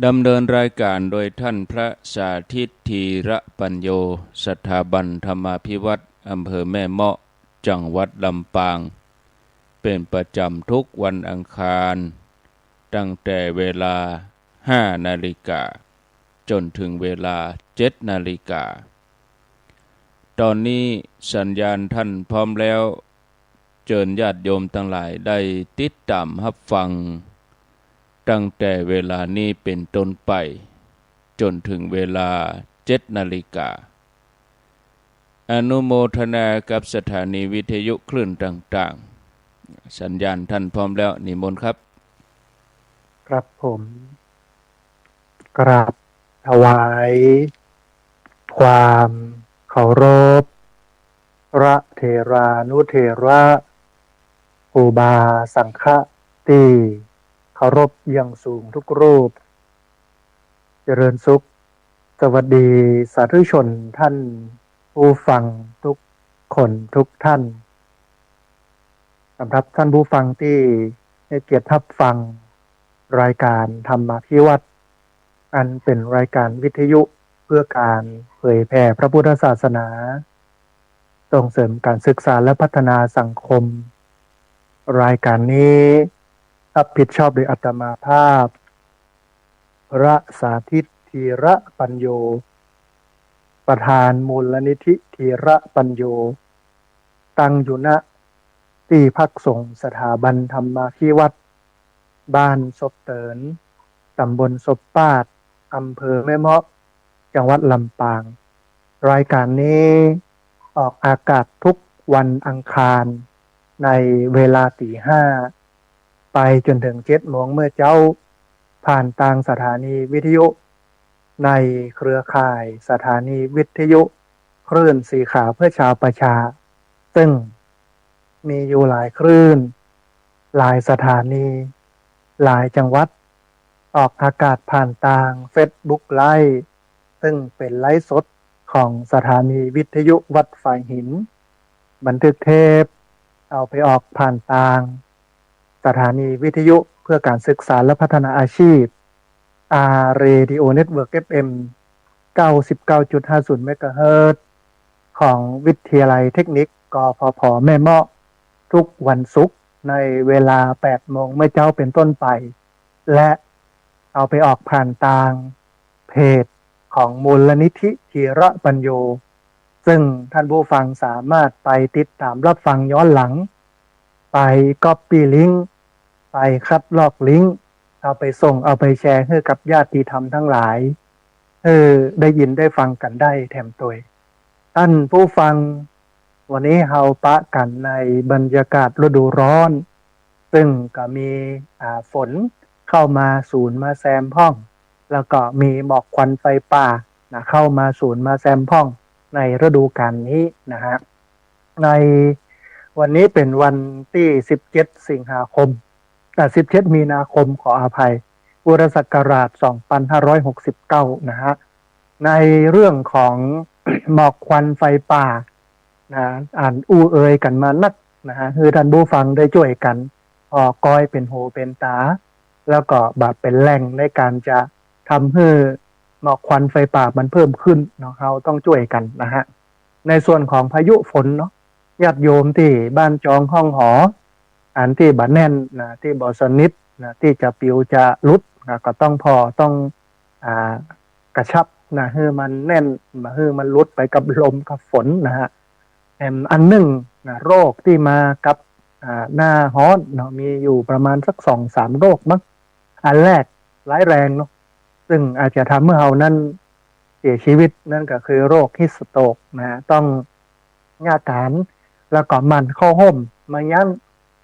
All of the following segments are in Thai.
ดำเนินรายการโดยท่านพระสาธิตธีระปัญโยสถาบันธรรมาภิวัตรอำเภอแม่เมาะจังหวัดลำปางเป็นประจำทุกวันอังคารตั้งแต่เวลา 5 นาฬิกาจนถึงเวลา 7 นาฬิกาตอนนี้สัญญาณท่านพร้อมแล้วเชิญญาติโยมทั้งหลายได้ติดตามรับฟังตั้งแต่เวลานี้เป็นต้นไปจนถึงเวลา 7 นาฬิกาอนุโมทนากับสถานีวิทยุคลื่นต่างๆสัญญาณท่านพร้อมแล้วนิมนต์ครับครับผมกราบถวายความเคารพพระเถรานุเถระครูบาสังฆะที่เคารพอย่างสูงทุกรูปเจริญสุขสวัสดีสาธุชนท่านผู้ฟังทุกคนทุกท่านสำหรับท่านผู้ฟังที่ให้เกียรติรับฟังรายการธรรมาภิวัตรอันเป็นรายการวิทยุเพื่อการเผยแผ่พระพุทธศาสนาส่งเสริมการศึกษาและพัฒนาสังคมรายการนี้รับผิดชอบโดยอาตมาภาพพระสาธิตธีระปัญโยประธานมูลนิธิธีระปัญโยตั้งอยู่ณที่พักสงฆ์สถาบันธรรมาภิวัตรบ้านศพเตินตำบลศพปาดอำเภอแม่เมาะจังหวัดลำปางรายการนี้ออกอากาศทุกวันอังคารในเวลาตี 5ไปจนถึง 7 โมงเมื่อเจ้าผ่านทางสถานีวิทยุในเครือข่ายสถานีวิทยุคลื่นสีขาวเพื่อชาวประชาซึ่งมีอยู่หลายคลื่นหลายสถานีหลายจังหวัดออกอากาศผ่านทาง Facebook Live ซึ่งเป็นไลฟ์สดของสถานีวิทยุวัดฝ่ายหินบันทึกเทปเอาไปออกผ่านทางสถานีวิทยุเพื่อการศึกษาและพัฒนาอาชีพRadio Network FM 99.50 เมกะเฮิรตซ์ของวิทยาลัยเทคนิคกฟผแม่เมาะทุกวันศุกร์ในเวลา 8 โมงเมื่อเจ้าเป็นต้นไปและเอาไปออกผ่านทางเพจของมูลนิธิธีระปัญโยซึ่งท่านผู้ฟังสามารถไปติดตามรับฟังย้อนหลังไปก๊อปปี้ลิงก์ไปคัดลอกลิงก์เอาไปส่งเอาไปแชร์ให้กับญาติธรรมทั้งหลายได้ยินได้ฟังกันได้แถมตัวท่านผู้ฟังวันนี้เฮาปะกันในบรรยากาศฤดูร้อนซึ่งก็มีฝนเข้ามาศูนย์มาแซมพ่องแล้วก็มีหมอกควันไฟป่าเข้ามาศูนย์มาแซมพ่องในฤดูกาลนี้นะฮะในวันนี้เป็นวันที่17 สิงหาคม17 มีนาคมขออภัยพุทธศักราช 2569 นะฮะในเรื่องของ หมอกควันไฟป่านะอ่านอู้เอ่ยกันมานักนะฮะคือท่านผู้ฟังได้ช่วยกันออกก้อยเป็นหูเป็นตาแล้วก็แบบเป็นแหล่งในการจะทำให้หมอกควันไฟป่ามันเพิ่มขึ้นเนาะเราต้องช่วยกันนะฮะในส่วนของพายุฝนเนาะญาติโยมที่บ้านจองห้องหออันที่บ่แน่นนะที่บ่สนิทนะที่จะปิวจะลุดนะก็ต้องต้องกระชับนะให้มันแน่นมาให้มันลุดไปกับลมกับฝนนะฮะอันหนึ่งนะโรคที่มากับหน้าฮ้อนเนาะมีอยู่ประมาณสัก 2-3 โรคมั้งอันแรกร้ายแรงเนาะซึ่งอาจจะทำให้เรานั้นเสียชีวิตนั่นก็คือโรคฮิสโตรกนะต้องญาการแล้วก็มันเข้าห่มมายั้ง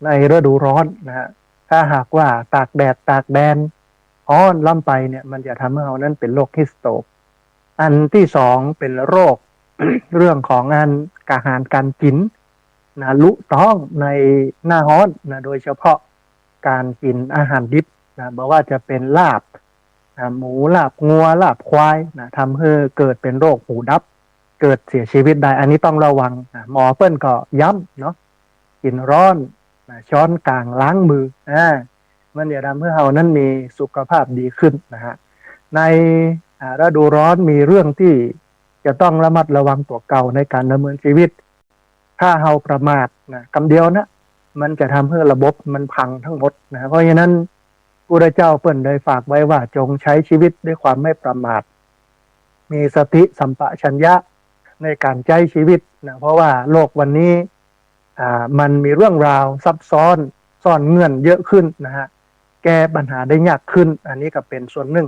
ในฤดูร้อนนะฮะถ้าหากว่าตากแดดตากแดนฮ้อนล่ำไปเนี่ยมันจะทำให้เรานั้นเป็นโรคฮิสโตรกอันที่สองเป็นโรค เรื่องของอาหารการกินนะลุต้องในหน้าร้อนนะโดยเฉพาะการกินอาหารดิบนะบอกว่าจะเป็นลาบหมูลาบงัวลาบควายนะทำให้เกิดเป็นโรคหูดับเกิดเสียชีวิตได้อันนี้ต้องระวังนะหมอเปิ้นก็ย้ำเนาะกินร้อนนะช้อนกลางล้างมือมันจะทำให้เรานั้นมีสุขภาพดีขึ้นนะฮะ ในฤดูร้อนมีเรื่องที่จะต้องระมัดระวังตัวเก่าในการดำเนินชีวิตถ้าเฮาประมาทนะคำเดียวนะมันจะทำให้ระบบมันพังทั้งหมดนะเพราะฉะนั้นพระเจ้าเปิ้นได้ฝากไว้ว่าจงใช้ชีวิตด้วยความไม่ประมาทมีสติสัมปชัญญะในการใช้ชีวิตนะเพราะว่าโลกวันนี้มันมีเรื่องราวซับซ้อนซ่อนเงื่อนเยอะขึ้นนะฮะแก้ปัญหาได้ยากขึ้นอันนี้ก็เป็นส่วนหนึ่ง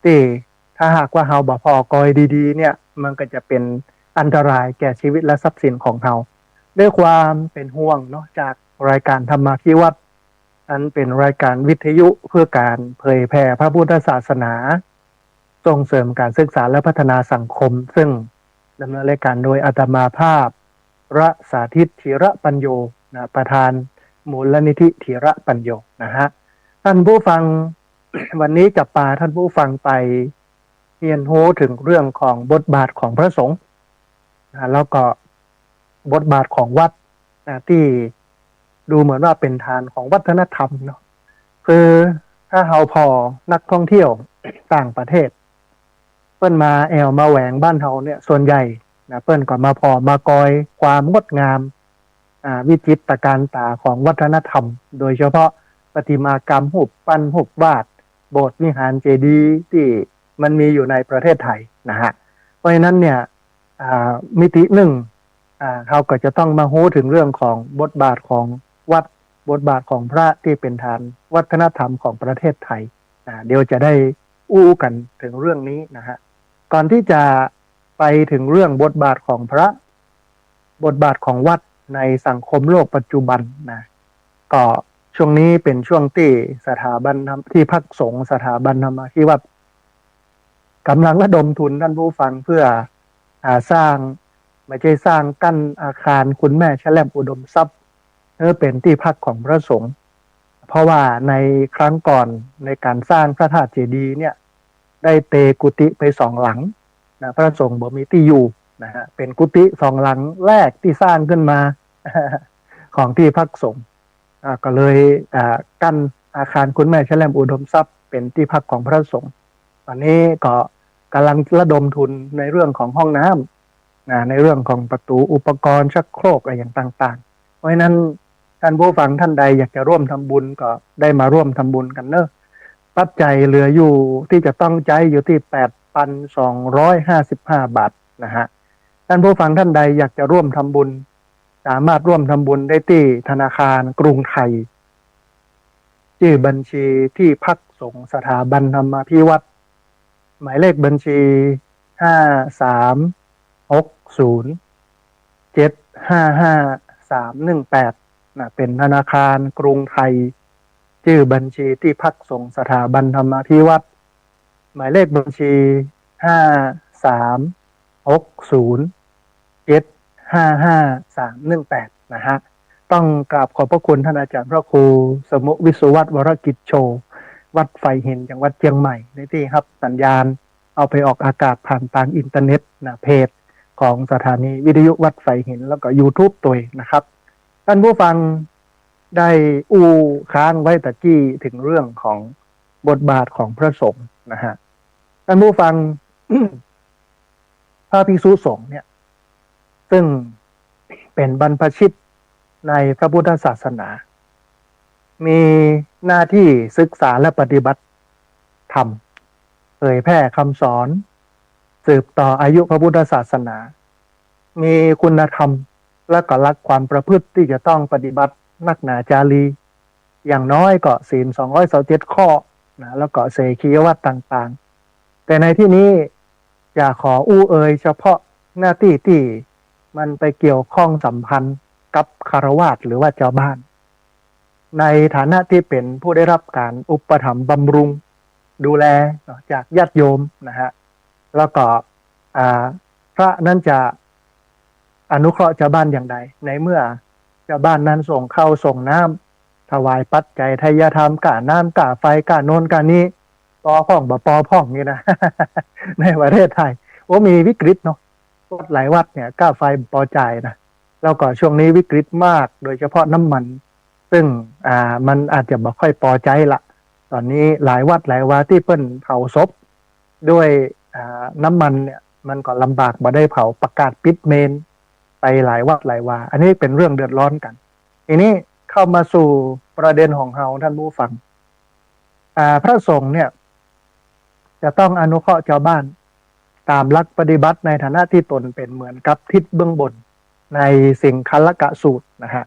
ที่ถ้าหากว่าเฮาบ่พอกอยดีๆเนี่ยมันก็จะเป็นอันตรายแก่ชีวิตและทรัพย์สินของเฮาด้วยความเป็นห่วงเนาะจากรายการธรรมาภิวัตน์อันเป็นรายการวิทยุเพื่อการเผยแผ่พระพุทธศาสนาส่งเสริมการศึกษาและพัฒนาสังคมซึ่งดำเนินรายการโดยอาตมาภาพระสาธิตธีระปัญโยนะประธานมูลนิธิธีระปัญโยนะฮะท่านผู้ฟัง วันนี้จะพาท่านผู้ฟังไปเรียนรู้ถึงเรื่องของบทบาทของพระสงฆ์นะแล้วก็บทบาทของวัดนะที่ดูเหมือนว่าเป็นฐานของวัฒนธรรมเนาะคือถ้าเฮาพอนักท่องเที่ยวต่างประเทศเปิ้นมาแอวมาแหวงบ้านเฮาเนี่ยส่วนใหญ่นะเปิ้นก็มาพอมากอยความงดงามวิจิตรการตาของวัฒนธรรมโดยเฉพาะประติมากรรมรูปปั้นรูปวาดโบสถ์วิหารเจดีย์ที่มันมีอยู่ในประเทศไทยนะฮะเพราะฉะนั้นเนี่ยมิติหนึ่งเขาก็จะต้องมารู้ถึงเรื่องของบทบาทของวัดบทบาทของพระที่เป็นฐานวัฒนธรรมของประเทศไทยเดี๋ยวจะได้อู้กันถึงเรื่องนี้นะฮะก่อนที่จะไปถึงเรื่องบทบาทของพระบทบาทของวัดในสังคมโลกปัจจุบันนะก็ช่วงนี้เป็นช่วงที่สถาบันที่พักสงฆ์สถาบันธรรมาภิวัตน์กำลังระดมทุนท่านผู้ฟังเพื่อสร้างไม่ใช่สร้างกั้นอาคารคุณแม่แชล่มอุดมทรัพย์เพื่อเป็นที่พักของพระสงฆ์เพราะว่าในครั้งก่อนในการสร้างพระธาตุเจดีย์เนี่ยได้เตกุฏิไป2 หลังนะพระสงฆ์บ่มีที่อยู่นะฮะเป็นกุฏิ2 หลังแรกที่สร้างขึ้นมา ของที่พักสงฆ์ก็เลยกั้นอาคารคุณแม่แชล่มอุดมทรัพย์เป็นที่พักของพระสงฆ์ตอนนี้ก็กำลังระดมทุนในเรื่องของห้องน้ำในเรื่องของประตูอุปกรณ์ชักโครกอะไรอย่างต่างๆเพราะฉะนั้นท่านผู้ฟังท่านใดอยากจะร่วมทำบุญก็ได้มาร่วมทำบุญกันเนอะปัจจัยเหลืออยู่ที่จะต้องใจอยู่ที่ 8,255 บาทนะฮะท่านผู้ฟังท่านใดอยากจะร่วมทำบุญสามารถร่วมทำบุญได้ที่ธนาคารกรุงไทยชื่อบัญชีที่พักสงฆ์สถาบันธรรมาภิวัตน์หมายเลขบัญชี5360755318เป็นธนาคารกรุงไทยชื่อบัญชีที่พักสงฆ์สถาบันธรรมาภิวัตน์หมายเลขบัญชี5360755318นะฮะต้องกราบขอบพระคุณท่านอาจารย์พระครูสมุวิสุวัฒน์วรกิจโชวัดไฟเห็นจังหวัดเชียงใหม่ในที่ครับสัญญาณเอาไปออกอากาศผ่านทางอินเทอร์เน็ตนะเพจของสถานีวิทยุวัดไฟเห็นแล้วก็ YouTube ตัวนะครับท่านผู้ฟังได้ค้างไว้ตะกี้ถึงเรื่องของบทบาทของพระสงฆ์นะฮะท่านผู้ฟัง พระภิกษุสงฆ์เนี่ยซึ่งเป็นบรรพชิตในพระพุทธศาสนามีหน้าที่ศึกษาและปฏิบัติธรรมเผยแพร่คำสอนสืบต่ออายุพระพุทธศาสนามีคุณธรรมและก็หลักความประพฤติที่จะต้องปฏิบัตินักหนาจารีอย่างน้อยก็ศีล227 ข้อนะแล้วก็เสขียวัตรต่างๆแต่ในที่นี้อยากขอเฉพาะหน้าที่ที่มันไปเกี่ยวข้องสัมพันธ์กับคฤหัสถ์หรือว่าเจ้าบ้านในฐานะที่เป็นผู้ได้รับการอุปถัมภ์บำรุงดูแลจากญาติโยมนะฮะแล้วก็พระนั้นจะอนุเคราะห์ชาวบ้านอย่างใดในเมื่อชาวบ้านนั้นส่งข้าวส่งน้ำถวายปัจจัยทายธรรมก่าน้ำก่าไฟก่าโนนก่านี้ปอพ่องบ่ปอพ่องนี่นะ ในประเทศไทยมีวิกฤตเนาะวัดหลายวัดเนี่ยก่าไฟปอจ่ายนะแล้วก็ช่วงนี้วิกฤตมากโดยเฉพาะน้ำมันซึ่งมันอาจจะบ่ค่อยพอใจละ ตอนนี้หลายวัดหลายวาที่เปิ้นเผาศพด้วยน้ำมันเนี่ยมันก็ลำบากมาได้เผาประกาศปิดเมนไปหลายวัดหลายวาอันนี้เป็นเรื่องเดือดร้อนกันทีนี้เข้ามาสู่ประเด็นของเราท่านผู้ฟังพระสงฆ์เนี่ยจะต้องอนุเคราะห์ชาวบ้านตามหลักปฏิบัติในฐานะที่ตนเป็นเหมือนกับทิศเบื้องบนในสิงคัลลกะสูตรนะฮะ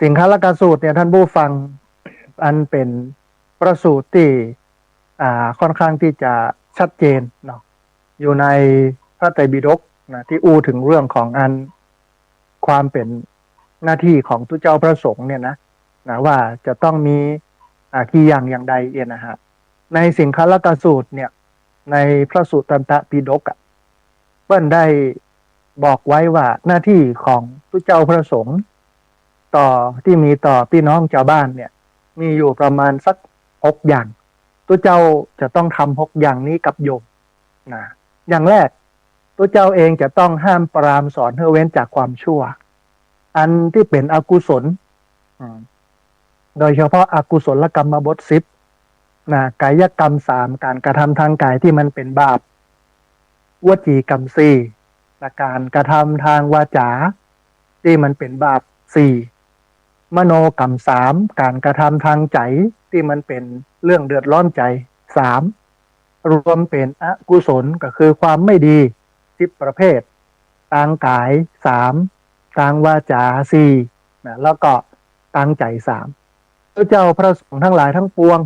สิงคัลลกะสูตรเนี่ยท่านผู้ฟังอันเป็นประสูตรที่ค่อนข้างที่จะชัดเจนเนาะอยู่ในพระไตรปิฎกนะที่อู้ถึงเรื่องของอันความเป็นหน้าที่ของทุเจ้าพระสงฆ์เนี่ยนะว่าจะต้องมีกี่อย่างใดนะฮะในสิงคัลลกะสูตรเนี่ยในพระสุตตันตปิฎกเปิ้นได้บอกไว้ว่าหน้าที่ของทุเจ้าพระสงฆ์ต่อที่มีต่อพี่น้องชาวบ้านเนี่ยมีอยู่ประมาณสัก6อย่างทุเจ้าจะต้องทำ6อย่างนี้กับโยมนะอย่างแรกทุเจ้าเองจะต้องห้ามปรามสอนให้เว้นจากความชั่วอันที่เป็นอกุศลโดยเฉพาะอกุศลกรรมบท10นะกายกรรม3การกระทำทางกายที่มันเป็นบาปวจีกรรม4และการกระทำทางวาจาที่มันเป็นบาป4มโนกรรม3การกระทำทางใจที่มันเป็นเรื่องเดือดร้อนใจ3รวมเป็นอกุศลก็คือความไม่ดี10ประเภททางกาย3ทางวาจา4นะแล้วก็ทางใจ3พระเจ้าพระสงฆ์ทั้งหลายทั้งปวง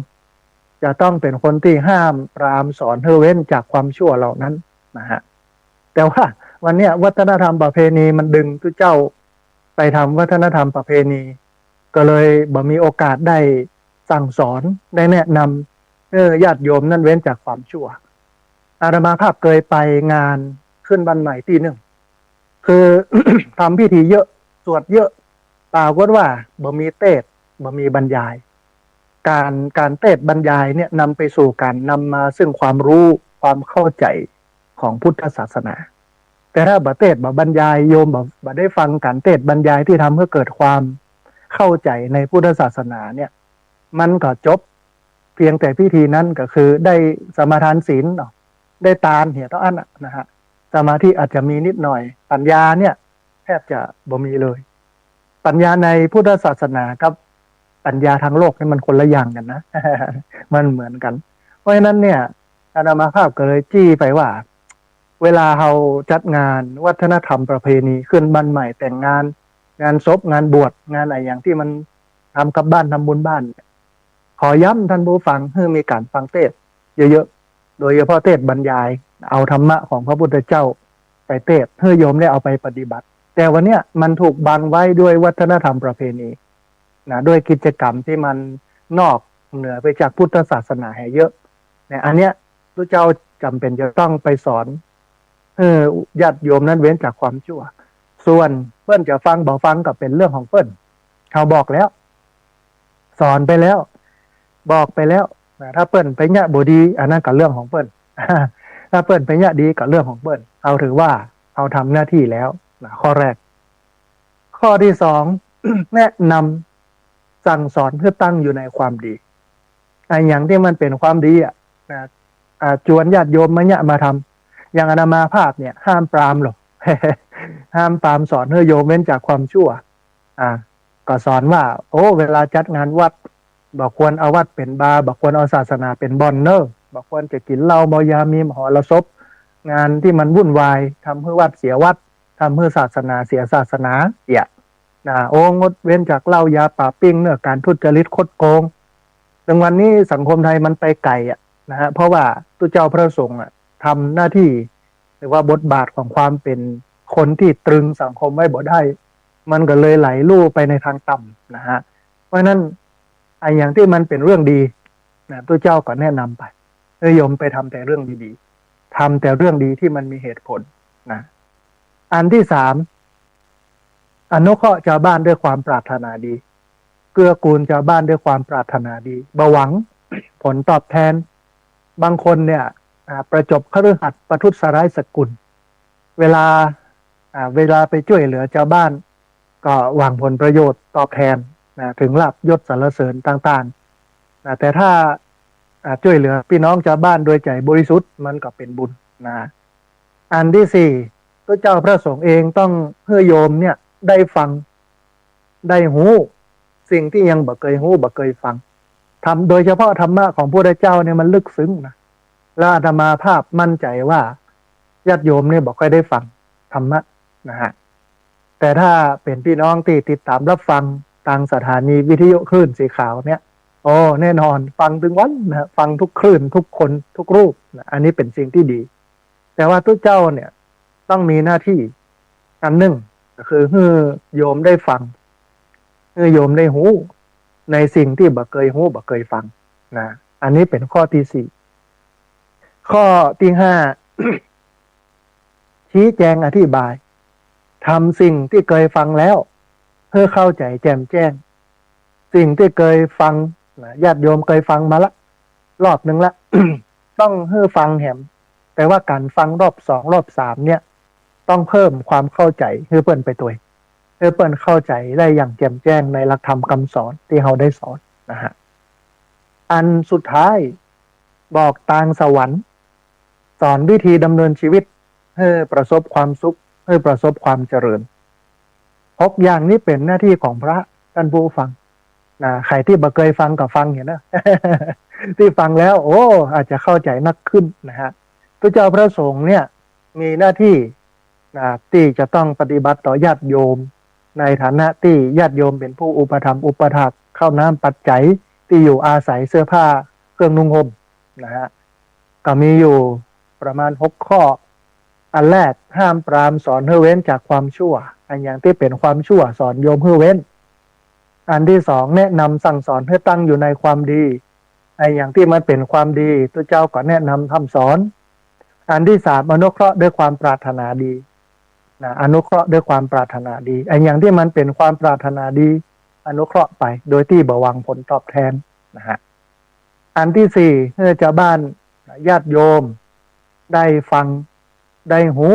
จะต้องเป็นคนที่ห้ามปรามสอนให้เว้นจากความชั่วเหล่านั้นนะฮะแต่ว่าวันนี้วัฒนธรรมประเพณีมันดึงพระเจ้าไปทำวัฒนธรรมประเพณีก็เลยบ่มีโอกาสได้สั่งสอนได้แนะนำญาติโยมนั่นเว้นจากความชั่วอาตมาภาพเคยไปงานขึ้นบ้านใหม่ที่หนึ่งคือ ทำพิธีเยอะสวดเยอะปรากฏว่าบ่มีเทศน์บ่มีบรรยายการเทศน์บรรยายเนี่ยนำไปสู่การนำมาซึ่งความรู้ความเข้าใจของพุทธศาสนาแต่ถ้าบ่เทศน์บ่บรรยายโยมบ่ได้ฟังการเทศน์บรรยายที่ทำให้เกิดความเข้าใจในพุทธศาสนาเนี่ยมันก็จบเพียงแต่พิธีนั้นก็คือได้สมาทานศีลได้ทานเหี่ยต้องอันนะฮะสมาธิอาจจะมีนิดหน่อยปัญญาเนี่ยแทบจะบ่มีเลยปัญญาในพุทธศาสนากับปัญญาทางโลกนี่มันคนละอย่างกันนะ มันเหมือนกันเพราะฉะนั้นเนี่ยอาตมาภาพก็เลยจี้ไปว่าเวลาเราจัดงานวัฒนธรรมประเพณีขึ้นบ้านใหม่แต่งงานศพงานบวชงานอะไรอย่างที่มันทำกับบ้านทำบุญบ้านขอย้ำท่านผู้ฟังให้มีการฟังเทศน์เยอะๆโดยเฉพาะเทศน์บรรยายเอาธรรมะของพระพุทธเจ้าไปเทศน์ให้โยมได้เอาไปปฏิบัติแต่วันนี้มันถูกบังไว้ด้วยวัฒนธรรมประเพณีนะด้วยกิจกรรมที่มันนอกเหนือไปจากพุทธศาสนาให้เยอะเนี่ยอันเนี้ยพระเจ้าจำเป็นจะต้องไปสอนญาติโยมนั้นเว้นจากความชั่วส่วนเปิ้นจะฟังบ่ฟังก็เป็นเรื่องของเปิ้นเขาบอกแล้วสอนไปแล้วบอกไปแล้วถ้าเปิ้นไปเนี่ยบ่ดีอันนั้นก็เรื่องของเปิ้น ถ้าเปิ้นไปเนี่ยดีก็เรื่องของเปิ้นเอาถือว่าเอาทำหน้าที่แล้วนะข้อแรกข้อที่สอง แนะนำสั่งสอนเพื่อตั้งอยู่ในความดีไอ้อย่างที่มันเป็นความดีจวนญาติโยมมาทำอย่างอาตมาภาพเนี่ยห้ามปรามหรอก ห้ามปรามสอนให้โยมเว้นจากความชั่วก็สอนว่าโอ้เวลาจัดงานวัดบอกควรเอาวัดเป็นบาร์บอกควรเอาศาสนาเป็นบอนเนอร์บอกควรจะกินเหล้าเมายามีมหรสพงานที่มันวุ่นวายทำให้วัดเสียวัดทำให้ศาสนาเสียศาสนาโอ้งดเว้นจากเหล้ายาป่าปิ้งเนื้อการทุจริตคดโกงดังวันนี้สังคมไทยมันไปไกลนะฮะเพราะว่าตุเจ้าพระสงฆ์ทำหน้าที่หรือว่าบทบาทของความเป็นคนที่ตรึงสังคมไว้บ่ได้มันก็เลยไหลลู่ไปในทางต่ำนะฮะเพราะฉะนั้นไอ้อย่างที่มันเป็นเรื่องดีนะตุเจ้าก็แนะนำไปโยมไปทำแต่เรื่องดีๆทำแต่เรื่องดีที่มันมีเหตุผลนะอันที่สามอนุเคราะห์ชาวบ้านด้วยความปรารถนาดีเกื้อกูลชาวบ้านด้วยความปรารถนาดีบ่หวังผลตอบแทนบางคนเนี่ยประจบคฤหัสถ์ประทุษร้ายสกุลเวลาไปช่วยเหลือชาวบ้านก็หวังผลประโยชน์ตอบแทนถึงลาภยศสรรเสริญต่างๆแต่ถ้า ช่วยเหลือพี่น้องชาวบ้านโดยใจบริสุทธิ์มันก็เป็นบุญนะอันที่สี่พระเจ้าพระสงฆ์เองต้องเพื่อโยมเนี่ยได้ฟังได้หูสิ่งที่ยังบ่เคยหูบ่เคยฟังทำโดยเฉพาะธรรมะของพระพุทธเจ้าเนี่ยมันลึกซึ้งนะและอาตมาภาพมั่นใจว่าญาติโยมเนี่ยบ่ค่อยได้ฟังธรรมะนะฮะแต่ถ้าเป็นพี่น้องที่ติดตามรับฟังทางสถานีวิทยุคลื่นสีขาวเนี่ยโอ้แน่นอนฟังถึงวันนะฟังทุกคลื่นทุกคนทุกรูปนะอันนี้เป็นสิ่งที่ดีแต่ว่าทุกเจ้าเนี่ยต้องมีหน้าที่อันหนึ่งก็คือให้โยมได้ฟังให้โยมได้หูในสิ่งที่บ่เคยหูบ่เคยฟังนะอันนี้เป็นข้อที่สี่ข้อที่ห้า ชี้แจงอธิบายทำสิ่งที่เคยฟังแล้วเพื่อเข้าใจแจ่มแจ้งสิ่งที่เคยฟังญาติโยมเคยฟังมาละรอบหนึ่งละ ต้องให้ฟังแหมแต่ว่าการฟังรอบสองรอบสามเนี่ยต้องเพิ่มความเข้าใจให้เปิ้นไปตัวให้เปิ้นเข้าใจได้อย่างแจ่มแจ้งในหลักธรรมคำสอนที่เราได้สอนนะฮะอันสุดท้ายบอกทางสวรรค์สอนวิธีดำเนินชีวิตให้ประสบความสุขให้ประสบความเจริญ6อย่างนี้เป็นหน้าที่ของพระท่านผู้ฟังนะใครที่บ่เคยฟังก็ฟังเห็นนะ ที่ฟังแล้วโอ้อาจจะเข้าใจนักขึ้นนะฮะพระเจ้าพระสงฆ์เนี่ยมีหน้าที่นะที่จะต้องปฏิบัติต่อญาติโยมในฐานะที่ญาติโยมเป็นผู้อุปถัมภ์อุปถากข้าวน้ำปัจจัยที่อยู่อาศัยเสื้อผ้าเครื่องนุ่งห่มนะฮะก็มีอยู่ประมาณ6ข้ออันแรกห้ามปรามสอนให้เว้นจากความชั่วอันอย่างที่เป็นความชั่วสอนโยมให้เว้นอันที่สองแนะนำสั่งสอนให้ตั้งอยู่ในความดีไอ้อย่างที่มันเป็นความดีตัวเจ้าก็แนะนำทำสอนอันที่สามอนุเคราะห์ด้วยความปรารถนาดีนะอนุเคราะห์ด้วยความปรารถนาดีไอ้อย่างที่มันเป็นความปรารถนาดีอนุเคราะห์ไปโดยที่บ่หวังผลตอบแทนนะฮะอันที่สี่เมื่อชาวบ้านญาติโยมได้ฟังได้หู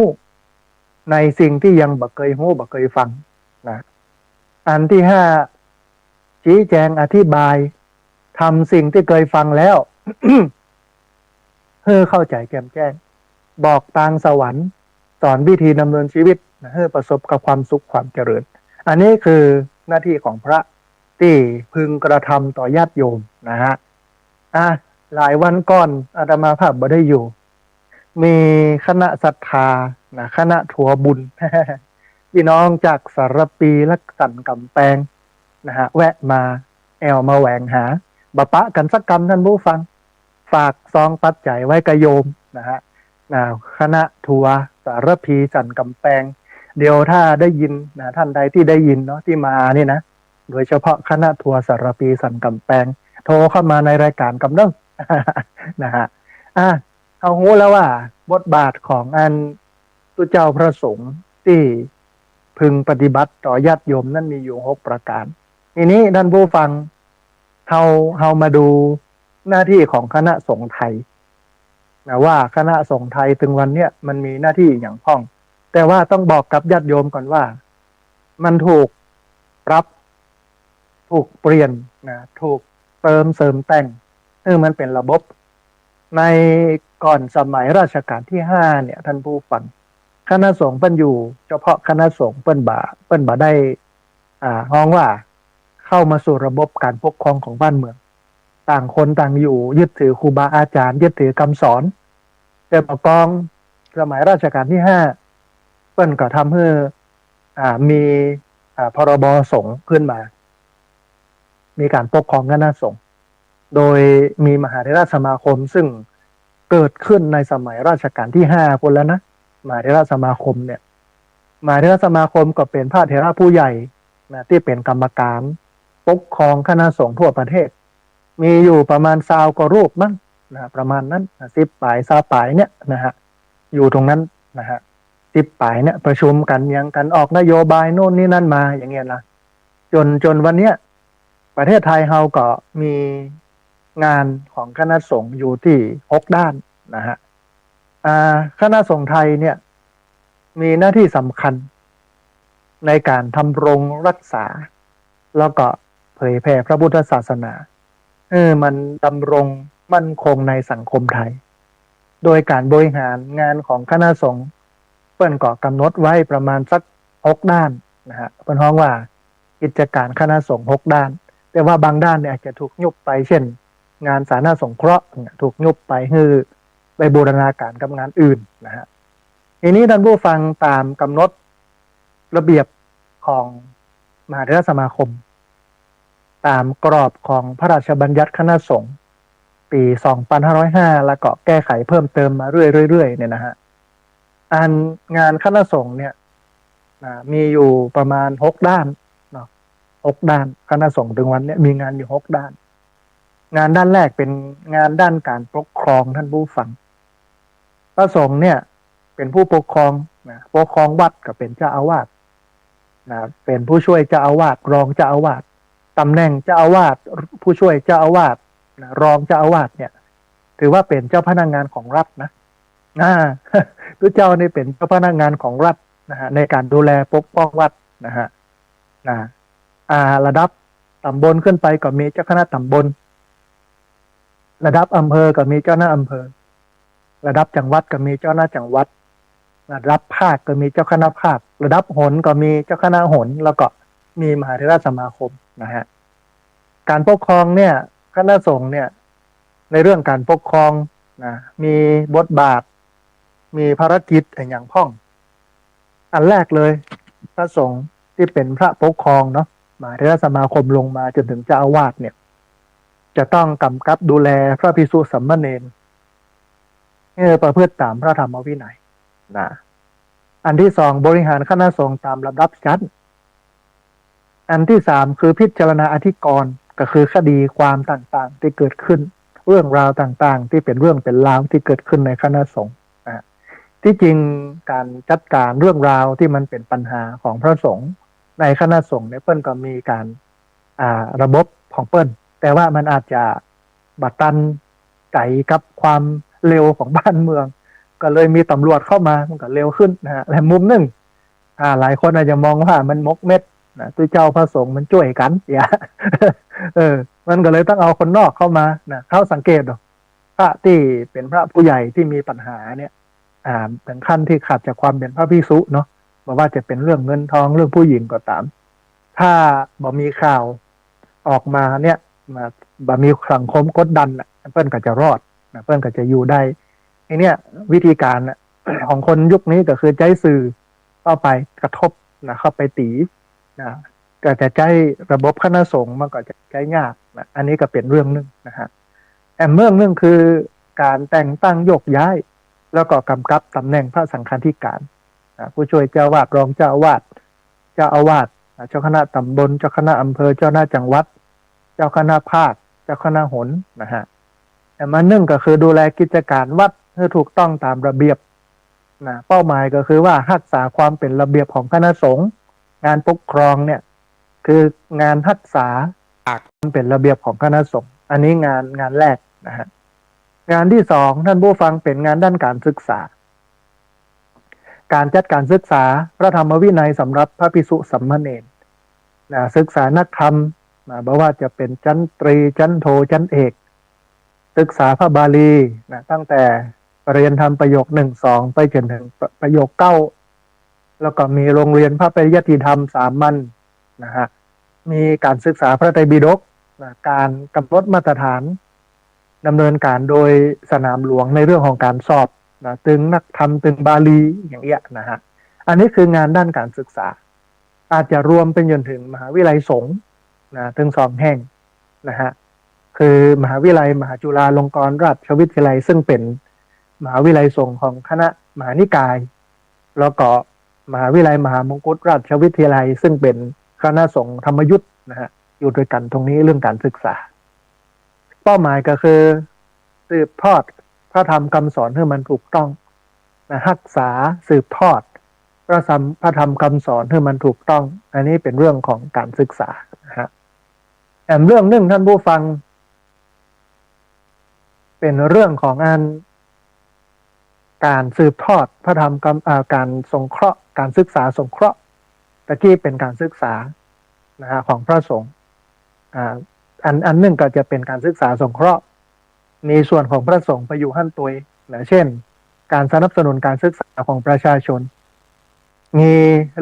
ในสิ่งที่ยังบ่เคยหูบ่เคยฟังนะอันที่ห้าชี้แจงอธิบายทำสิ่งที่เคยฟังแล้ว เพื่อเข้าใจแจ่มแจ้งบอกทางสวรรค์สอนวิธีดำเนินชีวิตเพื่อประสบกับความสุขความเจริญอันนี้คือหน้าที่ของพระที่พึงกระทำต่อญาติโยมนะฮะหลายวันก่อนอาตมาภาพบ่ได้อยู่มีคณะศรัทธานะคณะทัวร์บุญ พี่น้องจากสารปีและสันกำแพงนะฮะแวะมาแอวมาแหวงหาบะปะกันสักกรรมท่านผู้ฟังฝากซองปัจจัยไว้กระโยมนะฮะคณะทัวร์สารพีสันกำแพงเดี๋ยวถ้าได้ยินนะท่านใดที่ได้ยินเนาะที่มานี่นะโดยเฉพาะคณะทัวร์สารพีสันกำแพงโทรเข้ามาในรายการกำเนิด นะฮะเอาหูแล้วว่าบทบาทของอันตุเจ้าพระสงฆ์ที่พึงปฏิบัติต่อญาติโยมนั้นมีอยู่6ประการทีนี้ท่านผู้ฟังเฮามาดูหน้าที่ของคณะสงฆ์ไทยนะว่าคณะสงฆ์ไทยถึงวันเนี้ยมันมีหน้าที่อย่างพ้องแต่ว่าต้องบอกกับญาติโยมก่อนว่ามันถูกปรับถูกเปลี่ยนนะถูกเติมเสริมแต่งมันเป็นระบบในก่อนสมัยรัชกาลที่5เนี่ยท่านผู้ฟังคณะสงฆ์เปิ้นอยู่เฉพาะคณะสงฆ์เปิ้นบ่ได้ฮ้องว่าเข้ามาสู่ระบบการปกครองของบ้านเมืองต่างคนต่างอยู่ยึดถือครูบาอาจารย์ยึดถือคำสอนแต่ปกครองสมัยรัชกาลที่5เปิ้นก็ทำให้มีพรบสงฆ์ขึ้นมามีการปกครองคณะสงฆ์โดยมีมหาเถรสมาคมซึ่งเกิดขึ้นในสมัยรัชกาลที่5คนแล้วนะมหาเถรสมาคมเนี่ยมหาเถรสมาคมก็เป็นพระเถระผู้ใหญ่นะที่เป็นกรรมการปกครองคณะสงฆ์ทั่วประเทศมีอยู่ประมาณ20กว่ารูปมั้งนะประมาณนั้น10ปลาย20ปลายเนี่ยนะฮะอยู่ตรงนั้นนะฮะ10ปลายเนี่ยประชุมกันยังกันออกนโยบายโน่นนี่นั่นมาอย่างเงี้ยนะจนวันเนี้ยประเทศไทยเราก็มีงานของคณะสงฆ์อยู่ที่6ด้านนะฮะคณะสงฆ์ไทยเนี่ยมีหน้าที่สำคัญในการทำรงรักษาแล้วก็เผยแผ่พระพุทธศาสนามันดำรง มั่นคงในสังคมไทยโดยการบริหารงานของคณะสงฆ์เปิ้นก็กำหนดไว้ประมาณสัก6ด้านนะฮะเปิ้นฮ้องว่ากิจการคณะสงฆ์6ด้านแต่ว่าบางด้านเนี่ยอาจจะถูกยุบไปเช่นงานสาธารณสงเคราะห์ถูกยุบไปคือไปบูรณาการกับงานอื่นนะฮะทีนี้ท่านผู้ฟังตามกำหนดระเบียบของมหาเถรสมาคมตามกรอบของพระราชบัญญัติคณะสงฆ์ปี2505แล้วก็แก้ไขเพิ่มเติมมาเรื่อยๆเนี่ยนะฮะอันงานคณะสงฆ์เนี่ยมีอยู่ประมาณ6ด้านเนาะ6ด้านคณะสงฆ์ถึงวันนี้มีงานอยู่6ด้านงานด้านแรกเป็นงานด้านการปกครองท่านผู้ฟังพระสงฆ์เนี่ยเป็นผู้ปกครองนะปกครองวัดก็เป็นเจ้าอาวาสนะเป็นผู้ช่วยเจ้าอาวาสรองเจ้าอาวาสตำแหน่งเจ้าอาวาสผู้ช่วยเจ้าอาวาสนะรองเจ้าอาวาสเนี่ยถือว่าเป็นเจ้าพนักงานของรัฐนะทุกเจ้านี่เป็นเจ้าพนักงานของรัฐนะฮะในการดูแลปกป้องวัดนะฮะระดับตำบลขึ้นไปก็มีเจ้าคณะตำบลระดับอำเภอก็มีเจ้าหน้าอำเภอระดับจังหวัดก็มีเจ้าหน้าจังหวัดระดับภาคก็มีเจ้าคณะภาคระดับหนก็มีเจ้าคณะหนแล้วก็มีมหาเถรสมาคมนะฮะการปกครองเนี่ยคณะสงฆ์เนี่ยในเรื่องการปกครองนะมีบทบาทมีภารกิจอย่างพ่องอันแรกเลยพระสงฆ์ที่เป็นพระปกครองเนาะมหาเถรสมาคมลงมาจนถึงเจ้าอาวาสเนี่ยจะต้องกำกับดูแลพระภิกษุสามเณรให้ประพฤติตามพระธรรมวินัยนะอันที่สองบริหารคณะสงฆ์ตามลำดับชั้นอันที่สามคือพิจารณาอธิกรณ์ก็คือคดีความต่างๆที่เกิดขึ้นเรื่องราวต่างๆที่เป็นเรื่องเป็นราวที่เกิดขึ้นในคณะสงฆ์ที่จริงการจัดการเรื่องราวที่มันเป็นปัญหาของพระสงฆ์ในคณะสงฆ์เนี่ยเปิ้ลก็มีการระบบของเปิ้ลแต่ว่ามันอาจจะบัดตันไก่กับความเร็วของบ้านเมืองก็เลยมีตำรวจเข้ามามันก็เร็วขึ้นนะฮะและมุมหนึ่งหลายคนอาจจะมองว่ามันมกเม็ดนะตัวเจ้าพระสงฆ์มันช่วยกันอย่ามันก็เลยต้องเอาคนนอกเข้ามานะเข้าสังเกตดูพระที่เป็นพระผู้ใหญ่ที่มีปัญหาเนี่ยถึงขั้นที่ขาดจากความเป็นพระภิกษุเนาะบอกว่าจะเป็นเรื่องเงินทองเรื่องผู้หญิงก็ตามถ้าบ่มีข่าวออกมาเนี่ยบ่มีสังคมกดดันเปิ้ลก็จะรอดเปิ้ลก็จะอยู่ได้ไอ้เนี่ยวิธีการของคนยุคนี้ก็คือใจสื่อเข้าไปกระทบนะเข้าไปตีนะก็จะใจระบบคณะสงฆ์มันก็จะใจยากนะอันนี้ก็เป็นเรื่องนึงนะฮะเรื่องนึงคือการแต่งตั้งโยกย้ายแล้วก็กำกับตำแหน่งพระสังฆาธิการผู้ช่วยเจ้าวาดรองเจ้าอาวาสเจ้าอาวาสเจ้าคณะตำบลเจ้าคณะอำเภอเจ้าหน้าจังหวัดเจ้าคณะภาคเจ้าคณะหนนะฮะมาหนึ่งก็คือดูแลกิจการวัดให้ถูกต้องตามระเบียบนะเป้าหมายก็คือว่ารักษาความเป็นระเบียบของคณะสงฆ์งานปกครองเนี่ยคืองานรักษาความเป็นระเบียบของคณะสงฆ์อันนี้งานแรกนะฮะงานที่สองท่านผู้ฟังเป็นงานด้านการศึกษาการจัดการศึกษาพระธรรมวินัยสำหรับพระภิกษุสามเณรศึกษานักธรรมบอกว่าจะเป็นชั้นตรีชั้นโทชั้นเอกศึกษาพระบาลีตั้งแต่เรียนทำประโยค1-2ไปจนถึงประโยค9แล้วก็มีโรงเรียนพระปริยัติธรรมสามัญนะฮะมีการศึกษาพระไตรปิฎกการกำหนดมาตรฐานดำเนินการโดยสนามหลวงในเรื่องของการสอบตึงนักธรรมตึงบาลีอย่างเงี้ยนะฮะอันนี้คืองานด้านการศึกษาอาจจะรวมเป็นจนถึงมหาวิทยาลัยสงฆ์ถึง2แห่งนะฮะคือมหาวิทยาลัยมหาจุฬาลงกรณราชวิทยาลัยซึ่งเป็นมหาวิทยาลัยสงฆ์ของคณะมหานิกายแล้วก็มหาวิทยาลัยมหามงกุฎราชวิทยาลัยซึ่งเป็นคณะสงฆ์ธรรมยุทธ์นะฮะอยู่ด้วยกันตรงนี้เรื่องการศึกษาเป้าหมายก็คือสืบทอดพระธรรมคำสอนให้มันถูกต้องรักษาสืบทอดพระธรรมคำสอนให้มันถูกต้องอันนี้เป็นเรื่องของการศึกษานะฮะเรื่องหนึ่งท่านผู้ฟังเป็นเรื่องของการสืบทอดพระธรรมการสงเคราะห์การศึกษาสงเคราะห์ตะกี้เป็นการศึกษานะฮะของพระสงฆ์อันหนึ่งก็จะเป็นการศึกษาสงเคราะห์ มีส่วนของพระสงฆ์ไปอยู่หั่นตัวนะเช่นการสนับสนุนการศึกษาของประชาชนมี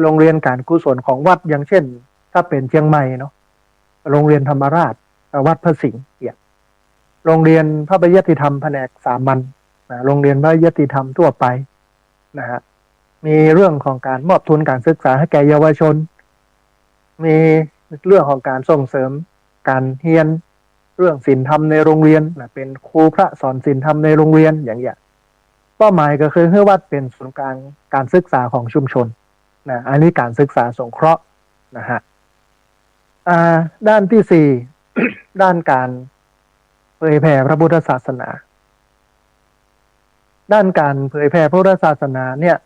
โรงเรียนการกุศลของวัดอย่างเช่นถ้าเป็นเชียงใหม่เนาะโรงเรียนธรรมราชวัดพระสิงห์เนี่ยโรงเรียนพระปริยัติธรรมแผนกสามัญนะโรงเรียนพระปริยัติธรรมทั่วไปนะฮะมีเรื่องของการมอบทุนการศึกษาให้แก่เยาวชนมีเรื่องของการส่งเสริมการเรียนเรื่องศีลธรรมในโรงเรียนนะเป็นครูพระสอนศีลธรรมในโรงเรียนอย่างเงี้ยเป้าหมายก็คือให้วัดเป็นศูนย์กลางการศึกษาของชุมชนนะอันนี้การศึกษาสงเคราะห์นะฮะด้านที่สี่ ด้านการเผยแผ่พระพุทธศาสนาด้านการเผยแผ่พระพุทธศาสนาเนี่ย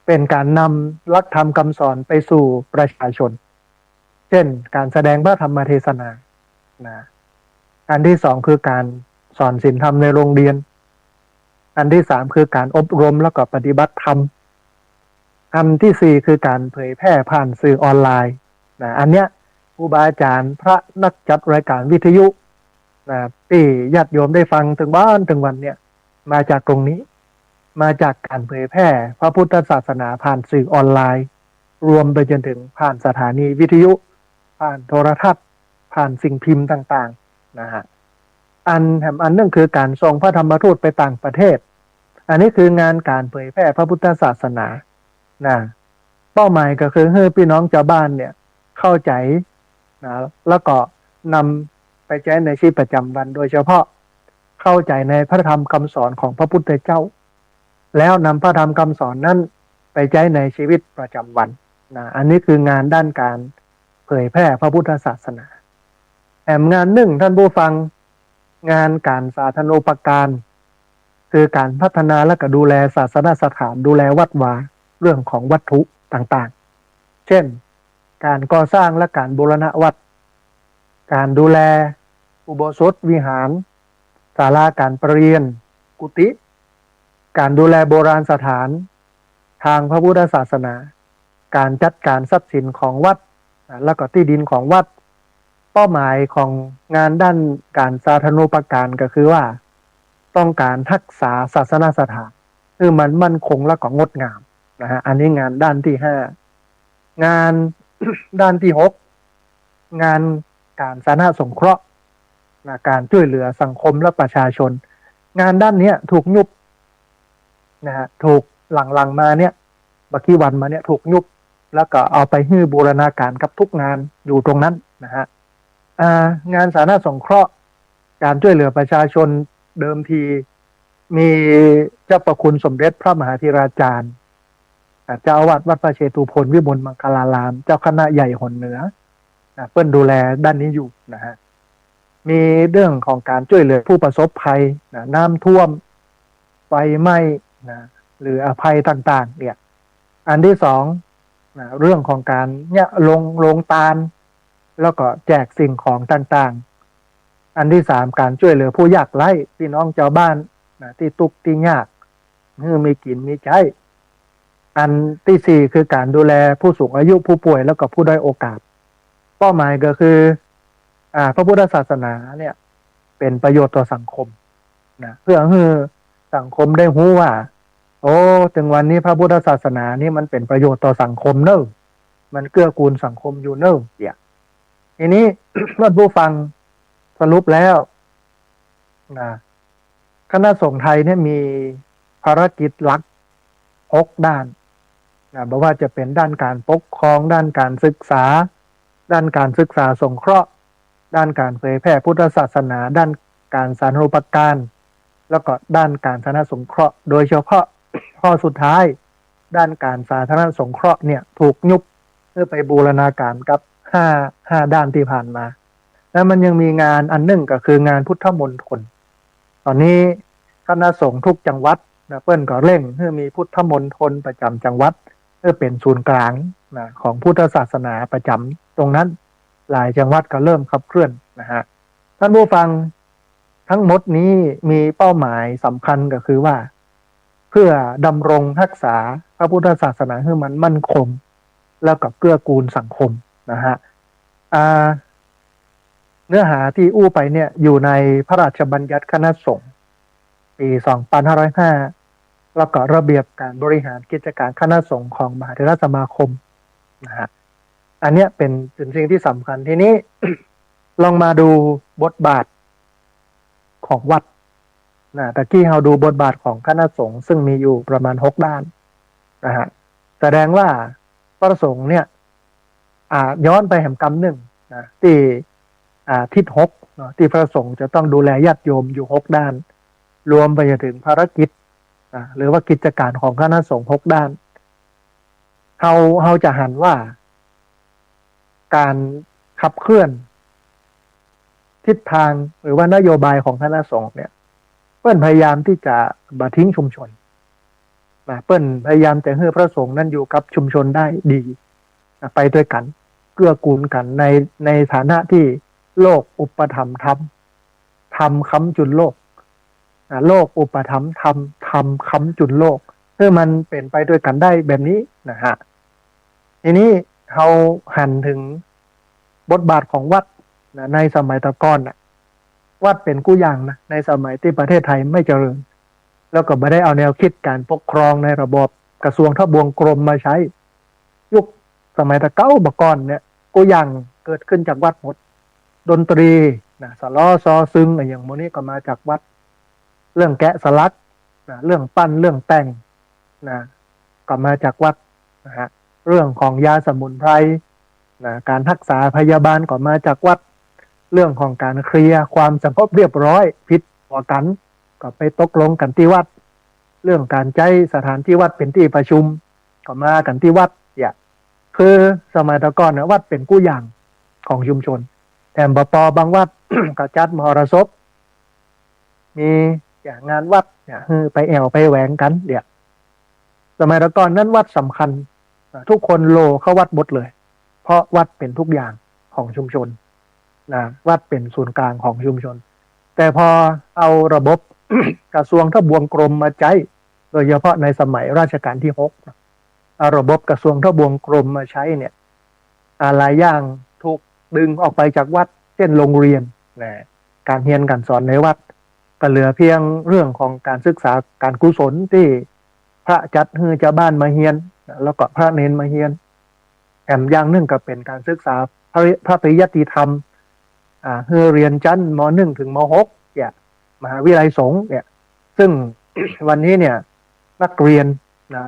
เป็นการนำหลักธรรมคำสอนไปสู่ประชาชนเช่นการแสดงพระธรรมเทศนานะอันที่สองคือการสอนศีลธรรมในโรงเรียนอันที่สามคือการอบรมแล้วก็ปฏิบัติธรรมอันที่สี่คือการเผยแพร่ผ่านสื่อออนไลน์นะอันเนี้ยครูบาอาจารย์พระนักจัดรายการวิทยุนะที่ญาติโยมได้ฟังถึงบ้านถึงวันเนี่ยมาจากตรงนี้มาจากการเผยแพร่พระพุทธศาสนาผ่านสื่อออนไลน์รวมไปจนถึงผ่านสถานีวิทยุผ่านโทรทัศน์ผ่านสิ่งพิมพ์ต่างๆนะฮะอันนึงคือการส่งพระธรรมทูตไปต่างประเทศอันนี้คืองานการเผยแพร่พระพุทธศาสนานะเป้าหมายก็คือให้พี่น้องชาวบ้านเนี่ยเข้าใจนะแล้วก็นำไปใช้ในชีวิตประจำวันโดยเฉพาะเข้าใจในพระธรรมคำสอนของพระพุทธเจ้าแล้วนำพระธรรมคำสอนนั้นไปใช้ในชีวิตประจำวันนะอันนี้คืองานด้านการเผยแพร่พระพุทธศาสนางานหนึ่งท่านผู้ฟังงานการสาธารณูปการคือการพัฒนาและก็ดูแลศาสนสถานดูแลวัดวาเรื่องของวัตถุต่างๆเช่นการก่อสร้างและการบูรณะวัดการดูแลอุโบสถวิหารศาลาการประเรียนกุฏิการดูแลโบราณสถานทางพระพุทธศาสนาการจัดการทรัพย์สินของวัดและก็ที่ดินของวัดเป้าหมายของงานด้านการสาธารณูปการก็คือว่าต้องการรักษาศาสนสถานคือมันมั่นคงและก็งดงามนะฮะอันนี้งานด้านที่ห้างาน ด้านที่หกงานการสาธารณสงเคราะห์นะการช่วยเหลือสังคมและประชาชนงานด้านนี้ถูกยุบนะฮะถูกหลังๆมาเนี่ยบักกี้วันมาเนี่ยถูกยุบแล้วก็เอาไปให้บูรณาการกับทุกงานอยู่ตรงนั้นนะฮะงานสาธารณสงเคราะห์การช่วยเหลือประชาชนเดิมทีมีเจ้าประคุณสมเด็จพระมหาธีราจารย์เจ้าอาวาสวัดพระเชตุพนวิมลมังคลารามเจ้าคณะใหญ่หนเหนือเปิ้นดูแลด้านนี้อยู่นะฮะมีเรื่องของการช่วยเหลือผู้ประสบภัยน้ำท่วมไฟไหม้นะหรืออภัยต่างๆเนี่ยอันที่สองนะเรื่องของการเนี่ยลงตาลแล้วก็แจกสิ่งของต่างๆอันที่สามการช่วยเหลือผู้ยากไร้พี่น้องชาวบ้านนะที่ทุกข์ที่ยากมีกินมีใช้อันที่สี่คือการดูแลผู้สูงอายุผู้ป่วยแล้วก็ผู้ด้อยโอกาสเป้าหมายก็คือพระพุทธศาสนาเนี่ยเป็นประโยชน์ต่อสังคมนะเพื่อให้สังคมได้รู้ว่าโอ้ถึงวันนี้พระพุทธศาสนานี่มันเป็นประโยชน์ต่อสังคมเนอะมันเกื้อกูลสังคมอยู่เนอะเนี่ยทีนี้ ท่านผู้ฟังสรุปแล้วนะคณะสงฆ์ไทยเนี่ยมีภารกิจหลัก6 ด้านนะบอกว่าจะเป็นด้านการปกครองด้านการศึกษาด้านการศึกษาสงเคราะห์ด้านการเผยแพร่พุทธศาสนาด้านการสาธารณูปการแล้วก็ด้านการสาธารณสงเคราะห์โดยเฉพาะ ข้อสุดท้ายด้านการสาธารณสงเคราะห์เนี่ยถูกยุบเพื่อไปบูรณาการกับห้าด้านที่ผ่านมาแล้วมันยังมีงานอันหนึ่งก็คืองานพุทธมณฑลตอนนี้คณะสงฆ์ทุกจังหวัดนะเปิ้นก็เร่งให้มีพุทธมณฑลประจำจังหวัดเพื่อเป็นศูนย์กลางนะของพุทธศาสนาประจำตรงนั้นหลายจังหวัดก็เริ่มขับเคลื่อนนะฮะท่านผู้ฟังทั้งหมดนี้มีเป้าหมายสำคัญก็คือว่าเพื่อดำรงรักษาพระพุทธศาสนาให้มันมั่นคงแล้วก็เกื้อกูลสังคมนะฮะ เนื้อหาที่อู้ไปเนี่ยอยู่ในพระราชบัญญัติคณะสงฆ์ปี2505แล้วก็ระเบียบการบริหารกิจการคณะสงฆ์ของมหาเถรสมาคมนะฮะอันเนี้ยเป็นสิ่งที่สำคัญทีนี้ ลองมาดูบทบาทของวัดนะตะกี้เราดูบทบาทของคณะสงฆ์ซึ่งมีอยู่ประมาณ6ด้านนะฮะแสดงว่าพระสงฆ์เนี่ยย้อนไปแห่งกรรมหนึ่งนะที่ทิศ6เนาะที่พระสงฆ์จะต้องดูแลญาติโยมอยู่6ด้านรวมไปจนถึงภารกิจหรือว่ากิจการของคณะสงฆ์6ด้านเราจะหันว่าการขับเคลื่อนทิศทางหรือว่านโยบายของคณะสงฆ์เนี่ยเปิ้นพยายามที่จะบ่ทิ้งชุมชนเปิ้นพยายามจะให้พระสงฆ์นั้นอยู่กับชุมชนได้ดีไปด้วยกันเกื้อกูลกันในฐานะที่โลกอุปถัมภ์ธรรมค้ำจุนโลกโลกอุปถัมภ์ธรรมค้ำจุนโลกเพื่อมันเป็นไปด้วยกันได้แบบนี้นะฮะทีนี้เราหันถึงบทบาทของวัดในสมัยตะก่อนวัดเป็นกู้อย่างนะในสมัยที่ประเทศไทยไม่เจริญแล้วก็ไม่ได้เอาแนวคิดการปกครองในระบบกระทรวงทบวงกรมมาใช้ยุคสมัยตะเก้าบก่อนเนี่ยกู้อย่างเกิดขึ้นจากวัดหมดดนตรีสล้อซอซึงอย่างโมนี้ก็มาจากวัดเรื่องแกะสลักเรื่องปั้นเรื่องแต่งก็มาจากวัดนะฮะเรื่องของยาสมุนไพรการรักษาพยาบาลก็มาจากวัดเรื่องของการเคลียร์ความสงบเรียบร้อยผิดต่อกันก็ไปตกลงกันที่วัดเรื่องการใช้สถานที่วัดเป็นที่ประชุมก็มากันที่วัดคือสมัยตะก่อนวัดเป็นกู้อย่างของชุมชนแถมปบางวัด ก็จัดมหรสพมีงานวัดไปแอวไปแหวงกันสมัยตะก่อนนั้นวัดสำคัญทุกคนโลเข้าวัดหมดเลยเพราะวัดเป็นทุกอย่างของชุมชนวัดเป็นศูนย์กลางของชุมชนแต่พอเอาระบบ กระทรวงทบวงกรมมาใช้โดยเฉพาะในสมัยรัชกาลที่6เอาระบบกระทรวงทบวงกรมมาใช้เนี่ยหลายอย่างถูกดึงออกไปจากวัดเช่นโรงเรียนการเรียนการสอนในวัดก็เหลือเพียงเรื่องของการศึกษาการกุศลที่พระจัดให้เจ้าบ้านมาเรียนแล้วก็พระเนนมาเรียนแถมอย่างหนึ่งก็เป็นการศึกษาพระปริยัติธรรมให้เรียนชั้นม.1 ถึงม.6มหาวิทยาลัยสงฆ์ซึ่ง วันนี้เนี่ยนักเรียน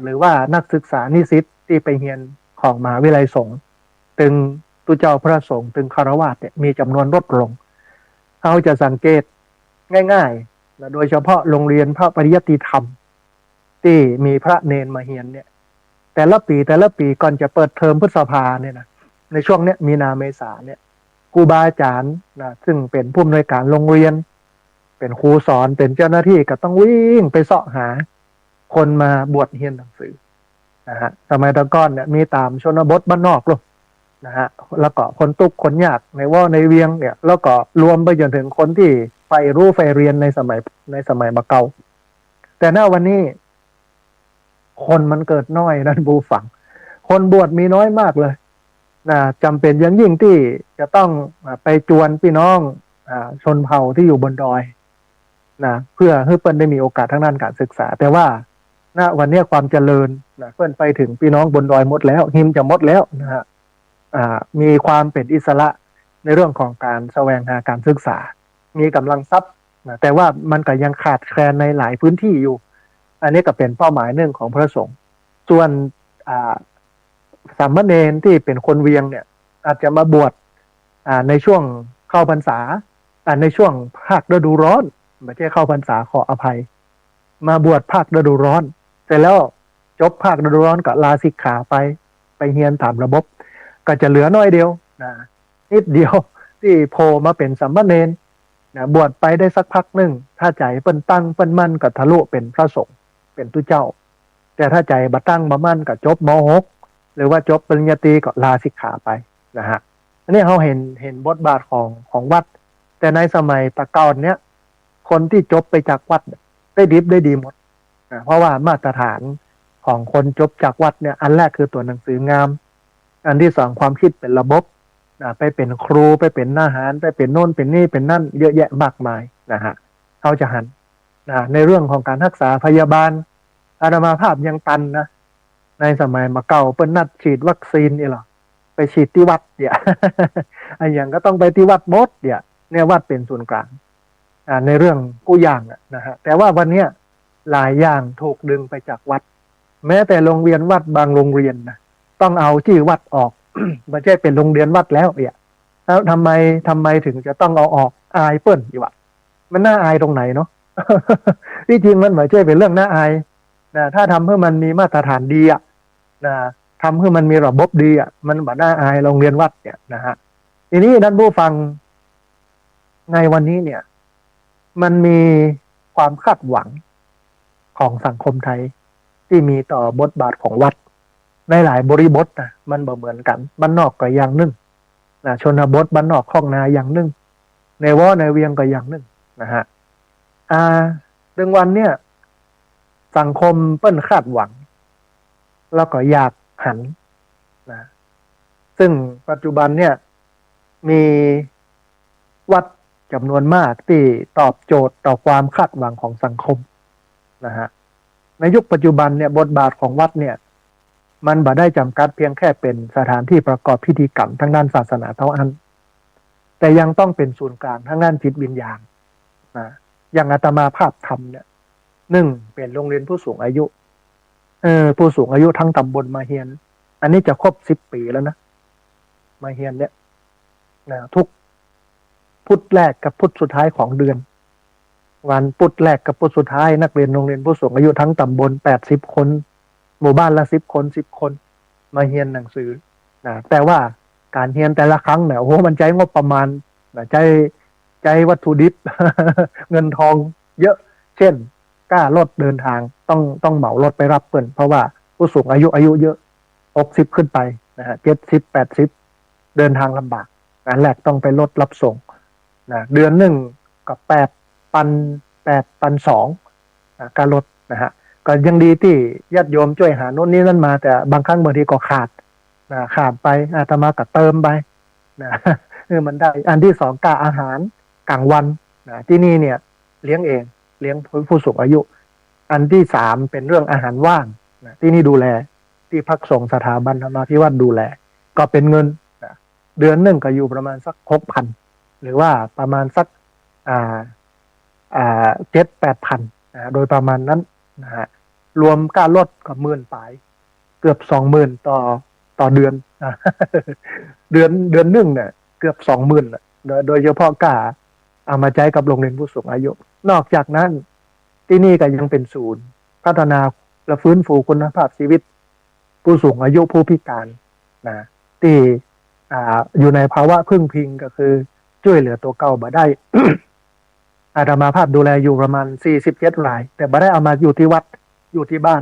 หรือว่านักศึกษานิสิตที่ไปเรียนของมหาวิทยาลัยสงฆ์ถึงตุเจ้าพระสงฆ์ถึงคฤหัสถ์มีจำนวนลดลงเขาจะสังเกตง่ายๆโดยเฉพาะโรงเรียนพระปริยัติธรรมที่มีพระเนนมาเรียนเนี่ยแต่ละปีก่อนจะเปิดเทอมพฤษภาเนี่ยนะในช่วงเนี้ยมีนาเมษาเนี่ยครูบาอาจารย์ซึ่งเป็นผู้อำนวยการโรงเรียนเป็นครูสอนเป็นเจ้าหน้าที่ก็ต้องวิ่งไปเสาะหาคนมาบวชเรียนหนังสือสมัยตะก่อนเนี่ยมีตามชนบทบ้านนอกเลยแล้วก็คนตุกคนยากในว่าในเวียงเนี่ยแล้วก็รวมไปจนถึงคนที่ใฝ่รู้ใฝ่เรียนในสมัยมาเก่าแต่ณวันนี้คนมันเกิดน้อยนั่นบูฝังคนบวชมีน้อยมากเลยจำเป็นอย่างยิ่งที่จะต้องไปจวนพี่น้องชนเผ่าที่อยู่บนดอยเพื่อให้เปิ้นได้มีโอกาสทางด้านการศึกษาแต่ว่าวันนี้ความเจริญเปิ้นไปถึงพี่น้องบนดอยหมดแล้วหิมจะหมดแล้วมีความเป็นอิสระในเรื่องของการแสวงหาการศึกษามีกำลังทรัพย์แต่ว่ามันก็ยังขาดแคลนในหลายพื้นที่อยู่อันนี้ก็เป็นเป้าหมายหนึ่งของพระสงฆ์ส่วนสามเณรที่เป็นคนเวียงเนี่ยอาจจะมาบวชในช่วงเข้าพรรษาในช่วงภาคฤดูร้อนไม่ใช่เข้าพรรษาขออภัยมาบวชภาคฤดูร้อนเสร็จแล้วจบภาคฤดูร้อนก็ลาสิกขาไปเรียนตามระบบก็จะเหลือน้อยเดียวนิดเดียวที่โผล่มาเป็นสามเณรบวชไปได้สักพักหนึ่งถ้าใจเปิ้นตั้งเปิ้นมั่นก็ทะลุเป็นพระสงฆ์เป็นตุเจ้าแต่ถ้าใจบ่ตั้งบ่มั่นก็จบม.6หรือว่าจบปริญญาตรีก็ลาสิกขาไปอันนี้เราเห็นบทบาทของวัดแต่ในสมัยตะก่อนเนี้ยคนที่จบไปจากวัดได้ดิบได้ดีหมดเพราะว่ามาตรฐานของคนจบจากวัดเนี่ยอันแรกคือตัวหนังสืองามอันที่สองความคิดเป็นระบบ ไปเป็นครูไปเป็นทหารไปเป็นโน่นเป็นนี่เป็นนั่นเยอะแยะมากมายนะฮะเขาจะหันในเรื่องของการรักษาพยาบาลอาตมาภาพยังตันนะในสมัยมาเก่าเปิ้นนัดฉีดวัคซีนนี่หรอไปฉีดที่วัดเนี่ย ไอ้อย่างก็ต้องไปที่วัดมดเนี่ยวัดเป็นศูนย์กลางในเรื่องกู้อย่างนะฮะแต่ว่าวันเนี้ยหลายอย่างถูกดึงไปจากวัดแม้แต่โรงเรียนวัดบางโรงเรียนนะต้องเอาชื่อวัดออก ไม่ใช่เป็นโรงเรียนวัดแล้วแล้วทำไมถึงจะต้องเอาออกอายเปิ้นอยู่วะมันน่าอายตรงไหนเนาะ ที่จริงมันไม่ใช่เป็นเรื่องน่าอายนะถ้าทำให้มันมีมาตรฐานดีนะทำให้มันมีระบบดีมันบ่น่าอายโรงเรียนวัดเนี่ยนะฮะทีนี้ท่านผู้ฟังในวันนี้เนี่ยมันมีความคาดหวังของสังคมไทยที่มีต่อบทบาทของวัดในหลายบริบทนะมันบ่เหมือนกันบ้านนอกก็อย่างหนึ่งนะชนบทบ้านนอกคลองนาอย่างหนึ่งในวอในเวียงก็อย่างหนึ่งนะฮะเรื่องวันเนี่ยสังคมเปิ้นคาดหวังแล้วก็อยากหันนะซึ่งปัจจุบันเนี่ยมีวัดจำนวนมากที่ตอบโจทย์ต่อความคาดหวังของสังคมนะฮะในยุคปัจจุบันเนี่ยบทบาทของวัดเนี่ยมันบ่ได้จำกัดเพียงแค่เป็นสถานที่ประกอบพิธีกรรมทางด้านศาสนาเท่านั้นแต่ยังต้องเป็นศูนย์กลางทางด้านจิตวิญญาณนะอย่างอาตมาภาพทำเนี่ยเป็นโรงเรียนผู้สูงอายุผู้สูงอายุทั้งตำบลมาเฮียนอันนี้จะครบ10 ปีแล้วนะมาเฮียนเนี่ยนะทุกพุธแรกกับพุธสุดท้ายของเดือนวันพุธแรกกับพุธสุดท้ายนักเรียนโรงเรียนผู้สูงอายุทั้งตำบล80 คนหมู่บ้านละ10 คน มาเฮียนหนังสือนะแต่ว่าการเฮียนแต่ละครั้งเนี่ยโอ้โหมันใช้งบประมาณนะใจวัตถุดิบ เงินทองเยอะเช่นกล้ารถเดินทางต้องเหมารถไปรับเพิ่นเพราะว่าผู้สูงอายุเยอะ60ขึ้นไปนะฮะ70-80เดินทางลำบากอันแรกต้องไปรถรับส่งนะเดือนหนึ่งก็8,200การรถนะฮะก็ยังดีที่ญาติโยมช่วยหาโน่นนี่นั่นมาแต่บางครั้งบางทีก็ขาดไปอาตมาก็เติมไปนะมันได้อันที่สองกะอาหารกลางวันนะที่นี่เนี่ยเลี้ยงเองเลี้ยงผู้สูงอายุอันที่3เป็นเรื่องอาหารว่างนะที่นี่ดูแลที่พักส่งสถาบันธรรมาภิวัตรดูแลก็เป็นเงินนะเดือนหนึ่งก็อยู่ประมาณสัก6,000หรือว่าประมาณสัก7-8,000โดยประมาณนั้นนะฮะรวมค่ารถก็10,000ปลายเกือบ20,000ต่อเดือนนะเดือนหนึ่งเนี่ยเกือบ20,000โดยเฉพาะค่าเอามาใช้กับโรงเรียนผู้สูงอายุนอกจากนั้นที่นี่ก็ยังเป็นศูนย์พัฒนาและฟื้นฟูคุณภาพชีวิตผู้สูงอายุผู้พิการนะที่อยู่ในภาวะพึ่งพิงก็คือช่วยเหลือตัวเก่าบ่ได้ อาตมาภาพดูแลอยู่ประมาณ47 รายแต่บ่ได้เอามาอยู่ที่วัดอยู่ที่บ้าน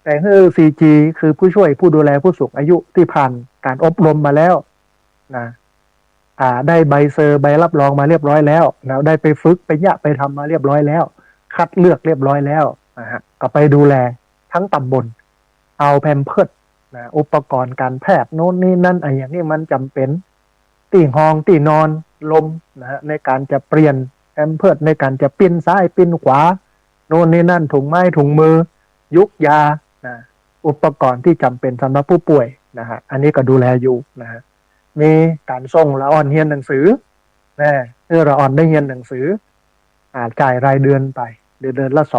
แต่คือ CG คือผู้ช่วยผู้ดูแลผู้สูงอายุที่ผ่านการอบรมมาแล้วนะได้ใบเซอร์ใบรับรองมาเรียบร้อยแล้วได้ไปฝึกไปไปทำมาเรียบร้อยแล้วคัดเลือกเรียบร้อยแล้วนะฮะก็ไปดูแลทั้งตำบลเอาแพมเพิร์สนะอุปกรณ์การแพทย์โน่นนี่นั่นอะไรอย่างนี้มันจำเป็นตีห้องตีนอนลมนะฮะในการจะเปลี่ยนแพมเพิร์สในการจะปิ้นซ้ายปิ้นขวาโน่นนี่นั่นถุงไม้ถุงมือยุกยานะอุปกรณ์ที่จำเป็นสำหรับผู้ป่วยนะฮะอันนี้ก็ดูแลอยู่นะฮะมีการส่งละอ่อนเรียนหนังสือนะละอ่อนได้เรียนหนังสือจ่ายรายเดือนไปเดือนละ2,000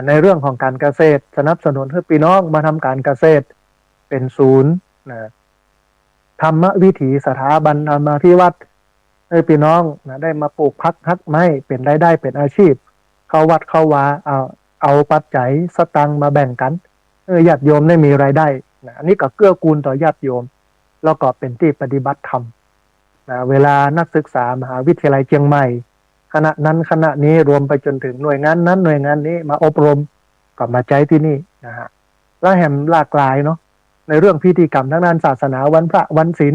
ในเรื่องของการเกษตรสนับสนุนให้พี่น้องมาทำการเกษตรเป็นศูนย์นะธรรมวิถีสถาบันธรรมาภิวัตรให้พี่น้องนะได้มาปลูกพักฮักไม้เป็นรายได้เป็นอาชีพเข้าวัดเข้าวาเอาปัจจัยสตังค์มาแบ่งกันญาติโยมได้มีรายได้นะอันนี้ก็เกื้อกูลต่อญาติโยมแล้วก็เป็นที่ปฏิบัติธรรมนะเวลานักศึกษามหาวิทยาลัยเชียงใหม่คณะนั้นคณะนี้รวมไปจนถึงหน่วยงานนั้นหน่วยงานนี้มาอบรมก็มาใช้ที่นี่นะฮะและแห่งหลากหลายเนาะในเรื่องพิธีกรรมทางด้านศาสนาวันพระวันศีล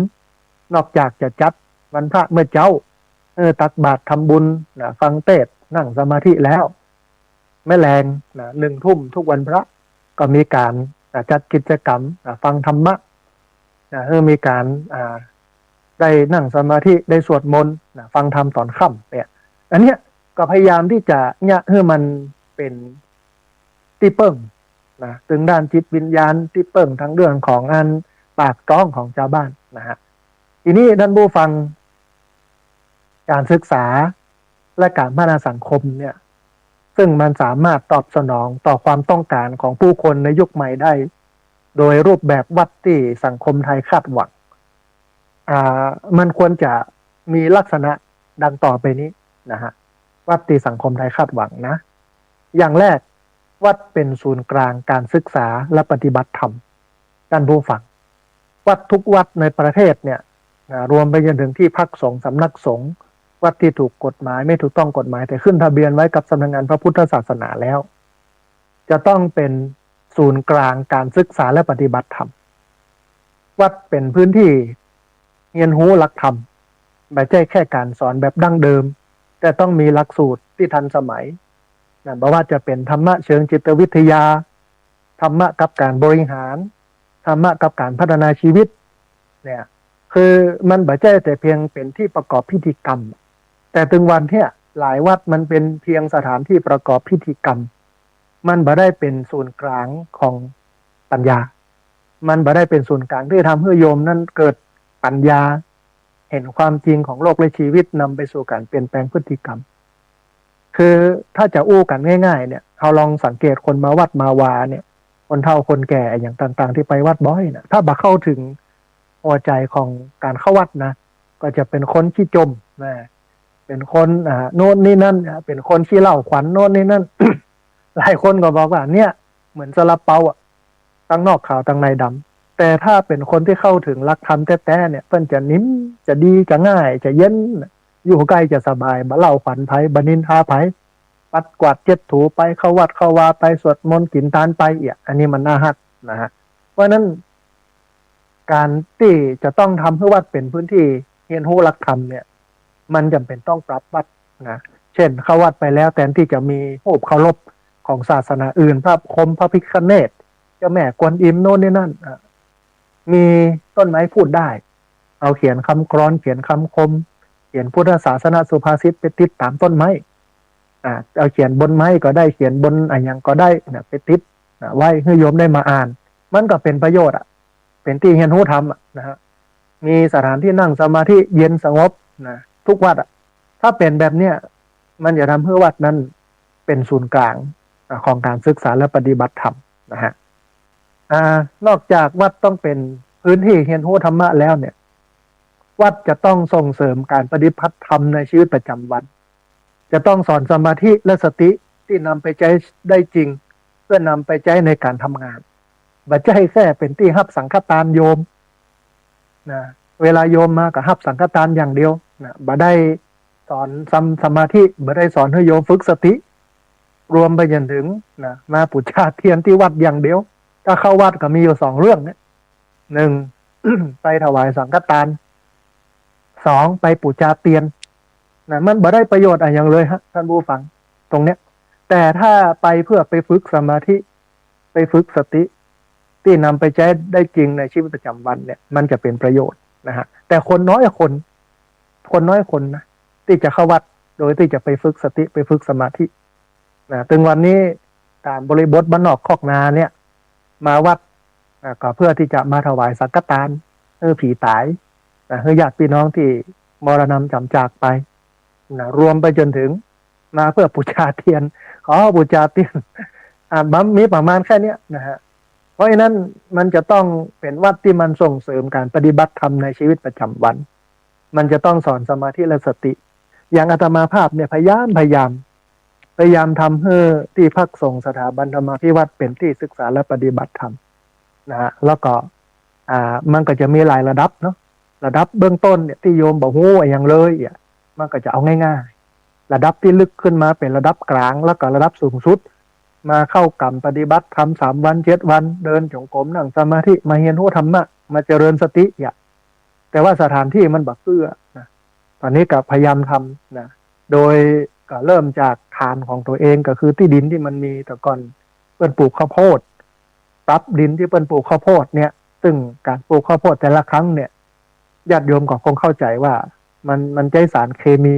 นอกจากจะจัดวันพระเมื่อเจ้าตักบาตรทำบุญนะฟังเทศน์นั่งสมาธิแล้วแม่แรงนะ1 ทุ่มทุกวันพระก็มีการจัดกิจกรรมฟังธรรมะ มีการได้นั่งสมาธิได้สวดมนต์ฟังธรรมตอนค่ำเนี่ยอันเนี้ยก็พยายามที่จะเนี่ยให้มันเป็นที่เปิ่งถึงด้านจิตวิญญาณที่เปิ่งทั้งเรื่องของอันปากท้องของชาวบ้านนะฮะทีนี้ท่านผู้ฟังการศึกษาและการพัฒนาสังคมเนี่ยซึ่งมันสามารถตอบสนองต่อความต้องการของผู้คนในยุคใหม่ได้โดยรูปแบบวัดที่สังคมไทยคาดหวังมันควรจะมีลักษณะดังต่อไปนี้นะฮะวัดที่สังคมไทยคาดหวังนะอย่างแรกวัดเป็นศูนย์กลางการศึกษาและปฏิบัติธรรมท่านผู้ฟังวัดทุกวัดในประเทศเนี่ยรวมไปจนถึงที่พักสงฆ์สำนักสงฆ์วัดที่ถูกกฎหมายไม่ถูกต้องกฎหมายแต่ขึ้นทะเบียนไว้กับสำนักงานพระพุทธศาสนาแล้วจะต้องเป็นศูนย์กลางการศึกษาและปฏิบัติธรรมวัดเป็นพื้นที่เรียนรู้หลักธรรมไม่ใช่แค่การสอนแบบดั้งเดิมแต่ต้องมีหลักสูตรที่ทันสมัยนะไม่ว่าจะเป็นธรรมะเชิงจิตวิทยาธรรมะกับการบริหารธรรมะกับการพัฒนาชีวิตเนี่ยคือมันไม่ใช่แต่เพียงเป็นที่ประกอบพิธีกรรมแต่ถึงวันที่หลายวัดมันเป็นเพียงสถานที่ประกอบพิธีกรรมมันไม่ได้เป็นศูนย์กลางของปัญญามันไม่ได้เป็นศูนย์กลางที่ทำให้โยมนั้นเกิดปัญญาเห็นความจริงของโลกและชีวิตนำไปสู่การเปลี่ยนแปลงพฤติกรรมคือถ้าจะอู้กันง่ายๆเนี่ยเราลองสังเกตคนมาวัดมาวาเนี่ยคนเฒ่าคนแก่อย่างต่างๆที่ไปวัดบ่อยนะถ้าบักเข้าถึงหัวใจของการเข้าวัดนะก็จะเป็นคนขี้จมนะเป็นคนโน่นนี่นั่นเป็นคนขี้เหล้าขวัญโน่นนี่นั่น หลายคนก็บอกว่าเนี่ยเหมือนซาลาเปาตั้งนอกขาวตั้งในดำแต่ถ้าเป็นคนที่เข้าถึงหลักธรรมแท้ๆเนี่ยเพิ่นจะนิ่มจะดีจะง่ายจะเย็นอยู่ใกล้จะสบายบ่เล่าขวัญไผบ่นินทาไผปัดกวาดเช็ดถูไปเข้าวัดเข้าวาไปสวดมนต์กินทานไปอันนี้มันน่าฮักนะฮะเพราะนั้นการที่จะต้องทำให้วัดเป็นพื้นที่เรียนรู้หลักธรรมเนี่ยมันจำเป็นต้องปรับวัดนะเช่นเข้าวัดไปแล้วแทนที่จะมีรูปเคารพของศาสนาอื่นพระพรหมพระพิฆเนศเจ้าแม่กวนอิมโน่นนี่นั่นมีต้นไม้พูดได้เอาเขียนคำกลอนเขียนคำคมเขียนพุทธศาสนาสุภาษิตไปติดตามต้นไม้เอาเขียนบนไม้ก็ได้เขียนบนอะไรอย่างก็ได้นะไปติดไว้ให้โยมได้มาอ่านมันก็เป็นประโยชน์เป็นที่เรียนรู้ธรรมนะฮะมีสถานที่นั่งสมาธิเย็นสงบนะทุกวัดถ้าเป็นแบบเนี้ยมันจะทำให้วัดนั้นเป็นศูนย์กลางของการศึกษาและปฏิบัติธรรมนะฮะนอกจากวัดต้องเป็นพื้นที่เรียนรู้ธรรมะแล้วเนี่ยวัดจะต้องส่งเสริมการปฏิบัติธรรมในชีวิตประจำวันจะต้องสอนสมาธิและสติที่นำไปใช้ได้จริงเพื่อนำไปใช้ในการทำงานไม่ใช่แค่เป็นที่รับสังฆทานโยมนะเวลาโยมมาก็รับสังฆทานอย่างเดียวนะบ่ได้สอนสมาธิบ่ได้สอนให้โยมฝึกสติรวมไปจนถึงนะมาบูชาเทียนที่วัดอย่างเดียวถ้าเข้าวัดก็มีอยู่2เรื่องเนี่ย1 ไปถวายสังฆทาน2ไปบูชาเทียนนะมันบ่ได้ประโยชน์อะไรอย่างเลยฮะท่านผู้ฟังตรงเนี้ยแต่ถ้าไปเพื่อไปฝึกสมาธิไปฝึกสติที่นำไปใช้ได้จริงในชีวิตประจำวันเนี่ยมันจะเป็นประโยชน์นะฮะแต่คนน้อยคนนะที่จะเข้าวัดโดยที่จะไปฝึกสติไปฝึกสมาธินะถึงวันนี้ตามบริบทบ้านนอกคอกนาเนี่ยมาวัดก็เพื่อที่จะมาถวายสังฆทานผีตายให้ญาติพี่น้องที่มรณะจำจากไปนะรวมไปจนถึงมาเพื่อบูชาเทียนขอบูชาเทียนมีประมาณแค่นี้นะฮะเพราะฉะนั้นมันจะต้องเป็นวัดที่มันส่งเสริมการปฏิบัติธรรมในชีวิตประจำวันมันจะต้องสอนสมาธิและสติอย่างอาตมาภาพเนี่ยพยายามทำให้ที่พักสงฆ์สถาบันธรรมาภิวัตน์เป็นที่ศึกษาและปฏิบัติธรรมนะฮะแล้วก็มันก็จะมีหลายระดับเนาะระดับเบื้องต้นเนี่ยที่โยมบอกโอ้อย่างเลยมันก็จะเอาง่ายๆระดับที่ลึกขึ้นมาเป็นระดับกลางแล้วก็ระดับสูงสุดมาเข้ากรรมปฏิบัติธรรม3 วัน7 วันเดินจงกรมนั่งสมาธิมาเรียนรู้ธรรมะมาเจริญสติแต่ว่าสถานที่มันบักเอื้อนะตอนนี้ก็พยายามทำนะโดยก็เริ่มจากฐานของตัวเองก็คือที่ดินที่มันมีแต่ก่อนเปิ้นปลูกข้าวโพดปรับดินที่เปิ้นปลูกข้าวโพดเนี่ย ซึ่งการปลูกข้าวโพดแต่ละครั้งเนี่ยญาติโยมก็คงเข้าใจว่ามันใช้สารเคมี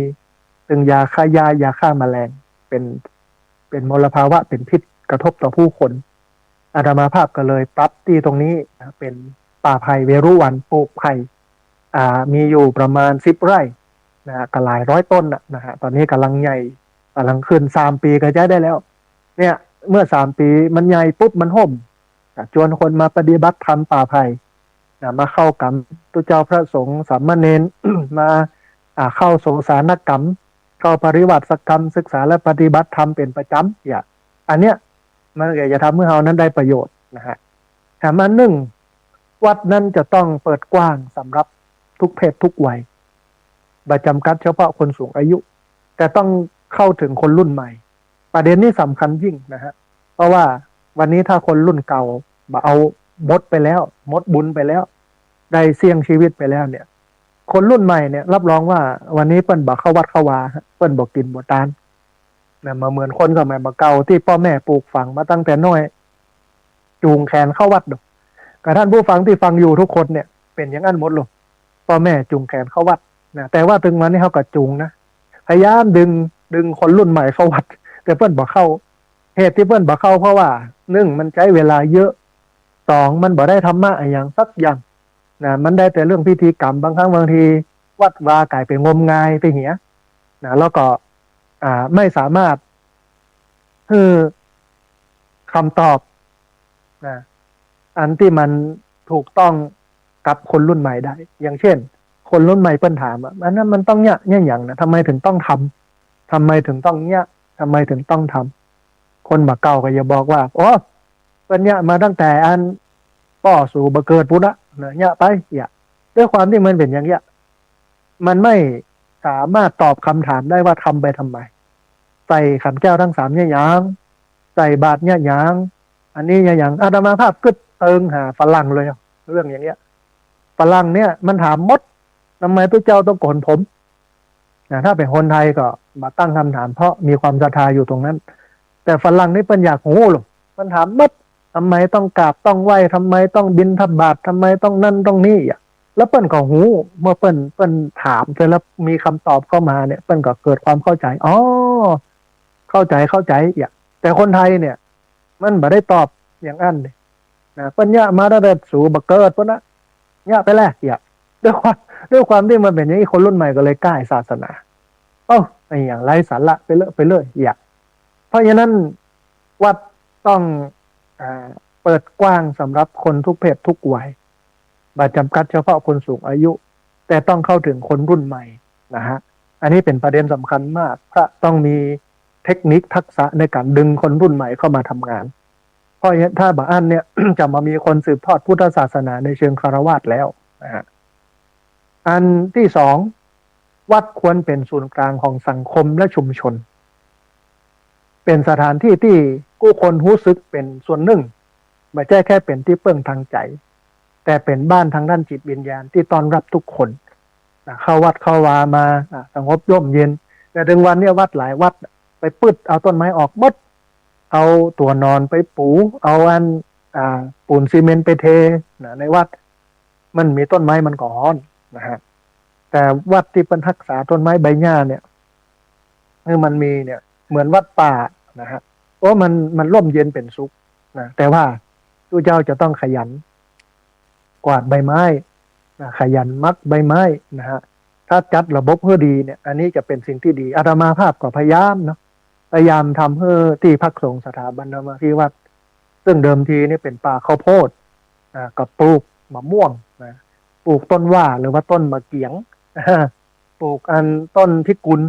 ซึ่งยาฆ่าหญ้ายาฆ่าแมลงเป็นมลภาวะเป็นพิษกระทบต่อผู้คนอาตมาภาพก็เลยปรับที่ตรงนี้เป็นป่าไผ่เวรุวันปลูกไผ่มีอยู่ประมาณ10 ไร่ก็หลายร้อยต้นนะฮะตอนนี้กำลังใหญ่กำลังขึ้น3 ปีก็จะได้แล้วเนี่ยเมื่อ3 ปีมันใหญ่ปุ๊บมันห่มชวนคนมาปฏิบัติธรรมป่าไผ่มาเข้ากับตุเจ้าพระสงฆ์สามเณร มาเข้าโสสานกรรมเข้าปริวัติกรรมศึกษาและปฏิบัติธรรมเป็นประจำอันเนี้ยมันก็จะทำให้เรานั้นได้ประโยชน์นะฮะแต่มาหนึ่งวัดนั้นจะต้องเปิดกว้างสำหรับทุกเพศทุกวัยประจำกัดเฉพาะคนสูงอายุแต่ต้องเข้าถึงคนรุ่นใหม่ประเด็นนี้สำคัญยิ่งนะฮะเพราะว่าวันนี้ถ้าคนรุ่นเก่าเอามดไปแล้วมดบุญไปแล้วได้เสี่ยงชีวิตไปแล้วเนี่ยคนรุ่นใหม่เนี่ยรับรองว่าวันนี้เปิ้นบอกเข้าวัดเข้าวาเปิ้นบอกกินบ่ตานนะมาเหมือนคนสมัยเก่าที่พ่อแม่ปลูกฝังมาตั้งแต่น้อยจูงแขนเข้าวัดดูกับท่านผู้ฟังที่ฟังอยู่ทุกคนเนี่ยเป็นอย่างนั้นหมดเลยพ่อแม่จูงแขนเข้าวัดนะแต่ว่าถึงวันนี้เขาก็จูงนะพยายามดึงคนรุ่นใหม่เข้าวัดแต่เปิ้นบอกเข้าเหตุที่เปิ้นบอกเข้าเพราะว่า1มันใช้เวลาเยอะ2มันบ่ได้ธรรมะอย่างสักอย่างนะมันได้แต่เรื่องพิธีกรรมบางครั้งบางทีวัดวากลายไปงมงายไปเหี้ยนะแล้วก็ไม่สามารถคือคำตอบนะอันที่มันถูกต้องกับคนรุ่นใหม่ได้อย่างเช่นคนรุ่นใหม่เปิ้นถามอันนั้นมันต้องเนี่ยอย่างนะทำไมถึงต้องทำทำไมถึงต้องเนี่ยทำไมถึงต้องทำคนมาเก่าก็อย่าบอกว่าอ๋อเปิ้นเนี่ยมาตั้งแต่อันป่อสู่บะเกิดพุทธะเนี่ยไปด้วยความที่มันเป็นอย่างเงี้ยมันไม่สามารถตอบคำถามได้ว่าทำไปทำไมใส่ขันแก้วทั้ง3เนี่ยอย่างใส่บาตรเนี่ยอย่างอันนี้เนี่ยอย่างอาตมาภาพก็เติงหาฝรั่งเลยเรื่องอย่างเงี้ยฝรั่งเนี่ยมันถามมดทำไมพระเจ้าต้องโกนผมถ้าเป็นคนไทยก็มาตั้งคำถามเพราะมีความศรัทธาอยู่ตรงนั้นแต่ฝรั่งนี่เป็นอยากหูหรอกมันถามมดทำไมต้องกราบต้องไหว้ทำไมต้องบิณฑบาตทำไมต้องนั่นต้องนี่แล้วเปิ้นก็หูเมื่อเปิ้นถามเสร็จแล้วมีคำตอบเข้ามาเนี่ยเปิ้นก็เกิดความเข้าใจอ๋อเข้าใจแต่คนไทยเนี่ยมันบ่ได้ตอบอย่างนั้นเลยนะเปิ้นเนี่ยมาได้สู่บักเกิดเปิ้นนะเนี่ยไปแล้วด้วยความที่มันเป็นอย่างนี้คนรุ่นใหม่ก็เลยกล้าศาสนาไอ้อย่างไร้สาระไปเลยเพราะฉะนั้นวัดต้องเปิดกว้างสำหรับคนทุกเพศทุกวัยบ่จำกัดเฉพาะคนสูงอายุแต่ต้องเข้าถึงคนรุ่นใหม่นะฮะอันนี้เป็นประเด็นสำคัญมากพระต้องมีเทคนิคทักษะในการดึงคนรุ่นใหม่เข้ามาทำงานเพราะถ้าบางอันเนี่ย จะมามีคนสืบทอดพุทธศาสนาในเชิงคฤหัสถ์แล้วนะฮะอันที่2วัดควรเป็นศูนย์กลางของสังคมและชุมชนเป็นสถานที่ที่ผู้คนรู้สึกเป็นส่วนหนึ่งไม่ใช่แค่เป็นที่เปิ้งทางใจแต่เป็นบ้านทางด้านจิตวิญญาณที่ต้อนรับทุกคนเข้าวัดเข้าวามาสงบร่มเย็นแต่ถึงวันนี้วัดหลายวัดไปปึดเอาต้นไม้ออกหมดเอาตัวนอนไปปูเอาปูนซีเมนต์ไปเทในวัดมันมีต้นไม้มันก็ฮ้อนนะฮะแต่วัดที่เป็นรักษาต้นไม้ใบหญ้าเนี่ยมันมีเนี่ยเหมือนวัดป่านะฮะเพราะมันร่มเย็นเป็นสุขนะแต่ว่าผู้เจ้าจะต้องขยันกวาดใบไม้ขยันมัดใบไม้นะฮะถ้าจัดระบบเพื่อดีเนี่ยอันนี้จะเป็นสิ่งที่ดีอาตมาภาพก็พยายามทำเพื่อที่พักสงฆ์สถาบันธรรมที่วัดซึ่งเดิมทีนี่เป็นป่าข้าวโพดกับปลูกมะม่วงนะปลูกต้นว่าหรือว่าต้นมะเกียงปลูกต้นพิกุล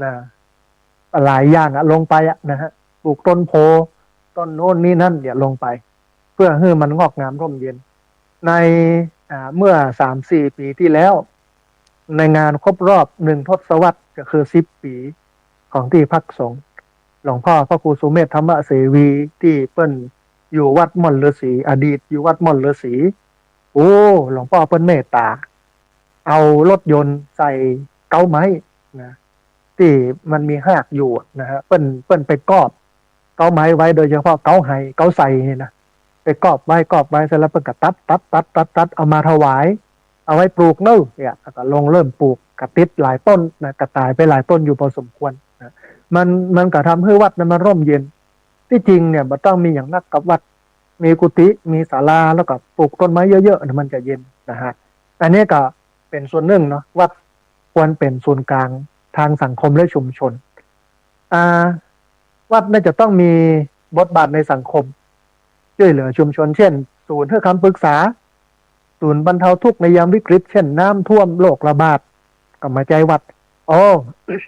นะหลายอย่างลงไปนะฮะปลูกต้นโพต้นโน่นนี่นั่นลงไปเพื่อให้มันงอกงามร่มเย็นในเมื่อ 3-4 ปีที่แล้วในงานครบรอบ1 ทศวรรษก็คือ10 ปีของที่พักสงฆ์หลวงพ่อพระครูสุเมธธรรมเสวีที่เปิ้นอยู่วัดม่อนฤาษีอดีตอยู่วัดม่อนฤาษีหลวงพ่อเปิ้นเมตตาเอารถยนต์ใส่เก้าไม้นะที่มันมีหากอยู่นะฮะเปิ้นไปกอบเก้าไม้ไว้โดยเฉพาะเก้าไห้เก้าใส่นี่นะ ไปกอบไว้เสร็จแล้วเพิ่นก็ตัดเอามาถวายเอาไว้ปลูกเน้อเนี่ยก็เริ่มปลูกกระติดหลายต้นนะกระตายไปหลายต้นอยู่พอสมควรนะมันก็ทำให้วัดนั้นมันร่มเย็นที่จริงเนี่ยมันต้องมีอย่างนักกับวัดมีกุฏิมีศาลาแล้วก็ปลูกต้นไม้เยอะๆมันจะเย็นนะฮะอันนี้ก็เป็นส่วนหนึ่งเนาะวัดควรเป็นศูนย์กลางทางสังคมและชุมชนวัดน่าจะต้องมีบทบาทในสังคมช่วยเหลือชุมชนเช่นศูนย์ให้คำปรึกษาศูนย์บรรเทาทุกข์ในยามวิกฤตเช่นน้ำท่วมโรคระบาดก็มาใจวัด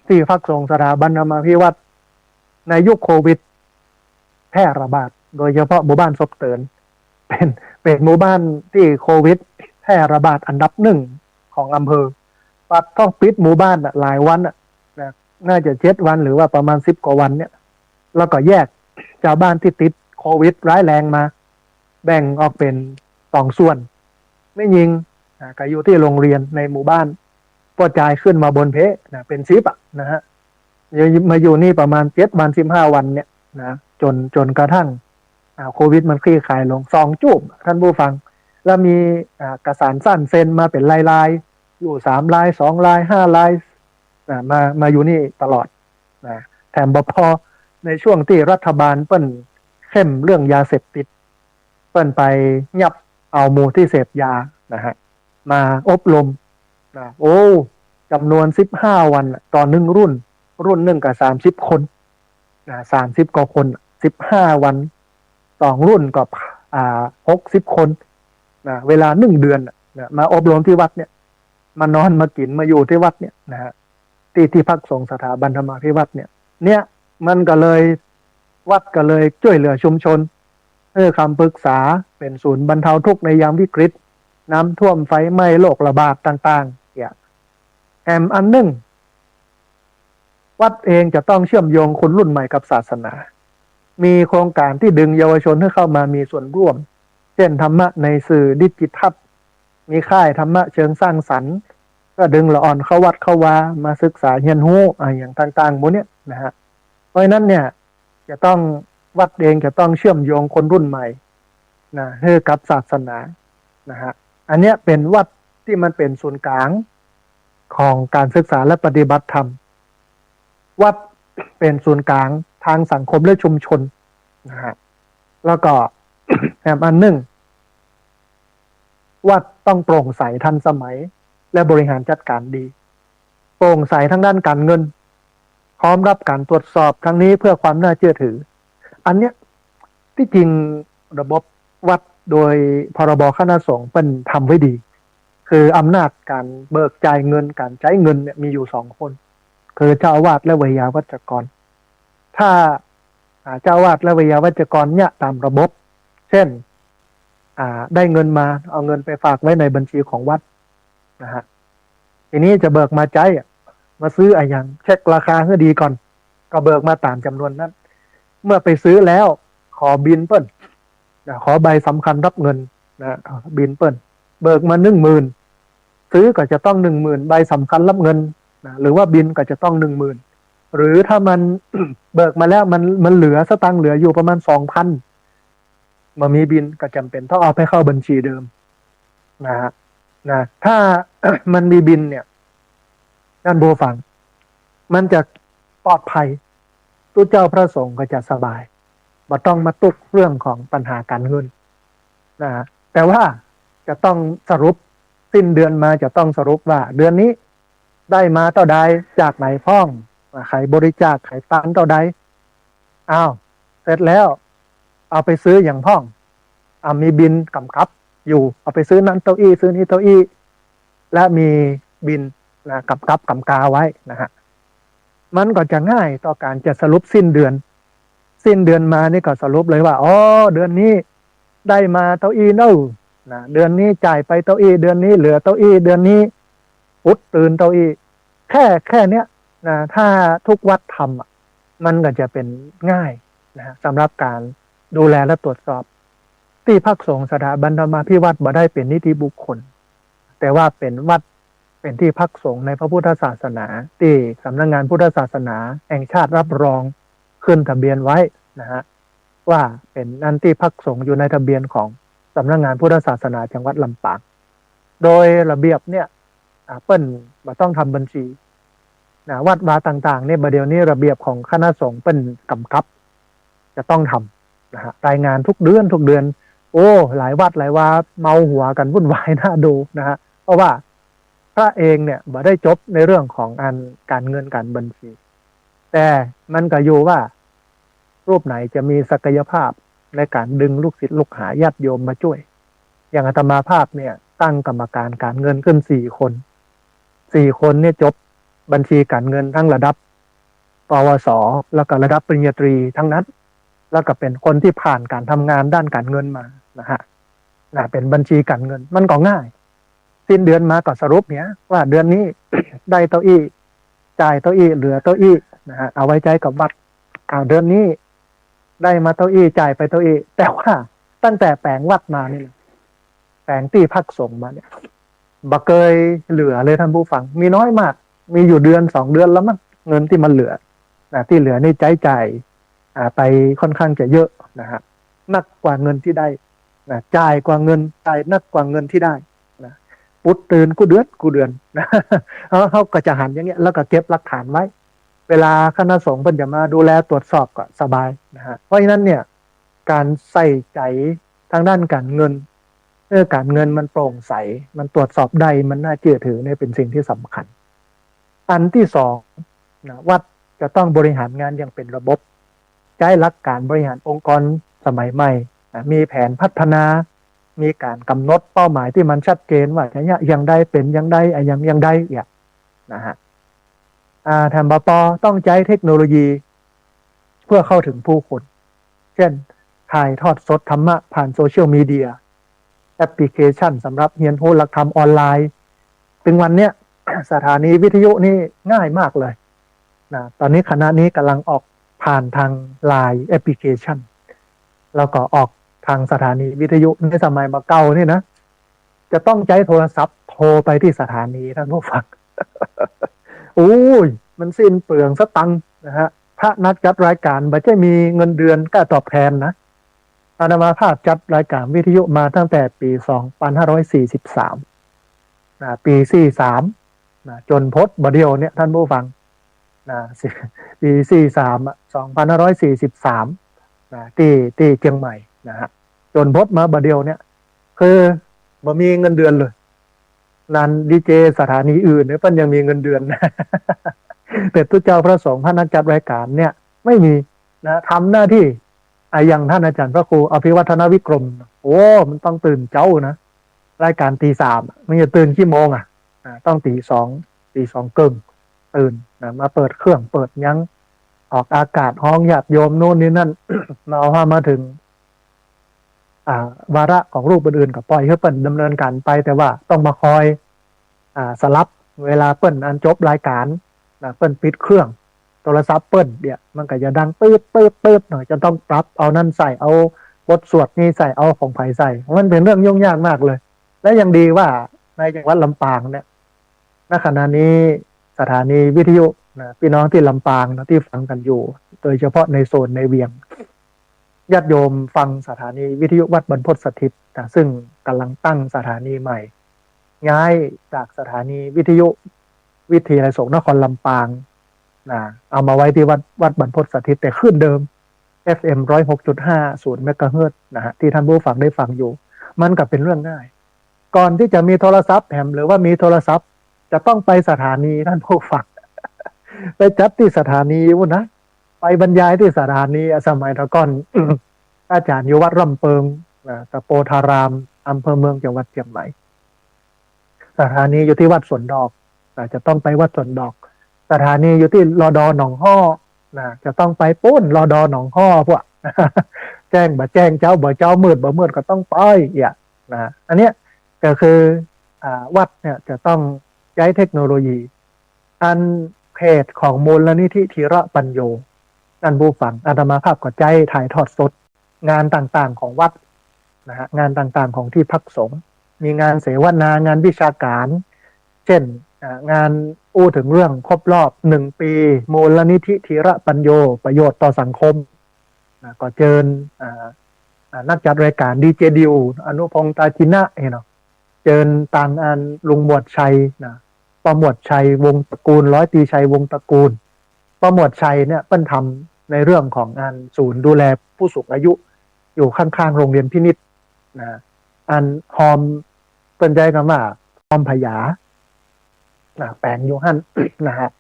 ที่พักสงฆ์สถาบันธรรมาภิวัตรในยุคโควิดแพร่ระบาดโดยเฉพาะหมู่บ้านศพเตินเป็นหมู่บ้านที่โควิดแพร่ระบาดอันดับหนึ่งของอำเภอวัดต้องปิดหมู่บ้านหลายวันน่าจะ7 วันหรือว่าประมาณ10 กว่าวันเนี่ยแล้วก็แยกชาวบ้านที่ติดโควิดร้ายแรงมาแบ่งออกเป็น2 ส่วนไม่ยิงก็อยู่ที่โรงเรียนในหมู่บ้านก็จ่ายขึ้นมาบนเพเป็น10นะฮะมาอยู่นี่ประมาณ7 วัน15 วันเนี่ยนะจนกระทั่งโควิดมันคลี่คลายลง2 จุ่มท่านผู้ฟังแล้วมีกระสานสั้นเซ็นมาเป็นลายอยู่3 ลาย2 ลาย5 ลายมาอยู่นี่ตลอดนะแถมพอในช่วงที่รัฐบาลเปิ้นเข้มเรื่องยาเสพติดเปิ้นไปยับเอาหมู่ที่เสพยานะฮะมาอบรมนะจำนวน15 วันต่อ1 รุ่นหนึ่งกับ30 คนนะ30 กว่าคน15 วัน2 รุ่นกับ60 คนนะเวลา1 เดือนนะมาอบรมที่วัดเนี่ยมานอนมากินมาอยู่ที่วัดเนี่ยนะฮะที่พักสงฆ์สถาบันธรรมาภิวัตรเนี่ยมันก็เลยวัดก็เลยช่วยเหลือชุมชนคำปรึกษาเป็นศูนย์บรรเทาทุกข์ในยามวิกฤตน้ำท่วมไฟไหม้โรคระบาดต่างๆเนี่ยอันหนึ่งวัดเองจะต้องเชื่อมโยงคนรุ่นใหม่กับศาสนามีโครงการที่ดึงเยาวชนให้เข้ามามีส่วนร่วมเช่นธรรมะในสื่อดิจิทัลมีค่ายธรรมะเชิงสร้างสรรค์ก็ดึงละอ่อนเข้าวัดเข้าวามาศึกษาเรียนรู้อย่างต่างๆหมดเนี่ยนะฮะเพราะฉะนั้นเนี่ยจะต้องวัดเองจะต้องเชื่อมโยงคนรุ่นใหม่นะให้กับศาสนานะฮะอันเนี้ยเป็นวัดที่มันเป็นศูนย์กลางของการศึกษาและปฏิบัติธรรมวัดเป็นศูนย์กลางทางสังคมและชุมชนนะฮะแล้วก็ อันหนึ่งวัดต้องโปร่งใสทันสมัยและบริหารจัดการดีโปร่งใสทั้งด้านการเงินพร้อมรับการตรวจสอบทั้งนี้เพื่อความน่าเชื่อถืออันเนี้ยที่จริงระบบวัดโดยพรบคณะสงฆ์เป็นทำไว้ดีคืออำนาจการเบิกจ่ายเงินการใช้เงินเนี่ยมีอยู่2 คนคือเจ้าอาวาสและวิยาวัจกรถ้าเจ้าอาวาสและวิยาวัจกรเนี่ยตามระบบเช่นได้เงินมาเอาเงินไปฝากไว้ในบัญชีของวัดนะฮะทีนี้จะเบิกมาใจมาซื้ออย่างเช็คราคาให้ดีก่อนก็เบิกมาตามจำนวนนั้นเมื่อไปซื้อแล้วขอบินเปิ้ลขอใบสำคัญรับเงินนะบินเปิ้ลเบิกมา 10,000 ซื้อก็จะต้อง 10,000 ใบสำคัญรับเงินนะหรือว่าบินก็จะต้อง 10,000 หรือถ้ามัน เบิกมาแล้วมันเหลือสตังค์เหลืออยู่ประมาณ 2,000 มามีบินก็จำเป็นต้องเอาไปเข้าบัญชีเดิมนะถ้า มันมีบินเนี่ยด้านโบฟังมันจะปลอดภัยตู้เจ้าพระสงฆ์ก็จะสบายบ่ต้องมาตุกเรื่องของปัญหาการเงินนะแต่ว่าจะต้องสรุปสิ้นเดือนมาจะต้องสรุปว่าเดือนนี้ได้มาเท่าใดจากไหนพ้องใครบริจาคใครตันเท่าใดเสร็จแล้วเอาไปซื้ออย่างพ้องมีบินกำกับอยู่เอาไปซื้อนั้นเต้าอี้ซื้อนี้เต้าอี้และมีบินนะกำกับกำกาไว้นะฮะมันก็จะง่ายต่อการจะสรุปสิ้นเดือนมานี่ก็สรุปเลยว่าเดือนนี้ได้มาเต้าอี้นะเดือนนี้จ่ายไปเต้าอี้เดือนนี้เหลือเต้าอี้เดือนนี้อุดตื่นเต้าอี้แค่เนี้ยนะถ้าทุกวัดทำมันก็จะเป็นง่ายนะสำหรับการดูแลและตรวจสอบที่พักสงฆ์สถาบันธรรมาภิวัตรบ่ได้เป็นนิติบุคคลแต่ว่าเป็นวัดเป็นที่พักสงฆ์ในพระพุทธศาสนาที่สำนักงานพุทธศาสนาแห่งชาติรับรองขึ้นทะเบียนไว้นะฮะ ว่าเป็นอันที่พักสงฆ์อยู่ในทะเบียนของสำนักงานพุทธศาสนาจังหวัดลำปางโดยระเบียบเนี่ยเปิ้ลมาต้องทำบัญชีนะวัดวาต่างๆเนี่ยประเดี๋ยวนี้ระเบียบของคณะสงฆ์เปิ้ลกำกับจะต้องทำนะฮะรายงานทุกเดือนโอ้หลายวัดหลายวาเมาหัวกันวุ่นวายน่าดูนะฮะเพราะว่าพระเองเนี่ยบ่ได้จบในเรื่องของการเงินการบัญชีแต่มันก็อยู่ว่ารูปไหนจะมีศักยภาพในการดึงลูกศิษย์ลูกหาญาติโยมมาช่วยอย่างอาตมาภาพเนี่ยตั้งกรรมการการเงินขึ้น4 คนเนี่ยจบบัญชีการเงินทั้งระดับปวสแล้วก็ระดับปริญญาตรีทั้งนั้นแล้วก็เป็นคนที่ผ่านการทำงานด้านการเงินมานะฮะเป็นบัญชีการเงินมันก็ง่ายสิ้นเดือนมาก็สรุปเนี่ยว่าเดือนนี้ ได้เก้าอี้จ่ายเก้าอี้เหลือเก้าอี้นะฮะเอาไว้ใจกับวัดเดือนนี้ได้มาเก้าอี้จ่ายไปเก้าอี้แต่ว่าตั้งแต่แปลงวัดมานี่แปลงที่พักสงฆ์มาเนี่ยบักเคยเหลือเลยท่านผู้ฟังมีน้อยมากมีอยู่เดือน2 เดือนแล้วมั้งเงินที่มันเหลือที่เหลือนี่จ่ายไปค่อนข้างจะเยอะนะฮะนักกว่าเงินที่ได้จ่ายกว่าเงินจ่ายนักกว่าเงินที่ได้นะปุดตื่นกูเดือนนะเขาก็จะหันอย่างเงี้ยแล้วก็เก็บหลักฐานไว้เวลาคณะสงฆ์เพิ่นจะมาดูแลตรวจสอบก็สบายนะฮะเพราะฉะนั้นเนี่ยการใส่ใจทางด้านการเงินการเงินมันโปร่งใสมันตรวจสอบได้มันน่าเชื่อถือเนี่ยเป็นสิ่งที่สำคัญอันที่สองนะวัดจะต้องบริหารงานอย่างเป็นระบบใช้หลักการบริหารองค์กรสมัยใหม่มีแผนพัฒนามีการกำหนดเป้าหมายที่มันชัดเจนว่าอย่างใดเป็นอย่างใดอย่างใดอย่างนะฮะทางบปต้องใช้เทคโนโลยีเพื่อเข้าถึงผู้คนเช่นถ่ายทอดสดธรรมะผ่านโซเชียลมีเดียแอปพลิเคชันสำหรับเรียนรู้หลักธรรมออนไลน์ถึงวันเนี้ย สถานีวิทยุนี่ง่ายมากเลยนะตอนนี้คณะนี้กำลังออกผ่านทาง LINE แอปพลิเคชันแล้วก็ออกทางสถานีวิทยุในสมัยมาเก่านี่นะจะต้องใช้โทรศัพท์โทรไปที่สถานีท่านผู้ฟัง โอ้ยมันสิ้นเปลืองสตังค์นะฮะพระนักจัดรายการไม่ใช่มีเงินเดือนก็ตอบแทนนะอาตมาภาพจัดรายการวิทยุมาตั้งแต่ปี2543ปี43จนพจน์บเดียวเนี่ยท่านผู้ฟังปี2543ที่เชียงใหม่นะฮะจนพจน์มาบเดียวเนี่ยคือบ่มีเงินเดือนเลยนันดีเจสถานีอื่นเนี่ยเพิ่นยังมีเงินเดือนนะ แต่ทุกเจ้าพระสงฆ์พระนักจัดรายการเนี่ยไม่มีนะทำหน้าที่อย่างท่านอาจารย์พระครูอภิวัฒนวิกรมโอ้มันต้องตื่นเจ้านะรายการตี 3มันจะตื่นกี่โมงต้องตี 2 ครึ่งตื่นมาเปิดเครื่องเปิดยั้งออกอากาศห้องญาติโยมโน่นนี่นั่น มาถึงวาระของรูปอื่นๆกับปล่อยให้เปิ้นดำเนินการไปแต่ว่าต้องมาคอยสลับเวลาเปิ้นอันจบรายการเปิ้นปิดเครื่องโทรศัพท์เปิ้นเนี่ยมันก็จะดังปื๊ดหน่อยจะต้องปรับเอานั่นใส่เอาบทสวดนี่ใส่เอาของไผ่ใส่มันเป็นเรื่องยุ่งยากมากเลยและยังดีว่าในจังหวัดลำปางเนี่ยณขณะนี้สถานีวิทยุพี่น้องที่ลำปางนะที่ฟังกันอยู่โดยเฉพาะในโซนในเวียงญาติโยมฟังสถานีวิทยุวัดบรรพตสถิตซึ่งกำลังตั้งสถานีใหม่ย้ายจากสถานีวิทยุวิทยาลัยสงฆ์นครลำปางเอามาไว้ที่วัดบรรพตสถิตแต่ขึ้นเดิม FM 106.50 เมกะเฮิรตซ์นะฮะที่ท่านผู้ฟังได้ฟังอยู่มันก็เป็นเรื่องง่ายก่อนที่จะมีโทรศัพท์แถมหรือว่ามีโทรศัพท์จะต้องไปสถานีท่านผู้ฟัง ไปจัดที่สถานีวุ่นนะไปบรรยายที่สถานีสมัยตะก่อน อาจารย์อยู่วัดร่ำเปิงตะโปธารามอำเภอเมืองจังหวัดเชียงใหม่สถานีอยู่ที่วัดสวนดอกจะต้องไปวัดสวนดอกสถานีอยู่ที่รดหนองฮ้อจะต้องไปปุ้นรดหนองฮ้อพวก แจ้งบ่แจ้งเจ้าบ่เจ้ามืดบ่มืดก็ต้องไปอันเนี้ยก็คือวัดเนี่ยจะต้องใช้เทคโนโลยีอันเพจของมูลนิธิธีระปัญโยท่านผู้ฟังอาตมาภาพก็ใจถ่ายทอดสดงานต่างๆของวัดนะฮะงานต่างๆของที่พักสงฆ์มีงานเสวนางานวิชาการเช่นงานอู้ถึงเรื่องครบรอบ1 ปีมูลนิธิธีระปัญโยประโยชน์ต่อสังคม ก็เชิญนักจัดรายการดีเจดิวอนุพงษ์ตาจินะเนาะเชิญต่างอันลุงหมวดชัยนะป้าหมวดชัยวงตระกูลร้อยตีชัยวงตระกูลป้าหมวดชัยเนี่ยเปิ้นทำในเรื่องของงานศูนย์ดูแลผู้สูงอายุอยู่ข้างๆโรงเรียนพินิจนะอันหอมเปิ้นใจกันว่าหอมพยาแปลงอยู่หั่น นะฮะ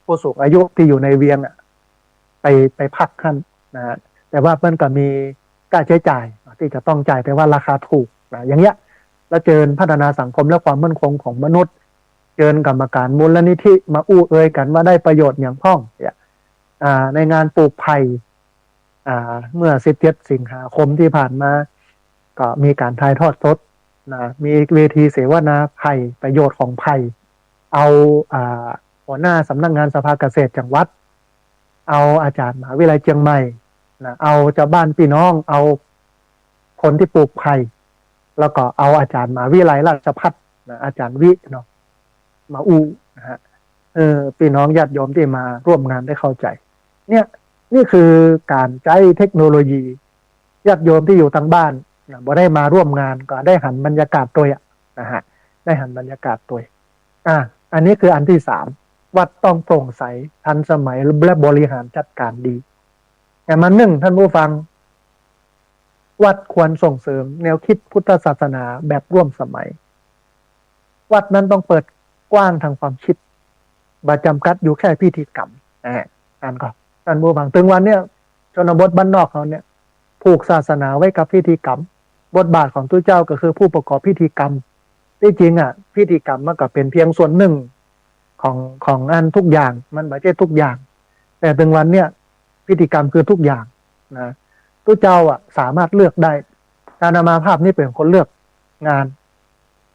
ผู้สูงอายุที่อยู่ในเวียงไปพักหั่นนะฮะแต่ว่าเปิ้นก็มีค่าใช้จ่ายที่จะต้องจ่ายแต่ว่าราคาถูกนะอย่างเงี้ยแล้วเชิญพัฒนาสังคมและความมั่นคงของมนุษย์เชิญกรรมการมูลนิธิมาอู้เอ่ยกันว่าได้ประโยชน์อย่างพ้องเนี่ยในงานปลูกไผ่เมื่อ17 สิงหาคมที่ผ่านมาก็มีการถ่ายทอดสดนะมีเวทีเสวนาไผ่ประโยชน์ของไผ่เอาหัวหน้าสำนักงานสภาเกษตรจังหวัดเอาอาจารย์มหาวิทยาลัยเชียงใหม่นะเอาเจ้าบ้านพี่น้องเอาคนที่ปลูกไผ่แล้วก็เอาอาจารย์มหาวิทยาลัยราชภัฏนะอาจารย์วิเนาะมาอู้นะฮะพี่น้องญาติโยมที่มาร่วมงานได้เข้าใจเนี่ยนี่คือการใช้เทคโนโลยีญาติโยมที่อยู่ทางบ้านนะบ่ได้มาร่วมงานก็ได้หันบรรยากาศตัวนะฮะได้หันบรรยากาศตัวอันนี้คืออันที่3วัดต้องโปร่งใสทันสมัยและบริหารจัดการดีแต่มา1ท่านผู้ฟังวัดควรส่งเสริมแนวคิดพุทธศาสนาแบบร่วมสมัยวัดนั้นต้องเปิดกว้างทางความคิดบ่จำกัดอยู่แค่พิธีกรรมอ่านก่อนท่านผู้ฟังถึงวันเนี้ยชนบทบ้านนอกเขาเนี่ยผูกศาสนาไว้กับพิธีกรรมบทบาทของตัวเจ้าก็คือผู้ประกอบพิธีกรรมที่จริงพิธีกรรมมันก็เป็นเพียงส่วนหนึ่งของอันทุกอย่างมันไม่ใช่ทุกอย่างแต่ถึงวันเนี้ยพิธีกรรมคือทุกอย่างนะตัวเจ้าสามารถเลือกได้อาตมาภาพนี่เป็นคนเลือกงาน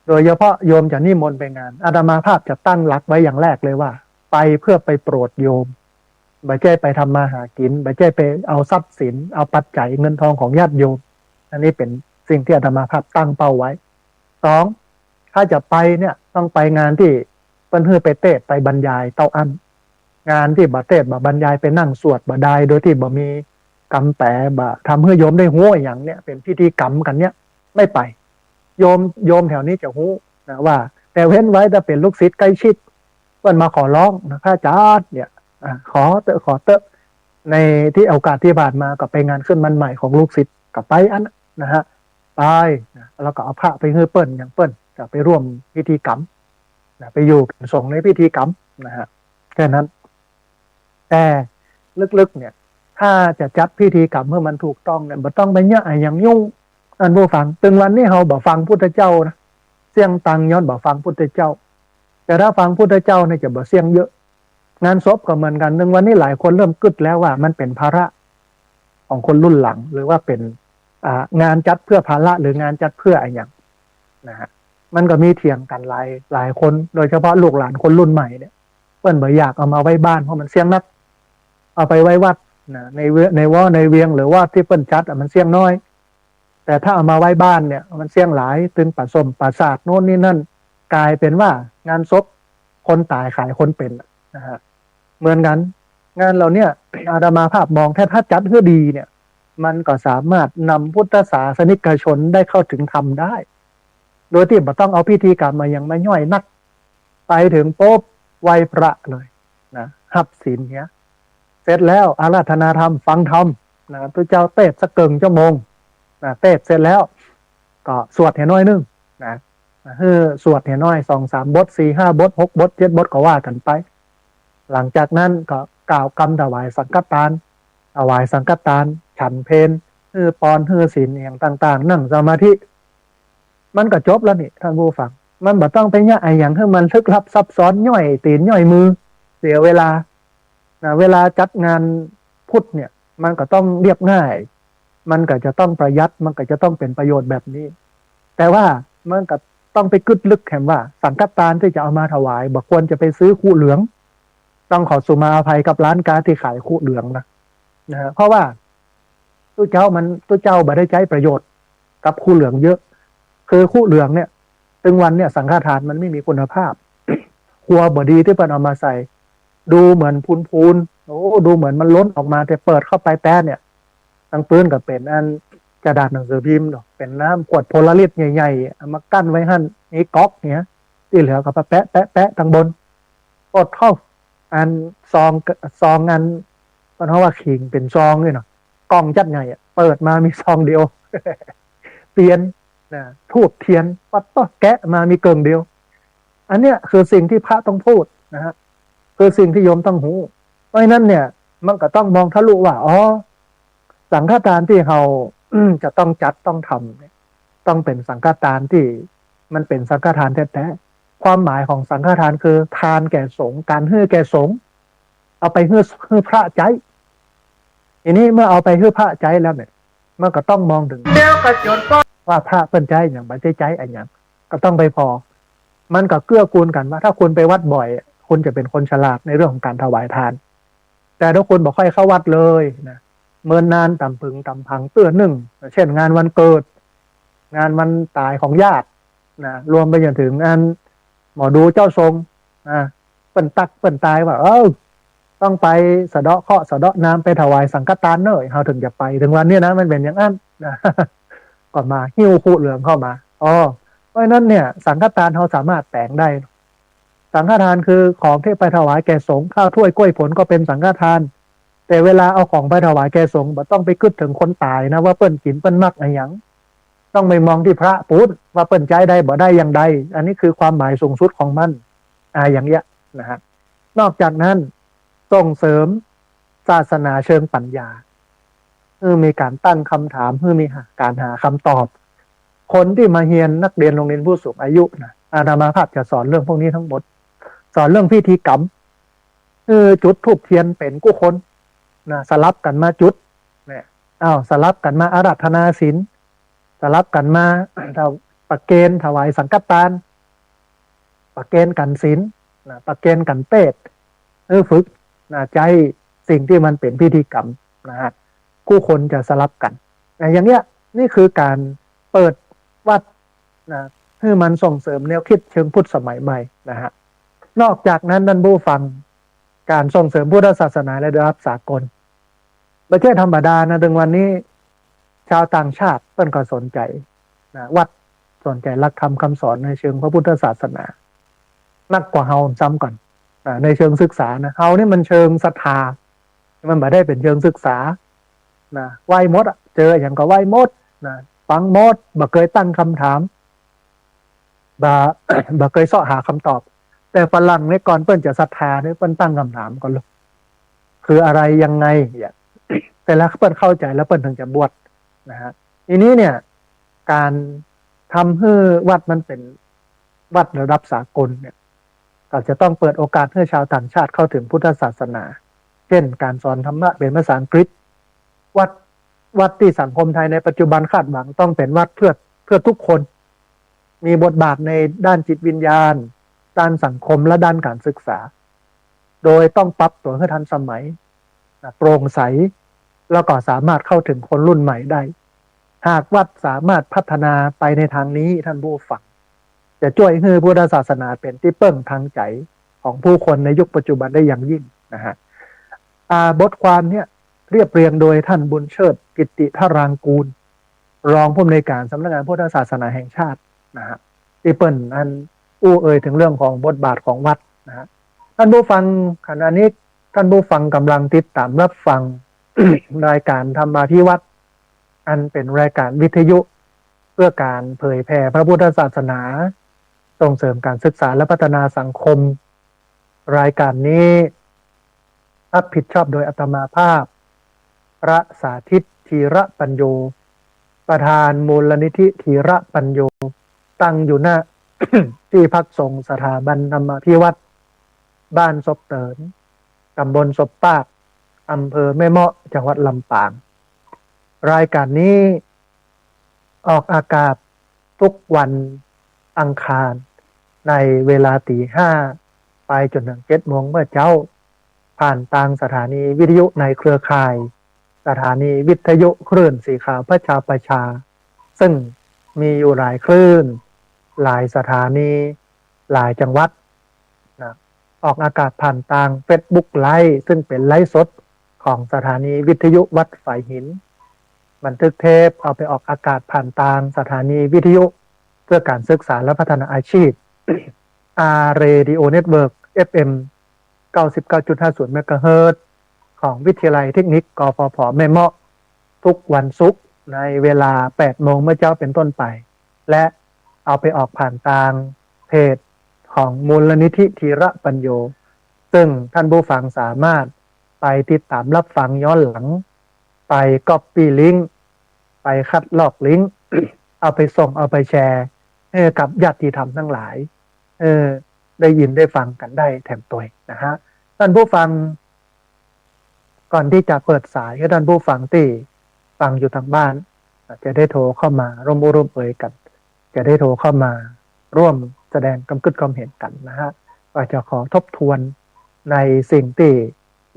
โดยเฉพาะโยมจะนิมนต์ไปงานอาตมาภาพจะตั้งหลักไว้อย่างแรกเลยว่าไปเพื่อไปโปรดโยมไม่ใช่ไปทำมาหากินไม่ใช่ไปเอาทรัพย์สินเอาปัจจัยเงินทองของญาติโยมอันนี้เป็นสิ่งที่อาตมาภาพตั้งเป้าไว้2ถ้าจะไปเนี่ยต้องไปงานที่เปิ้นฮือไปเทศไปบรรยายเต้าอั้นงานที่บ่เทศบ่บรรยายไปนั่งสวดบ่ได้โดยที่บ่มีกรรมแปรบ่ทำให้โยมได้ฮู้อย่างเนี้ยเป็นพิธีกรรมกันเนี้ยไม่ไปโยมแถวนี้จะฮู้นะว่าแต่เว้นไว้ถ้าเป็นลูกศิษย์ใกล้ชิดเปิ้นมาขอร้องนะพระอาจารย์เนี่ยขอเตอะในที่โอกาสที่ผ่านมาก็ไปงานขึ้นมันใหม่ของลูกศิษย์ก็ไปอันนะฮะไปนะแล้วก็เอาพระไปให้เปิ้นอย่างเปิ้นจะไปร่วมพิธีกรรมนะไปอยู่ส่งในพิธีกรรมนะฮะแค่นั้นแต่ลึกๆเนี่ยถ้าจะจัดพิธีกรรมเพื่อมันถูกต้องเนี่ยบ่ต้องไปเนี่ยอย่างยุ่งอันบ่ฟังตึงวันนี้เฮาบ่ฟังพุทธเจ้านะเสียงตังย้อนบ่ฟังพุทธเจ้าแต่ถ้าฟังพุทธเจ้าเนี่ยจะบ่เสียงเยอะงานศพก็เหมือนกันตึงวันนี้หลายคนเริ่มกึดแล้วว่ามันเป็นภาระของคนรุ่นหลังหรือว่าเป็นงานจัดเพื่อภาระหรืองานจัดเพื่ออะไรอย่างนะฮะมันก็มีเถียงกันหลายคนโดยเฉพาะลูกหลานคนรุ่นใหม่เนี่ยเปิ้นบ่อยากเอามาไว้บ้านเพราะมันเสียงนักเอาไปไว้วัดนะในเวียงหรือว่าที่เปิ้นจัดมันเสียงน้อยแต่ถ้าเอามาไว้บ้านเนี่ยมันเสียงหลายตึงประสมประสาทโน่นนี่นั่นกลายเป็นว่างานศพคนตายขายคนเป็นนะฮะเหมือนกันงานเราเนี่ยอาตมาภาพมองถ้าจัดให้ดีเนี่ยมันก็สามารถนำพุทธศาสนิกชนได้เข้าถึงธรรมได้โดยที่บ่ต้องเอาพิธีกรรมมาอย่างมาย่อยนักไปถึงปุ๊บไหว้พระเลยนะหับศีลเนี้ยเสร็จแล้วอาราธนาธรรมฟังธรรมนะพระเจ้าเทศน์สักเกิงชั่วโมงนะเทศน์เสร็จแล้วก็สวดให้น้อยนึงนะสวดให้น้อย 2-3 บท 4-5 บท 6 บท 7 บทก็ว่ากันไปหลังจากนั้นก็กล่าวคำถวายสังฆทานฉันเพลปอนศีลอย่างต่างๆนั่งสมาธิมันก็จบแล้วนี่ท่านผู้ฟังมันบ่ต้องไปเนี่ยอย่างให้มันลึกลับซับซ้อนย่อยตีนย่อยมือเสียเวลานะเวลาจัดงานพุทธเนี่ยมันก็ต้องเรียบง่ายมันก็จะต้องประหยัดมันก็จะต้องเป็นประโยชน์แบบนี้แต่ว่ามันก็ต้องไปกึดลึกแห่งว่าสังฆทานที่จะเอามาถวายบ่ควรจะไปซื้อคู่เหลืองต้องขอสุมาอภัยกับร้านค้าที่ขายคู่เหลืองนะเพราะว่าตู้เจ้าบ่ได้ใช้ประโยชน์กับคู่เหลืองเยอะคือคู่เหลืองเนี่ยตึงวันเนี่ยสังฆทานมันไม่มีคุณภาพครัวบ่ดีที่เปิ้นเอามาใส่ดูเหมือนพูน โอ้ดูเหมือนมันล้นออกมาแต่เปิดเข้าไปแต้เนี่ยตั้งปืนกับเป็นอันกระดาษหนังสือพิมพ์เนาะเป็นน้ำขวดโพลาริสใหญ่ๆเอามากั้นไว้หั่นนี่ก๊อกเนี้ยที่เหลือก็แปะแปะแปะทางบนกดเข้าอันซองอันเพราะว่าขิงเป็นซองเลยเนาะกล่องจัดใหญ่เปิดมามีซองเดียวเตียนนะทูบเทียนปัดต้อแกะมามีเกิงเดียวอันเนี้ยคือสิ่งที่พระต้องพูดนะฮะคือสิ่งที่โยมต้องหูเพราะฉะนั้นเนี่ยมันก็ต้องมองทะลุว่าอ๋อสังฆทานที่เราจะต้องจัดต้องทำเนี่ยต้องเป็นสังฆทานที่มันเป็นสังฆทานแท้ๆความหมายของสังฆทานคือทานแก่สงฆ์การให้แก่สงฆ์เอาไปให้พระใจทีนี้เมื่อเอาไปให้พระใจแล้วเนี่ยมันก็ต้องมองถึงว่าพระเป็นใจอย่างไม่ใช่ใจอะไรอย่างก็ต้องไปพอมันก็เกื้อกูลกันว่าถ้าคุณไปวัดบ่อยคุณจะเป็นคนฉลาดในเรื่องของการถวายทานแต่ถ้าคุณบอกค่อยเข้าวัดเลยนะเมินนานต่ำพึงต่ำพังเตื้อหนึ่งเช่นงานวันเกิดงานวันตายของญาตินะรวมไปจนถึงงานหมอดูเจ้าทรงเปิ่นตักเปิ่นตายว่าต้องไปสะเดาะเคราะห์สะเดาะน้ำไปถวายสังฆทานเนอะเราถึงจะไปถึงวันนี้นะมันเป็นอย่างนั้นนะก่อนมาหิ้วคู่เหลืองเข้ามาเพราะฉะนั้นเนี่ยสังฆทานเราสามารถแต่งได้สังฆทานคือของที่ไปถวายแก่สงฆ์ข้าวถ้วยกล้วยผลก็เป็นสังฆทานแต่เวลาเอาของไปถวายแก่สงฆ์บ่ต้องไปคิดถึงคนตายนะว่าเปิ้นกินเปิ้นมักอะไรอย่างต้องไปมองที่พระพุทธว่าเปิ้นใจได้บ่ได้อย่างใดอันนี้คือความหมายสูงสุดของมันอย่างเงี้ยนะฮะนอกจากนั้นส่งเสริมศาสนาเชิงปัญญามีการตั้งคำถามมีการหาคำตอบคนที่มาเรียนนักเรียนโรงเรียนผู้สูงอายุนะอาตมาภาพจะสอนเรื่องพวกนี้ทั้งหมดสอนเรื่องพิธีกรรมจุดธูปเทียนเป็นกู้คนนะสลับกันมาจุดเนี่ยสลับกันมาอาราธนาศีลสลับกันมาประเคนถวายสังฆทานประเคนกันศีลนะประเคนกันเทศฝึกนะใจสิ่งที่มันเป็นพิธีกรรมนะฮะกู้คนจะสลับกันอย่างเงี้ยนี่คือการเปิดวัดนะให้มันส่งเสริมแนวคิดเชิงพุทธสมัยใหม่นะฮะนอกจากนั้นท่านผู้ฟังการส่งเสริมพุทธศาสนาในระดับสากลไม่ใช่ธรรมดานะถึงวันนี้ชาวต่างชาติเพิ่นก็สนใจนะวัดสนใจหลักธรรมคำสอนในเชิงพระพุทธศาสนานักกว่าเฮาซ้ำก่อนในเชิงศึกษานะเฮานี่มันเชิงศรัทธามันไม่ได้เป็นเชิงศึกษานะไหว้มดเจออย่างก็ไหว้มดนะฟังมดบ่เคยตั้งคำถามบ่เคยเสาะหาคำตอบแต่ฝรั่งในก่อนเปิ้นจะศรัทธาเนี่ยเปิ้นตั้งคำถามก่อนเลยคืออะไรยังไงอย่างแต่แล้วเปิ้นเข้าใจแล้วเปิ้นถึงจะบวชนะฮะทีนี้เนี่ยการทำให้วัดมันเป็นวัดระดับสากลเนี่ยก็จะต้องเปิดโอกาสให้ชาวต่างชาติเข้าถึงพุทธศาสนาเช่นการสอนธรรมะเป็นภาษาอังกฤษวัดที่สังคมไทยในปัจจุบันคาดหวังต้องเป็นวัดเพื่อทุกคนมีบทบาทในด้านจิตวิญญาณด้านสังคมและด้านการศึกษาโดยต้องปรับตัวให้ทันสมัยโปร่งใสแล้วก็สามารถเข้าถึงคนรุ่นใหม่ได้หากวัดสามารถพัฒนาไปในทางนี้ท่านผู้ฟังจะช่วยให้พุทธศาสนาเป็นที่พึ่งทางใจของผู้คนในยุคปัจจุบันได้อย่างยิ่งนะฮะบทความเนี้ยเรียบเรียงโดยท่านบุญเชิดกิตติธารางกูลรองผู้อำนวยการสำนักงานพุทธศาสนาแห่งชาตินะฮะที่เปิ้นถึงเรื่องของบทบาทของวัดนะฮะท่านผู้ฟังขณะนี้ท่านผู้ฟังกำลังติดตามรับฟัง รายการธรรมาภิวัตน์อันเป็นรายการวิทยุเพื่อการเผยแผ่พระพุทธศาสนาส่งเสริมการศึกษาและพัฒนาสังคมรายการนี้รับผิดชอบโดยอาตมาภาพพระสาธิตธีระปัญโยประธานมูลนิธิธีระปัญโยตั้งอยู่หน้า ที่พักสงฆ์สถาบันธรรมาภิวัตน์บ้านศพเตินตำบลศพปากอำเภอแม่เมาะจังหวัดลำปางรายการนี้ออกอากาศทุกวันอังคารในเวลา 5:00 ไปจนถึง 7:00 เมื่อเช้าผ่านทางสถานีวิทยุในเครือข่ายสถานีวิทยุคลื่นสีขาวพระชาประชาซึ่งมีอยู่หลายคลื่นหลายสถานีหลายจังหวัดนะ ออกอากาศผ่านทาง Facebook ไลฟ์ซึ่งเป็นไลฟ์สดของสถานีวิทยุวัดฝายหินบันทึกเทปเอาไปออกอากาศผ่านทางสถานีวิทยุเพื่อการศึกษาและพัฒนาอาชีพ Radio Network FM 99.50 เมกะเฮิรตซ์ของวิทยาลัยเทคนิคกฟผแม่เมาะทุกวันศุกร์ในเวลา 8 โมงเมื่อเจ้าเป็นต้นไปและเอาไปออกผ่านทางเพจของมูลนิธิธีระปัญโยซึ่งท่านผู้ฟังสามารถไปติดตามรับฟังย้อนหลังไปก๊อปปี้ลิงก์ไปคัดลอกลิงก์ เอาไปส่งเอาไปแชร์ให้กับญาติธรรมทั้งหลายได้ยินได้ฟังกันได้แถมตัวนะฮะท่านผู้ฟังก่อนที่จะเปิดสายให้ท่านผู้ฟังที่ฟังอยู่ทางบ้านจะได้โทรเข้ามาร่วมเอ่ยกันจะได้โทรเข้ามาร่วมแสดงความคิดความเห็นกันนะฮะก็จะขอทบทวนในสิ่งที่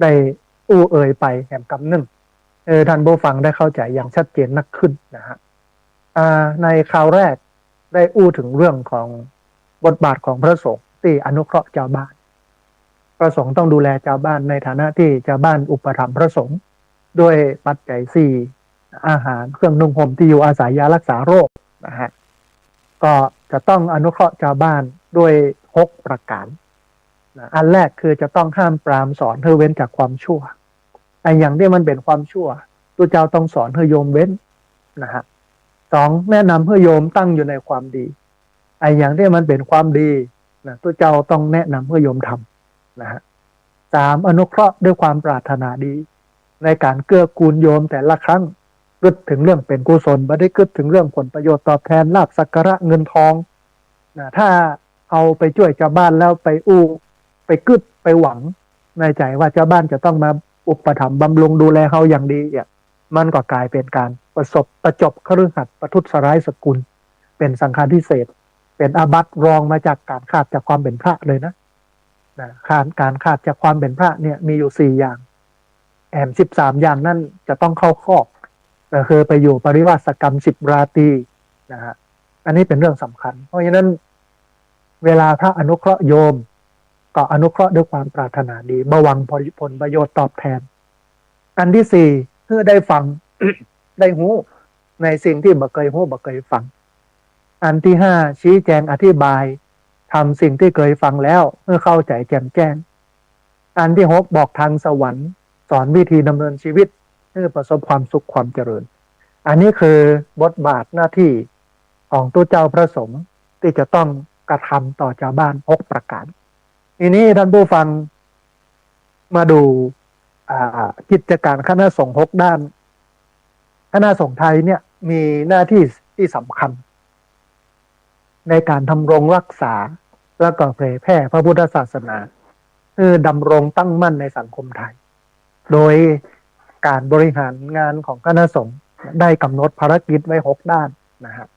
ได้เอ่ยไปแหมกำหนึ่งท่านผู้ฟังได้เข้าใจอย่างชัดเจนมากขึ้นนะฮะในคราวแรกได้ถึงเรื่องของบทบาทของพระสงฆ์ที่อนุเคราะห์ชาวบ้านพระสงฆ์ต้องดูแลชาวบ้านในฐานะที่ชาวบ้านอุปถัมภ์พระสงฆ์ด้วยปัจจัย4อาหารเครื่องนุ่งห่มที่อยู่อาศัยยารักษาโรคนะฮะก็จะต้องอนุเคราะห์ชาวบ้านด้วย6ประการอันแรกคือจะต้องห้ามปรามสอนให้เว้นจากความชั่วไอ้อย่างที่มันเป็นความชั่วตัวเจ้าต้องสอนให้โยมเว้นนะฮะ2แนะนำให้โยมตั้งอยู่ในความดีไอ้อย่างที่มันเป็นความดีนะตัวเจ้าต้องแนะนำให้โยมทำนะฮะ3อนุเคราะห์ด้วยความปรารถนาดีในการเกื้อกูลโยมแต่ละครั้งกึดถึงเรื่องเป็นกุศลไม่ได้กึดถึงเรื่องผลประโยชน์ตอบแทนลาภสักการะเงินทองนะถ้าเอาไปช่วยชาวบ้านแล้วไปกึดไปหวังในใจว่าชาวบ้านจะต้องมาอุปถัมภ์บำรุงดูแลเขาอย่างดีมันก็กลายเป็นการประจบคฤหัสถ์ประทุษร้ายสกุลเป็นสังฆาทิเศษเป็นอาบัติรองมาจากการขาดจากความเป็นพระเลยนะการขาดจากความเป็นพระเนี่ยมีอยู่4อย่าง13อย่างนั่นจะต้องเข้าคอกก็คือไปอยู่ปริวาสกรรม10 ราตรีนะฮะอันนี้เป็นเรื่องสำคัญเพราะฉะนั้นเวลาพระอนุเคราะห์โยมก็อนุเคราะห์ด้วยความปรารถนาดีบ่หวังผลประโยชน์ตอบแทนอันที่4เพื่อได้ฟัง ได้หูในสิ่งที่บ่เคยหูบ่เคยฟังอันที่5ชี้แจงอธิบายทำสิ่งที่เคยฟังแล้วเพื่อเข้าใจแจ่มแจ้งอันที่6บอกทางสวรรค์สอนวิธีดำเนินชีวิตเพื่อประสบความสุขความเจริญอันนี้คือบทบาทหน้าที่ของตัวเจ้าพระสงฆ์ที่จะต้องกระทำต่อชาวบ้าน6ประการทีนี้ท่านผู้ฟังมาดูกิจการคณะสงฆ์6ด้านคณะสงฆ์ไทยเนี่ยมีหน้าที่ที่สำคัญในการดำรงรักษาและก็เผยแพร่พระพุทธศาสนาดำรงตั้งมั่นในสังคมไทยโดยการบริหารงานของคณะสงฆ์ได้กำหนดภารกิจไว้6ด้านนะครับ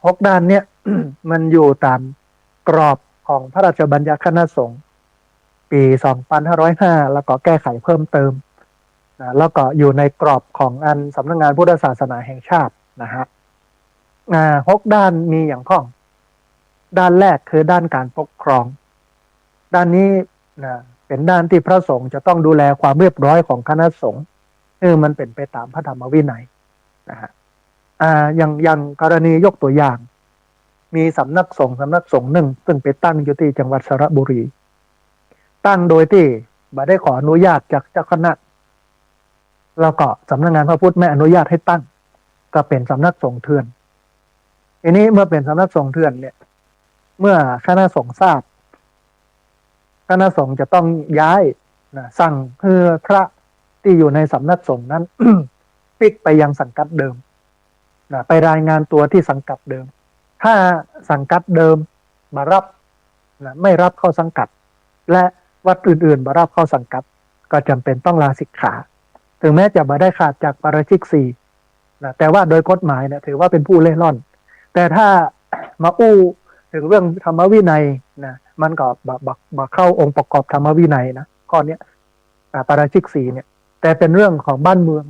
6ด้านเนี่ย มันอยู่ตามกรอบของพระราชบัญญัติคณะสงฆ์ปี2505แล้วก็แก้ไขเพิ่มเติมแล้วก็อยู่ในกรอบของอันสำนักงานพุทธศาสนาแห่งชาตินะฮะ6ด้านมีอย่างข้องด้านแรกคือด้านการปกครองด้านนี้นะเป็นด้านที่พระสงฆ์จะต้องดูแลความเรียบร้อยของคณะสงฆ์มันเป็นไปตามพระธรรมวินัยนะฮะอย่างกรณียกตัวอย่างมีสำนักสงฆ์หนึ่งซึ่งไปตั้งอยู่ที่จังหวัดสระบุรีตั้งโดยที่บ่ได้ขออนุญาตจากเจ้าคณะแล้วก็สำนักงานพระพุทธไม่อนุญาตให้ตั้งก็เป็นสำนักสงฆ์เถื่อนทีนี้เมื่อเป็นสำนักสงฆ์เถื่อนเนี่ยเมื่อคณะสงฆ์ทราบคณะสงฆ์จะต้องย้ายสั่งเพื่อพระที่อยู่ในสำนักสงฆ์นั้น พลิกไปยังสังกัดเดิมไปรายงานตัวที่สังกัดเดิมถ้าสังกัดเดิมมารับไม่รับเข้าสังกัดและวัดอื่นๆมารับเข้าสังกัดก็จำเป็นต้องลาสิกขาถึงแม้จะมาได้ขาดจากปาราชิก4แต่ว่าโดยกฎหมายถือว่าเป็นผู้เล่ร่อนแต่ถ้ามาถึงเรื่องธรรมวินัยมันก็บักเข้าองค์ประกอบธรรมวินัยนะข้อนี้ปาราชิก4เนี่ยแต่เป็นเรื่องของบ้านเมือง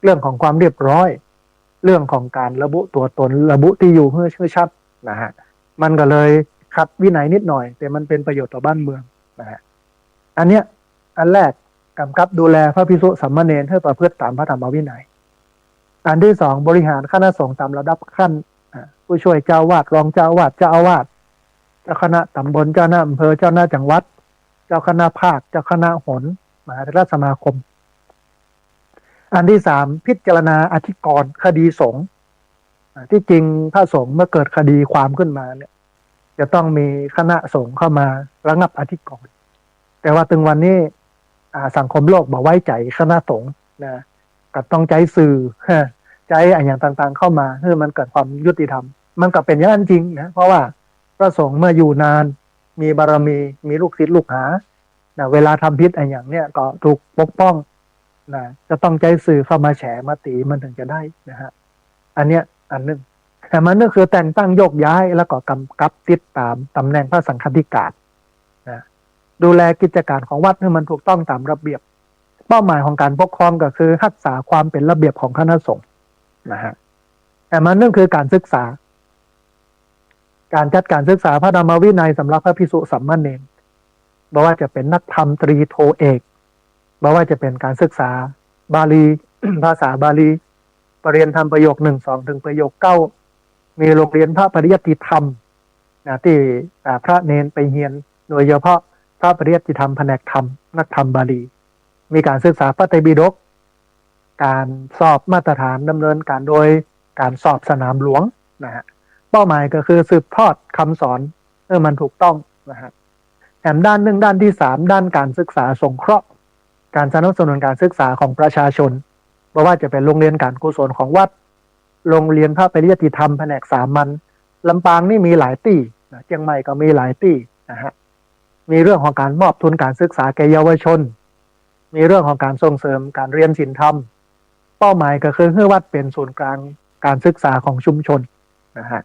เรื่องของความเรียบร้อยเรื่องของการระบุตัวตนระบุที่อยู่เพื่อชื่อชัดนะฮะมันก็เลย ขัดวินัยนิดหน่อยแต่มันเป็นประโยชน์ต่อบ้านเมืองนะฮะอันเนี้ยอันแรกกำกับดูแลพระภิกษุสามเณรให้ประพฤติตามพระธรรมวินัยอันที่สองบริหารคณะสงฆ์ตามระดับขั้นผู้ช่วยเจ้าวาดรองเจ้าวาดเจ้าอาวาสเจ้าคณะตำบลเจ้าหน้าอำเภอเจ้าหน้าจังหวัดเจ้าคณะภาคเจ้าคณะหนมหาเถรสมาคมอันที่สามพิจารณาอธิกรณ์คดีสงฆ์ที่จริงพระสงฆ์เมื่อเกิดคดีความขึ้นมาเนี่ยจะต้องมีคณะสงฆ์เข้ามาระงับอธิกรณ์แต่ว่าถึงวันนี้สังคมโลกบอกไว้ใจคณะสงฆ์นะก็ต้องใจสื่อใจอย่างต่างๆเข้ามาเพื่อมันเกิดความยุติธรรมมันก็เป็นอย่างนั้นจริงนะเพราะว่าพระสงฆ์เมื่ออยู่นานมีบารมีมีลูกศิษย์ลูกหานะเวลาทำพิษอย่างเนี้ยก็ถูกปกป้องนะจะต้องใจสื่อเข้ามาแฉมาตีมันถึงจะได้นะฮะอันเนี้ยอันนึงแต่มันก็คือแต่งตั้งโยกย้ายแล้วก็กำกับติดตามตำแหน่งพระสังฆธิการนะดูแลกิจการของวัดให้มันถูกต้องตามระเบียบเป้าหมายของการปกครองก็คือรักษาความเป็นระเบียบของคณะสงฆ์นะฮะแต่มันนั่นคือการศึกษาการจัดการศึกษาพระธรรมวินัยสำหรับพระภิกษุสามเณรบอกว่าจะเป็นนักธรรมตรีโทเอกบอกว่าจะเป็นการศึกษาบาลี ภาษาบาลีปรริญญาธรรมประโยค 1-2 ถึงประโยค 9มีโรงเรียนพระปริยัติธรรมนะที่พระเนนไปเรียนโดยเฉพาะพระปริยัติธรรมแผนกธรรมนักธรรมบาลีมีการศึกษาพระไตรปิฎกการสอบมาตรฐานดำเนินการโดยการสอบสนามหลวงนะฮะเป้าหมายก็คือสืบทอดคำสอนมันถูกต้องนะฮะแถมด้านหนึ่งด้านที่3ด้านการศึกษาสงเคราะห์การสนับสนุนการศึกษาของประชาชนเพราะว่าจะเป็นโรงเรียนการกุศลของวัดโรงเรียนพระปริยัติธรรมแผนกสามัญลำปางนี่มีหลายที่เชียงใหม่ก็มีหลายที่นะฮะมีเรื่องของการมอบทุนการศึกษาแก่เยาวชนมีเรื่องของการส่งเสริมการเรียนศีลธรรมเป้าหมายก็คือให้วัดเป็นศูนย์กลางการศึกษาของชุมชนนะฮะ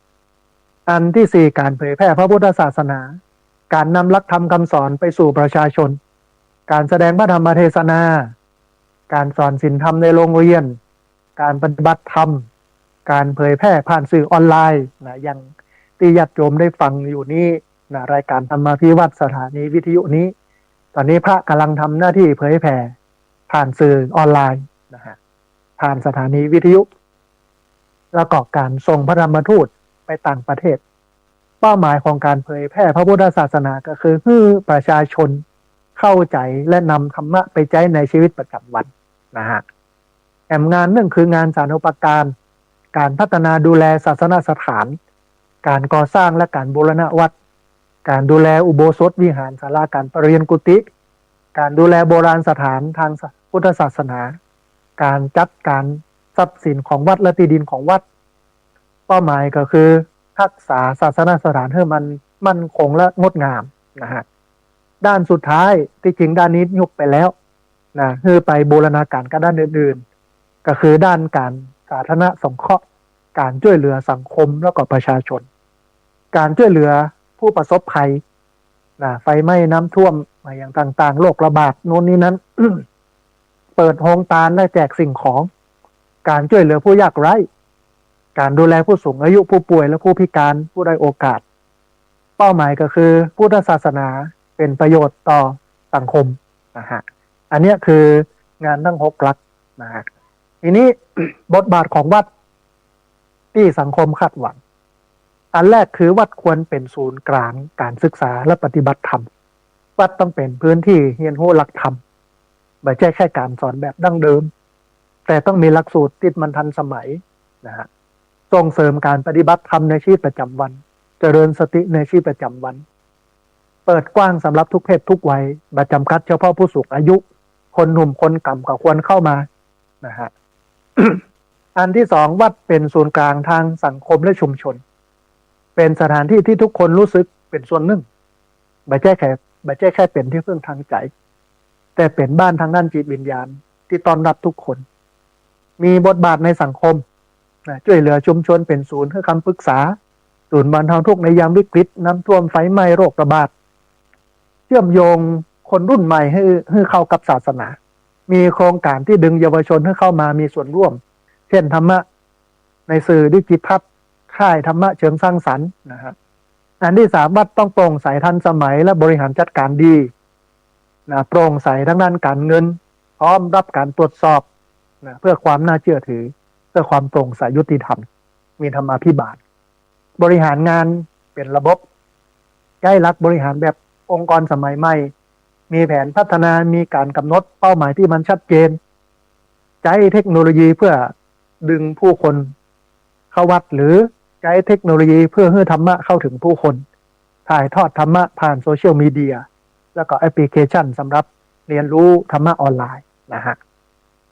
อันที่4การเผยแพร่พระพุทธศาสนาการนำหลักธรรมคำสอนไปสู่ประชาชนการแสดงพระธรรมเทศนาการสอนศีลธรรมในโรงเรียนการปฏิบัติธรรมการเผยแพร่ผ่านสื่อออนไลน์นะอย่างที่ญาติโยมได้ฟังอยู่นี้นะรายการธรรมาภิวัตน์สถานีวิทยุนี้ตอนนี้พระกำลังทำหน้าที่เผยแผ่ผ่านสื่อออนไลน์นะฮะผ่านสถานีวิทยุแล้วก็การส่งพระธรรมทูตไปต่างประเทศเป้าหมายของการเผยแพร่พระพุทธศาสนาก็คือให้ประชาชนเข้าใจและนำธรรมะไปใช้ในชีวิตประจำวันนะฮะแอมงานหนึ่งคืองานสาธารณูปการการพัฒนาดูแลศาสนสถานการก่อสร้างและการบูรณะวัดการดูแลอุโบสถวิหารศาลาการประเรียนกุฏิการดูแลโบราณสถานทางพุทธศาสนาการจัดการทรัพย์สินของวัดและที่ดินของวัดเป้าหมายก็คือรักษาศาสนสถานให้มันมั่นคงและงดงามนะฮะด้านสุดท้ายที่จริงด้านนี้ยกไปแล้วนะคือไปบูรณาการกับด้านอื่นๆก็คือด้านการสาธารณสงเคราะห์การช่วยเหลือสังคมแล้วก็ประชาชนการช่วยเหลือผู้ประสบภัยนะไฟไหม้น้ำท่วมอย่างต่างๆโรคระบาดโน่นนี้นั้น เปิดโฮงทานและแจกสิ่งของการช่วยเหลือผู้ยากไร้การดูแลผู้สูงอายุผู้ป่วยและผู้พิการผู้ด้อยโอกาสเป้าหมายก็คือพุทธศาสนาเป็นประโยชน์ต่อสังคมนะฮะอันนี้คืองานทั้ง6หลักนะฮะทีนี้ บทบาทของวัดที่สังคมคาดหวังอันแรกคือวัดควรเป็นศูนย์กลางการศึกษาและปฏิบัติธรรมวัดต้องเป็นพื้นที่เรียนรู้หลักธรรมไม่ใช่แค่การสอนแบบดั้งเดิมแต่ต้องมีหลักสูตรที่มันทันสมัยนะฮะส่งเสริมการปฏิบัติธรรมในชีวิตประจำวันเจริญสติในชีวิตประจำวันเปิดกว้างสำหรับทุกเพศทุกวัยไม่จำกัดเฉพาะผู้สูงอายุคนหนุ่มคนก่ำก็ควรเข้ามานะฮะ อันที่2วัดเป็นศูนย์กลางทางสังคมและชุมชนเป็นสถานที่ที่ทุกคนรู้สึกเป็นส่วนหนึ่งไม่ใช่แค่เป็นที่พึ่งทางใจแต่เป็นบ้านทางด้านจิตวิญญาณที่ต้อนรับทุกคนมีบทบาทในสังคมช่วยเหลือชุมชนเป็นศูนย์ให้คำปรึกษาศูนย์บรรเทาทุกข์ในยามวิกฤตน้ำท่วมไฟไหม้โรคระบาดเชื่อมโยงคนรุ่นใหม่ให้เข้ากับศาสนามีโครงการที่ดึงเยาวชนให้เข้ามามีส่วนร่วมเช่นธรรมะในสื่อดิจิทัลค่ายธรรมะเชิงสร้างสรรค์นะฮะ อันที่สามวัดต้องโปร่งใสทันสมัยและบริหารจัดการดีนะโปร่งใสทั้งด้านการเงินพร้อมรับการตรวจสอบนะเพื่อความน่าเชื่อถือเพื่อความโปร่งใสยุติธรรมมีธรรมาภิบาลบริหารงานเป็นระบบใช้หลักบริหารแบบองค์กรสมัยใหม่มีแผนพัฒนามีการกำหนดเป้าหมายที่มันชัดเจนใช้เทคโนโลยีเพื่อดึงผู้คนเข้าวัดหรือใช้เทคโนโลยีเพื่อให้ธรรมะเข้าถึงผู้คนถ่ายทอดธรรมะผ่านโซเชียลมีเดียแล้วก็แอปพลิเคชันสำหรับเรียนรู้ธรรมะออนไลน์นะฮะ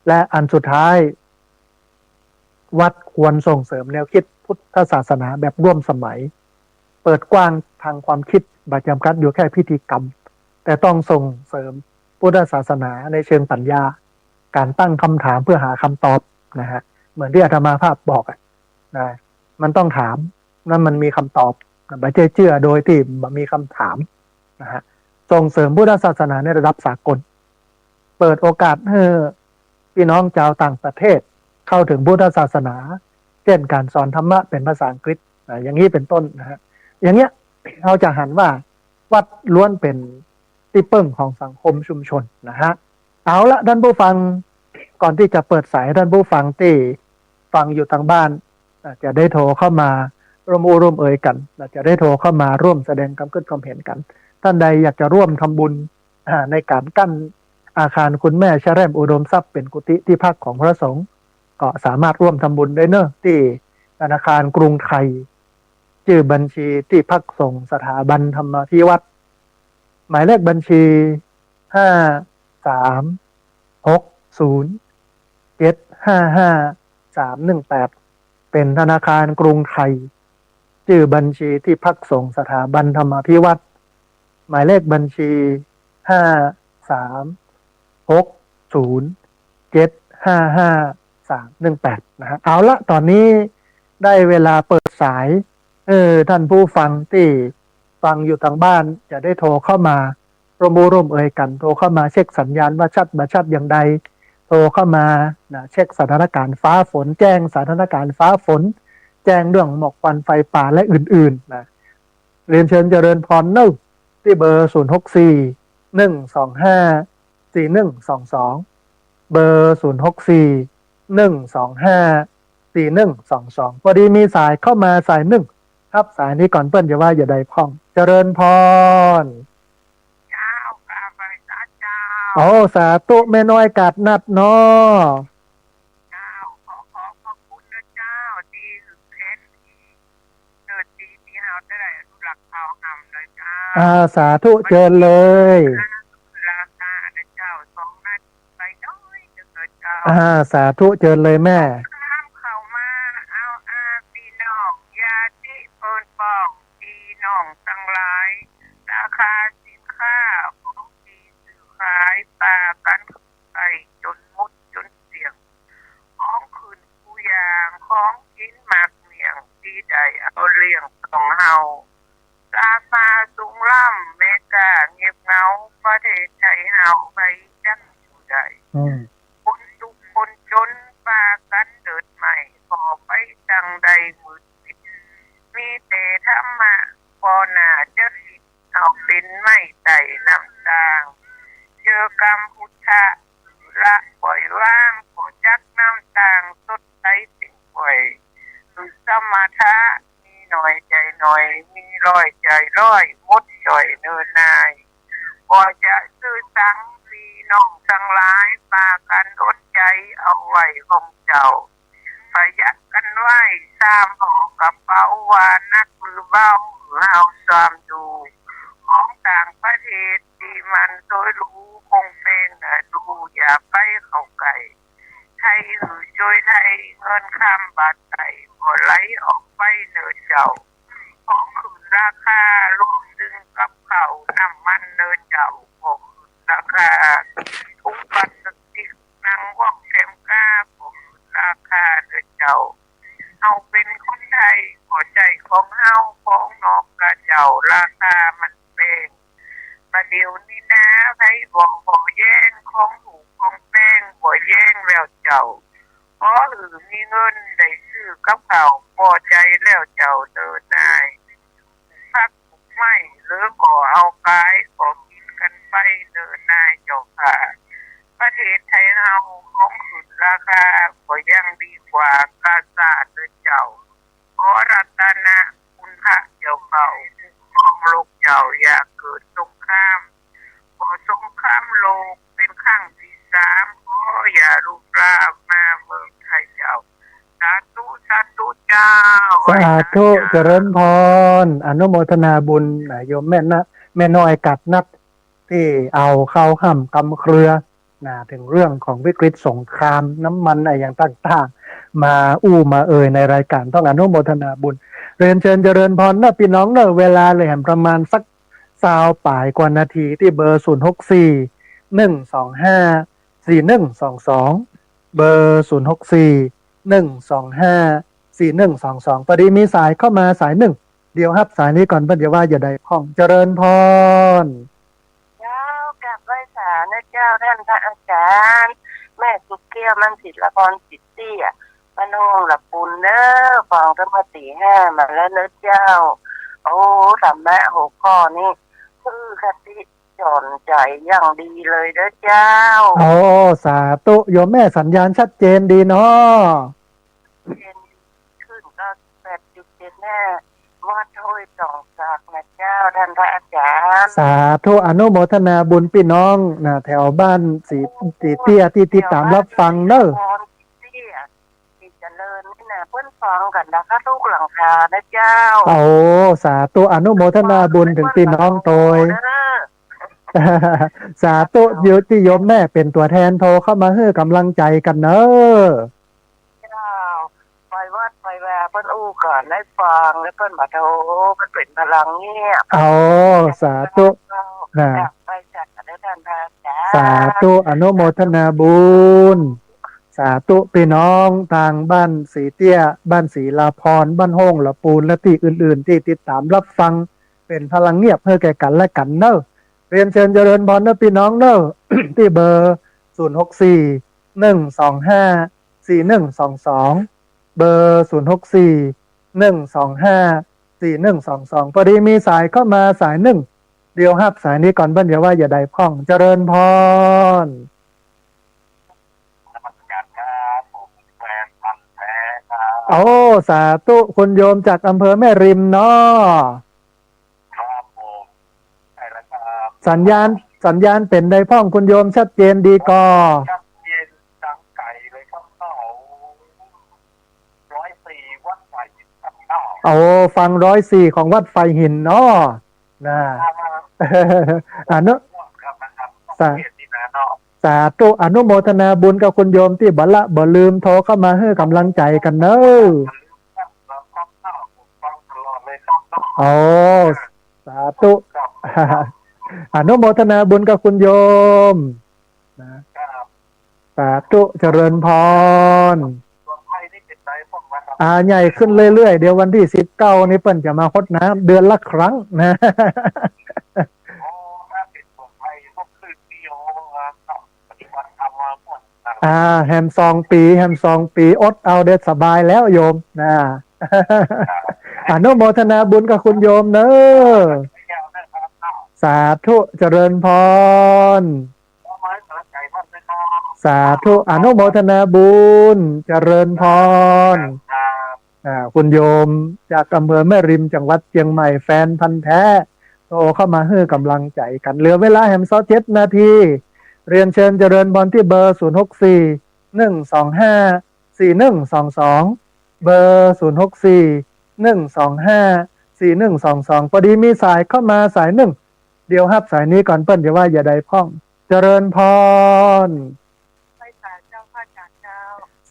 และอันสุดท้ายวัดควรส่งเสริมแนวคิดพุทธศาสนาแบบร่วมสมัยเปิดกว้างทางความคิดบัจำกัดอยู่แค่พิธีกรรมแต่ต้องส่งเสริมพุทธศาสนาในเชิงปัญญาการตั้งคำถามเพื่อหาคำตอบนะฮะเหมือนที่อาตมาภาพบอกนะมันต้องถามนั่นมันมีคำตอบไม่ใช่เชื่อโดยที่มีคำถามนะฮะส่งเสริมพุทธศาสนาในระดับสากลเปิดโอกาสให้พี่น้องชาวต่างประเทศเข้าถึงพุทธศาสนาเช่นการสอนธรรมะเป็นภาษาอังกฤษอย่างนี้เป็นต้นนะฮะอย่างเงี้ยเราจะหันว่าวัดล้วนเป็นที่พึ่งของสังคมชุมชนนะฮะเอาละท่านผู้ฟังก่อนที่จะเปิดสายท่านผู้ฟังที่ฟังอยู่ทางบ้านจะได้โทรเข้ามาร่วมเอ่ยกันจะได้โทรเข้ามาร่วมแสดงความคิดความเห็นกันท่านใดอยากจะร่วมทำบุญในการกั้นอาคารคุณแม่ชะแรมอุดมทรัพย์เป็นกุฏิที่พักของพระสงฆ์ก็สามารถร่วมทำบุญได้เนอะที่ธนาคารกรุงไทยชื่อบัญชีที่พักสงฆ์สถาบันธรรมาภิวัตรหมายเลขบัญชี53607555318เป็นธนาคารกรุงไทยชื่อบัญชีที่พักสงฆ์สถาบันธรรมาภิวัตรหมายเลขบัญชี53607555318นะฮะเอาละตอนนี้ได้เวลาเปิดสายท่านผู้ฟังที่ฟังอยู่ทางบ้านจะได้โทรเข้ามาร่วมเอ่ยกันโทรเข้ามาเช็คสัญญาณว่าชัดบ่ชัดอย่างใดโทรเข้ามานะเช็คสถานการณ์ฟ้าฝนแจ้งสถานการณ์ฟ้าฝนแจ้งเรื่องหมอกควันไฟป่าและอื่นๆนะเรียนเชิญเจริญพรเนอะที่เบอร์0641254122เบอร์0641254122พอดีมีสายเข้ามาสายหนึ่งครับสายนี้ก่อนเปิ้ลจะว่าอย่าใดพ้องเจริญพรเจ้ากาไปสาเจ้าโอ้สาธุแม่น้อยกาดนัดเนาะเจ้าขอพระคุณนะเจ้าที่ถึงเพชรเกิดดีที่เฮาได้อนุรักษ์เฮาหำเลยเจ้าสาธุเจริญเลยราคานะเจ้า2 นาทีไปน้อยจังเลยเจ้าสาธุเจริญเลยแม่เข้ามาเอาพี่น้องญาติเพิ่นป้องพี่น้องทั้งหลายราคาสินค้าของดีซื้อขายปากันไปจนมุดจนเสียงของคืนผู้อย่างของกินหมากเมี่ยงที่ใดเอาเลี้ยงของเฮาราคาสูงล่ำเมกาเงียบเงาประเทศไทยเฮาไปจังอยู่ใดคนทุกคนจนปากันเดิดใหม่พอไปจังใดมืดปิดมีแต่ธรรมะพอหน้าจะสิเอาเป็นไม่ไต่น้ำตางเจอกรรมพุทธะละปล่อยว่างขอจักน้ำตางสดใสเป็นปล่อยคือสมถะมีหน่อยใจหน่อยมีร้อยใจร้อยมดจ่อยเนินนายก็จะซื้อสังพี่น้องทั้งหลายปากันอดใจเอาไว้ของเจ้าประหยัดกันไว้3 ห่อกระเป๋าว่านักหรือเบาเฮาซ้อมดูของต่างประเทศที่มันโดยรู้คงเป็นดูอย่าไปเข้าใกล้ไทยช่วยไทยเงินข้ามบาทไทยบ่ไหลออกไปเนินเจ้าของขึ้นราคารวมถึงกับข้าวน้ำมันเนินเจ้าของขึ้นราคาทุกพลาสติกนั่งว่องเข็มกล้าของขึ้นราคาเนินเจ้าเอาเป็นคนไทยหัวใจของเฮาของนอกกระเจ้าราคามันเป็นมาเดี๋ยวนี้นะไผบ่แย่งของถูกของแป้งบ่แย่งแล้วเจ้าเพราะมีเงินได้ซื้อกับข้าวพอใจแล้วเจ้าเดินนายพัก ขอเอากายขอกินกันไปเดินนายเจ้าค่ะ ประเทศไทยเฮาของขึ้นราคาก็ยังดีกว่ากาซาดเด้อเจ้าขอรัตนะคุณพระเจ้าเก่าคุ้มครองโลกเจ้าอย่าเกิดสงครามขอสงครามโลกเป็นครั้งที่3ขออย่าลุกลามมาเมืองไทยเจ้าสาธุสาธุเจ้า สาธุเจริญพรอนุโมทนาบุญโยมแม่นะแม่น้อยกัดนัดที่เอาเข้าห้ำกำเครือถึงเรื่องของวิกฤตสงครามน้ำมันอะไรอย่างต่างๆมามาในรายการต้องอนุโมทนาบุญเรียนเชิญเจริญพรนะพี่น้องเนอะเวลาเลยแห่งประมาณสัก20ป่ายกว่านาทีที่เบอร์064 125 4122เบอร์064 125 4122พอดีมีสายเข้ามาสายหนึ่งเดี๋ยวครับสายนี้ก่อนเพื่อนจะว่าอย่าใดพ้องเจริญพรเจ้ากับไหว้สานะเจ้าท่านพระอาจารย์แม่สุเกี้ยวมันศิลปรจิตเตี้ยบ้านห้องหลับปุนเนอะฟังธรรมตี5มาแล้วเนอะเจ้าโอ้ธรรมะ6ข้อนี่คือคติจอนใจอย่างดีเลยเด้อเจ้าโอ้สาธุโยมแม่สัญญาณชัดเจนดีเนาะเย็นขึ้นก็8.75วัดห้วยสองศักดิ์นะเจ้าท่านพระอาจารย์สาธุอนุโมทนาบุญพี่น้องแถวบ้านสีเตี้ยที่ติดตามรับฟังเนอะที่เจริญนี่นะเพื่อนฟังกันนะคะทุกหลังคานะเจ้าโอ้สาธุอนุโมทนาบุญถึงพี่น้องโตยสาธุยุติโยมแม่เป็นตัวแทนโทรเข้ามาให้กำลังใจกันเนอะไปวัดไปแวะเพิ่นก่อนได้ฟังแล้วเพิ่นมาโทรมันเป็นพลังเงียบสาธุไปจัดได้ท่านพระอาจารย์สาธุอนุโมทนาบุญสาธุพี่น้องทางบ้านสีเตี้ยบ้านศรีลาพรบ้านห้องละปูนและที่อื่นๆที่ติดตามรับฟังเป็นพลังเงียบเพื่อแก่กันและกันเนอะเรียนเชิญเจริญพรนะพี่น้องเนอะ ที่เบอร์064 125 4122เบอร์064 125 4122พอดีมีสายเข้ามาสายหนึ่งเดี๋ยวครับสายนี้ก่อนเบิ้ลอย่าว่าอย่าใดพ้องเจริญพรสาธุคุณโยมจากอำเภอแม่ริมเนาะครับผมใช่แล้วครับสัญญาณเป็นในพ้องคุณโยมชัดเจนดีก็ชัดเจนดังไก่เลยครับ104วัดไฟหินฟัง104ของวัดไฟหินเนาะสาธุอนุโมทนาบุญกับคุณโยมที่บ่ลืมโทรเข้ามาให้กำลังใจกันเนอะสาธุอนุโมทนาบุญกับคุณโยมสาธุเจริญพรใหญ่ขึ้นเรื่อยๆเดี๋ยววันที่19นี้เปิ้นจะมาฮดน้ำเดือนละครั้งนะแฮม2 ปีอดเอาเด็ดสบายแล้วโยมอนุโมทนาบุญกับคุณโยมเนอะสาธุเจริญพรสาธุอนุโมทนาบุญเจริญพรคุณโยมจากอำเภอแม่ริมจังหวัดเชียงใหม่แฟนพันธุ์แท้โทรเข้ามาให้กำลังใจกันเหลือเวลาแฮม7 นาทีเรียนเชิญเจริญพรที่เบอร์064 125 4122เบอร์064 125 4122พอดีมีสายเข้ามาสายหนึ่งเดี๋ยวครับสายนี้ก่อนเปิ้นจะว่าอย่าใดพ้องเจริญพร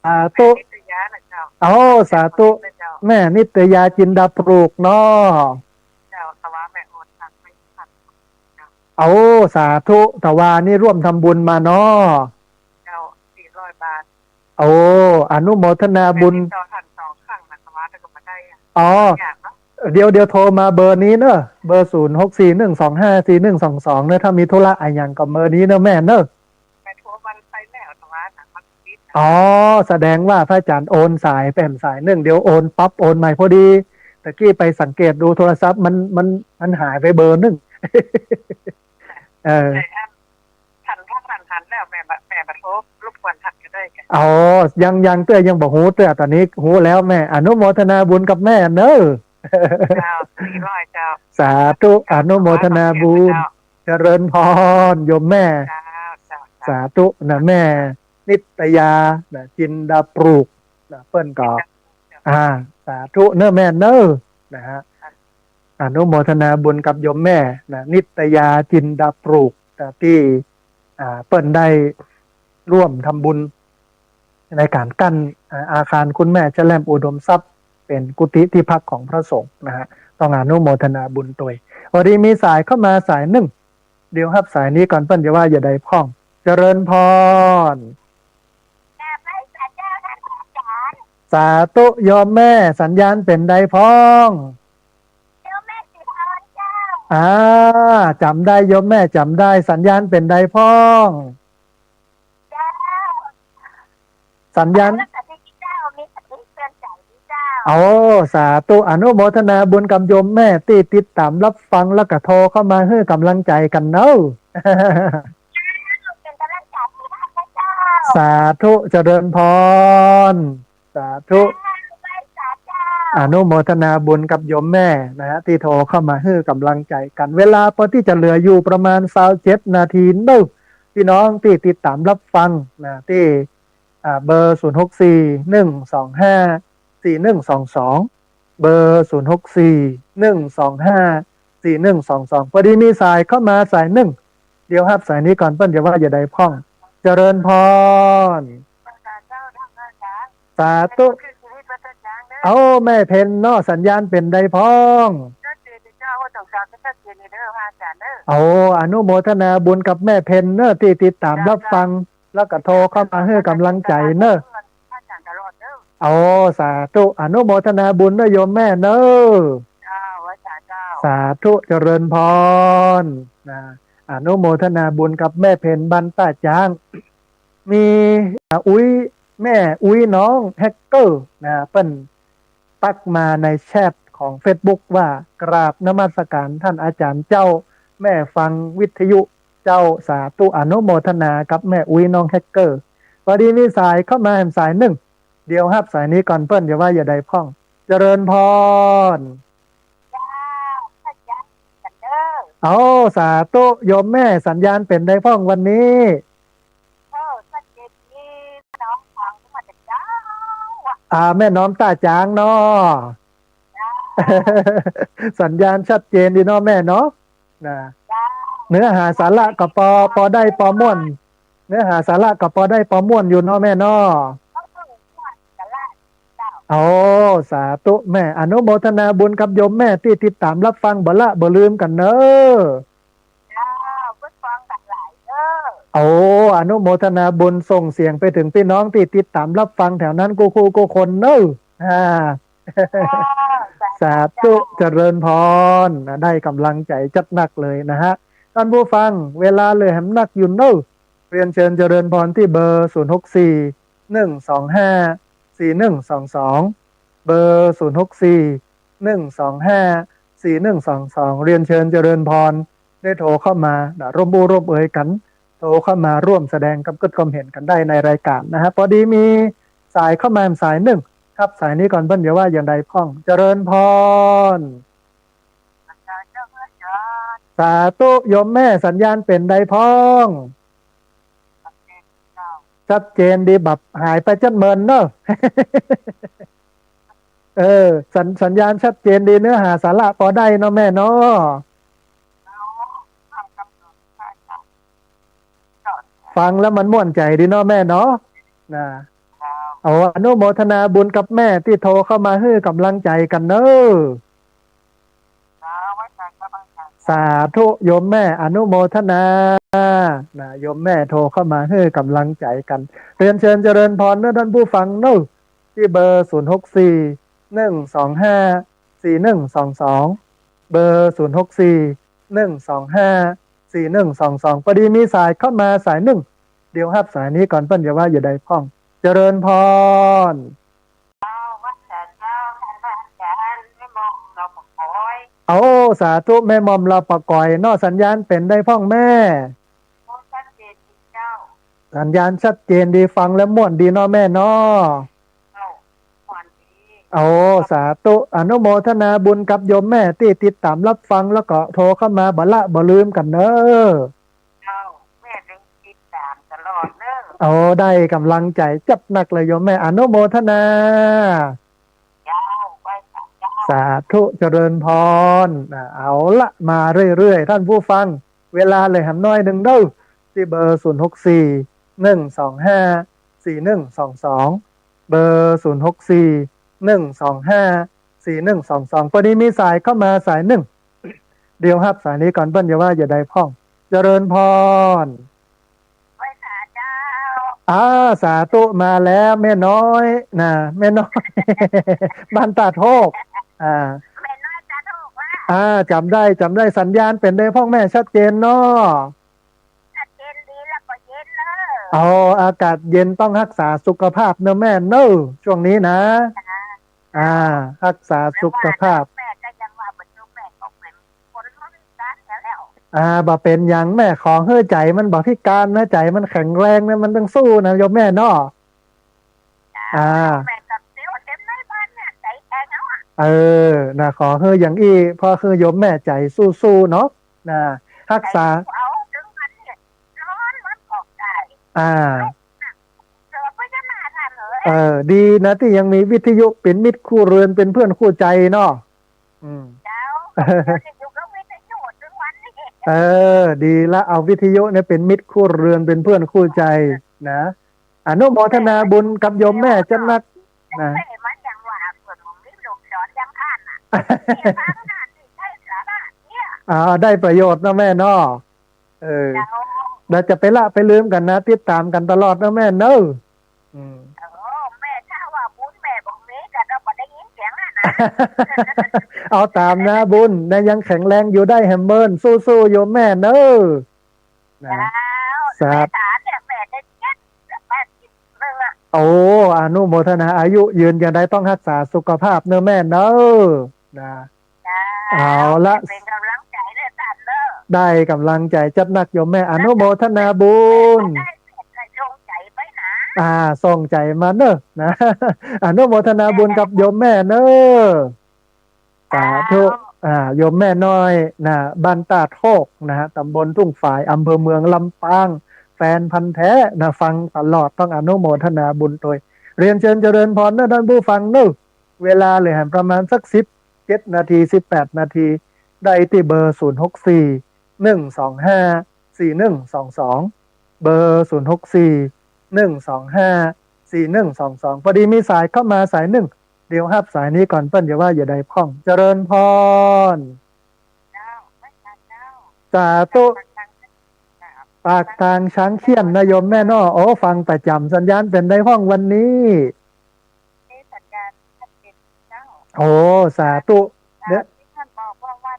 สาธุสาธุแม่นิตยาจินดาปลูกเนาะสาธุตะวานี่ร่วมทำบุญมาเนาะ400 บาทอนุโมทนาบุญเดี๋ยวโทรมาเบอร์นี้เนอะเบอร์0641254122เนอะถ้ามีธุระอะไรอย่างกับเบอร์นี้เนอะแม่เนอะแสดงว่าพระอาจารย์โอนสายแผ่นสายหนึ่งเดี๋ยวโอนปั๊บโอนใหม่พอดี ตะกี้ไปสังเกตดูโทรศัพท์มันหายไปเบอร์หนึ่ง ทันพ่อทันแล้วแม่บัดโทรรบกวนทันก็ได้กันอ๋อยังเตื้อยังบอกหูเตื้อตอนนี้หูแล้วแม่อนุโมทนาบุญกับแม่เนอะเจ้า400เจ้าสาธุอนุโมทนาบุญเจริญพรโยมแม่สาธุนะแม่นิตยานะจินดาปลูกนะเปิ้นก็สาธุเนอะแม่เนอะนะฮะอนุโมทนาบุญกับโยมแม่นะนิตยาจินดาปลูกที่เปิ้นได้ร่วมทำบุญในการกั้นอาคารคุณแม่เจริญอุดมทรัพย์เป็นกุฏิที่พักของพระสงฆ์นะฮะต้องอนุโมทนาบุญตัววันนี้มีสายเข้ามาสายหนึ่งเดี๋ยวครับสายนี้ก่อนเปิ้นจะว่าอย่าได้พ้องเจริญพรสาธุโยมแม่สัญญาณเป็นใดพ้องโยมแม่สิพรเจ้าจำได้โยมแม่จำได้สัญญาณเป็นใดพ้องสัญญาณสาธุอนุโมทนาบุญกับโยมแม่ที่ติดตามรับฟังแล้วก็โทรเข้ามาให้กำลังใจกันเนาะสาธุเจริญพรสาธุอนุโมทนาบุญกับโยมแม่นะฮะที่โทรเข้ามาให้กำลังใจกันเวลาพอที่จะเหลืออยู่ประมาณ27 นาทีเนาะพี่น้องที่ติดตามรับฟังนะที่เบอร์0641254122เบอร์0641254122พอดีมีสายเข้ามาสายหนึ่งเดี๋ยวครับสายนี้ก่อนเปิ้นจะว่าอย่าได้พ้องเจริญพรสาธุเอาแม่เพนเนาะสัญญาณเป็นใดพ้องเอาอนุโมทนาบุญกับแม่เพนเนอะที่ติดตามรับฟังแล้วก็โทรเข้ามาให้กำลังใจเนอะเอาสาธุอนุโมทนาบุญด้วยโยมแม่เนอะสาธุเจริญพรนะอนุโมทนาบุญกับแม่เพนบันต้าจางมีแม่น้องแฮกเกอร์นะเปิ้นตักมาในแชทของ Facebook ว่ากราบนมัสการท่านอาจารย์เจ้าแม่ฟังวิทยุเจ้าสาธุอนุโมทนากับแม่น้องแฮกเกอร์พอดีมีสายเข้ามาสายหนึ่งเดี๋ยวครับสายนี้ก่อนเปิ้นอย่าว่าอย่าได้พ้องเจริญพรเอาสาธุโยมแม่สัญญาณเป็นได้พ้องวันนี้แม่น้อมตาจางเนาะสัญญาณชัดเจนดีเนาะแม่เนาะนะเนื้อหาสาระกับพอได้พอม่วนเนื้อหาสาระกับพอได้พอม่วนอยู่เนาะแม่เนาะสาธุแม่อนุโมทนาบุญกับโยมแม่ที่ติดตามรับฟังบ่ลืมกันเนอะอนุโมทนาบุญส่งเสียงไปถึงพี่น้องที่ติดตามรับฟังแถวนั้นกูคนเนอะสาธุเจริญพรได้กำลังใจจัดหนักเลยนะฮะท่านผู้ฟังเวลาเลยแหมนักอยู่เนอะเรียนเชิญเจริญพรที่เบอร์0641254122เบอร์0641254122เรียนเชิญเจริญพรได้โทรเข้ามาร่วมบูร่วมเอ่ยกันโทรเข้ามาร่วมแสดงความเห็นกันได้ในรายการนะฮะพอดีมีสายเข้ามาสายหนึ่งครับสายนี้ก่อนเพิ่นเดี๋ยวว่าอย่างใดพ้องเจริญพรสาธุโยมแม่สัญญาณเป็นใดพ้องชัดเจนดีแบบหายไปจัดเมินเนอะ สัญญาณชัดเจนดีเนื้อหาสาระพอได้เนาะแม่เนาะฟังแล้วมันม่วนใจดีเนาะแม่เนาะนะอนุโมทนาบุญกับแม่ที่โทรเข้ามาให้กำลังใจกันเนอะสาธุโยมแม่อนุโมทนาโยมแม่โทรเข้ามาให้กำลังใจกันเรียนเชิญเจริญพรเนอะท่านผู้ฟังเนอะที่เบอร์0641254122เบอร์0641254122พอดีมีสายเข้ามาสายหนึ่งเดี๋ยวครับสายนี้ก่อนเปิ้นอย่าว่าอย่าได้พ้องเจริญพร สาธุแม่มอมเราประกอยนอสัญญาณเป็นได้พ่องแม่โอ้ชัดเจนดีเจ้าสัญญาณชัดเจนดีฟังแล้วม่วนดีเนาะแม่เนาะเจ้าหวานดีโอ้สาธุอนุโมทนาบุญกับโยมแม่ที่ติดตามรับฟังแล้วก็โทรเข้ามาบ่ละบ่ลืมกันเนอะเจ้าแม่ได้ติดตามตลอดเนอะโอ้ได้กำลังใจจับหนักเลยโยมแม่อนุโมทนาเจ้าไปเจ้าสาธุเจริญพรเอาละมาเรื่อยๆท่านผู้ฟังเวลาเลยหำน้อยหนึ่งเด้อที่เบอร์0641254122เบอร์0641254122พอดีมีสายเข้ามาสายหนึ่งเดี๋ยวครับสายนี้ก่อนเปิ้ลอย่าว่าอย่าได้พ่องเจริญพรไปเจ้าสาธุมาแล้วแม่น้อยนะแม่น้อยบ้านตาโทกแม่น้อยจะถูกว่าจำได้สัญญาณเป็นได้พ่อแม่ชัดเจนเนาะชัดเจนดีแล้วก็เย็นเนอะอากาศเย็นต้องรักษาสุขภาพเนอะแม่เนอะช่วงนี้นะรักษาสุขภาพแม่ก็ยังว่าปัจจุบันก็เป็นคนรุ่นกันแล้วบ่เป็นอย่างแม่ของเฮ้อใจมันบอกพิการนะใจมันแข็งแรงนะมันต้องสู้นะโยมแม่เนาะแม่กับเสียวเต็มในบ้านเนี่ยใจแข็งแล้วนะขอเฮ้ออย่างอี้พอคือโยมแม่ใจสู้ๆเนาะนะรักษาเอาถึงมันเนี่ยร้อนมันออกได้เจอพญานาคเลยดีนะที่ยังมีวิทยุเป็นมิตรคู่เรือนเป็นเพื่อนคู่ใจเนาะเจ้าอยู่กับวิทยุถึงวันนี้ดีละเอาวิทยุเนี่ยเป็นมิตรคู่เรือนเป็นเพื่อนคู่ใจนะอนุโมทนาบุญกับโยมแม่จันนักนะมันยังว่าส่วนของนี้หลวงสอนยังท่านได้ประโยชน์นะแม่เนาะเราจะไปละไปลืมกันนะติดตามกันตลอดนะแม่เนอะแม่ถ้าว่าบุญแม่บอกนี้แต่เราไม่ได้ยินเสียงนะเอาตามนะบุญนะยังแข็งแรงอยู่ได้แฮมเบิร์นสู้ๆโยมแม่เนอะสาธุแม่ได้80 อนุโมทนาอายุยืนยังได้ต้องรักษาสุขภาพเนอะแม่เนอะนะเอาละเป็นกำลังใจเลยท่านเนอะได้กำลังใจจัดหนักโยมแม่อนุโมทนาบุญส่งใจไปนะส่งใจมาเนอะนะอนุโมทนาบุญกับโยมแม่เนอะสาธุโยมแม่น้อยนะบ้านตาโทกนะฮะตำบลทุ่งฝายอำเภอเมืองลำปางแฟนพันธุ์แท้นะฟังตลอดต้องอนุโมทนาบุญโดยเรียนเชิญเจริญพรนะท่านผู้ฟังเนอะเวลาเลยหันประมาณสัก17 นาที18 นาทีได้ที่เบอร์0641254122เบอร์0641254122พอดีมีสายเข้ามาสายหนึ่งเดี๋ยวฮับสายนี้ก่อนเปิ้ลอย่าว่าอย่าได้พ่องเจริญพรสาธุปากทางช้างเขี้ยนนายมแม่นอฟังประจำสัญญาณเป็นได้ห้องวันนี้สัญญาณชัดเจนเจ้าสาธุเนี่ยท่านบอกว่า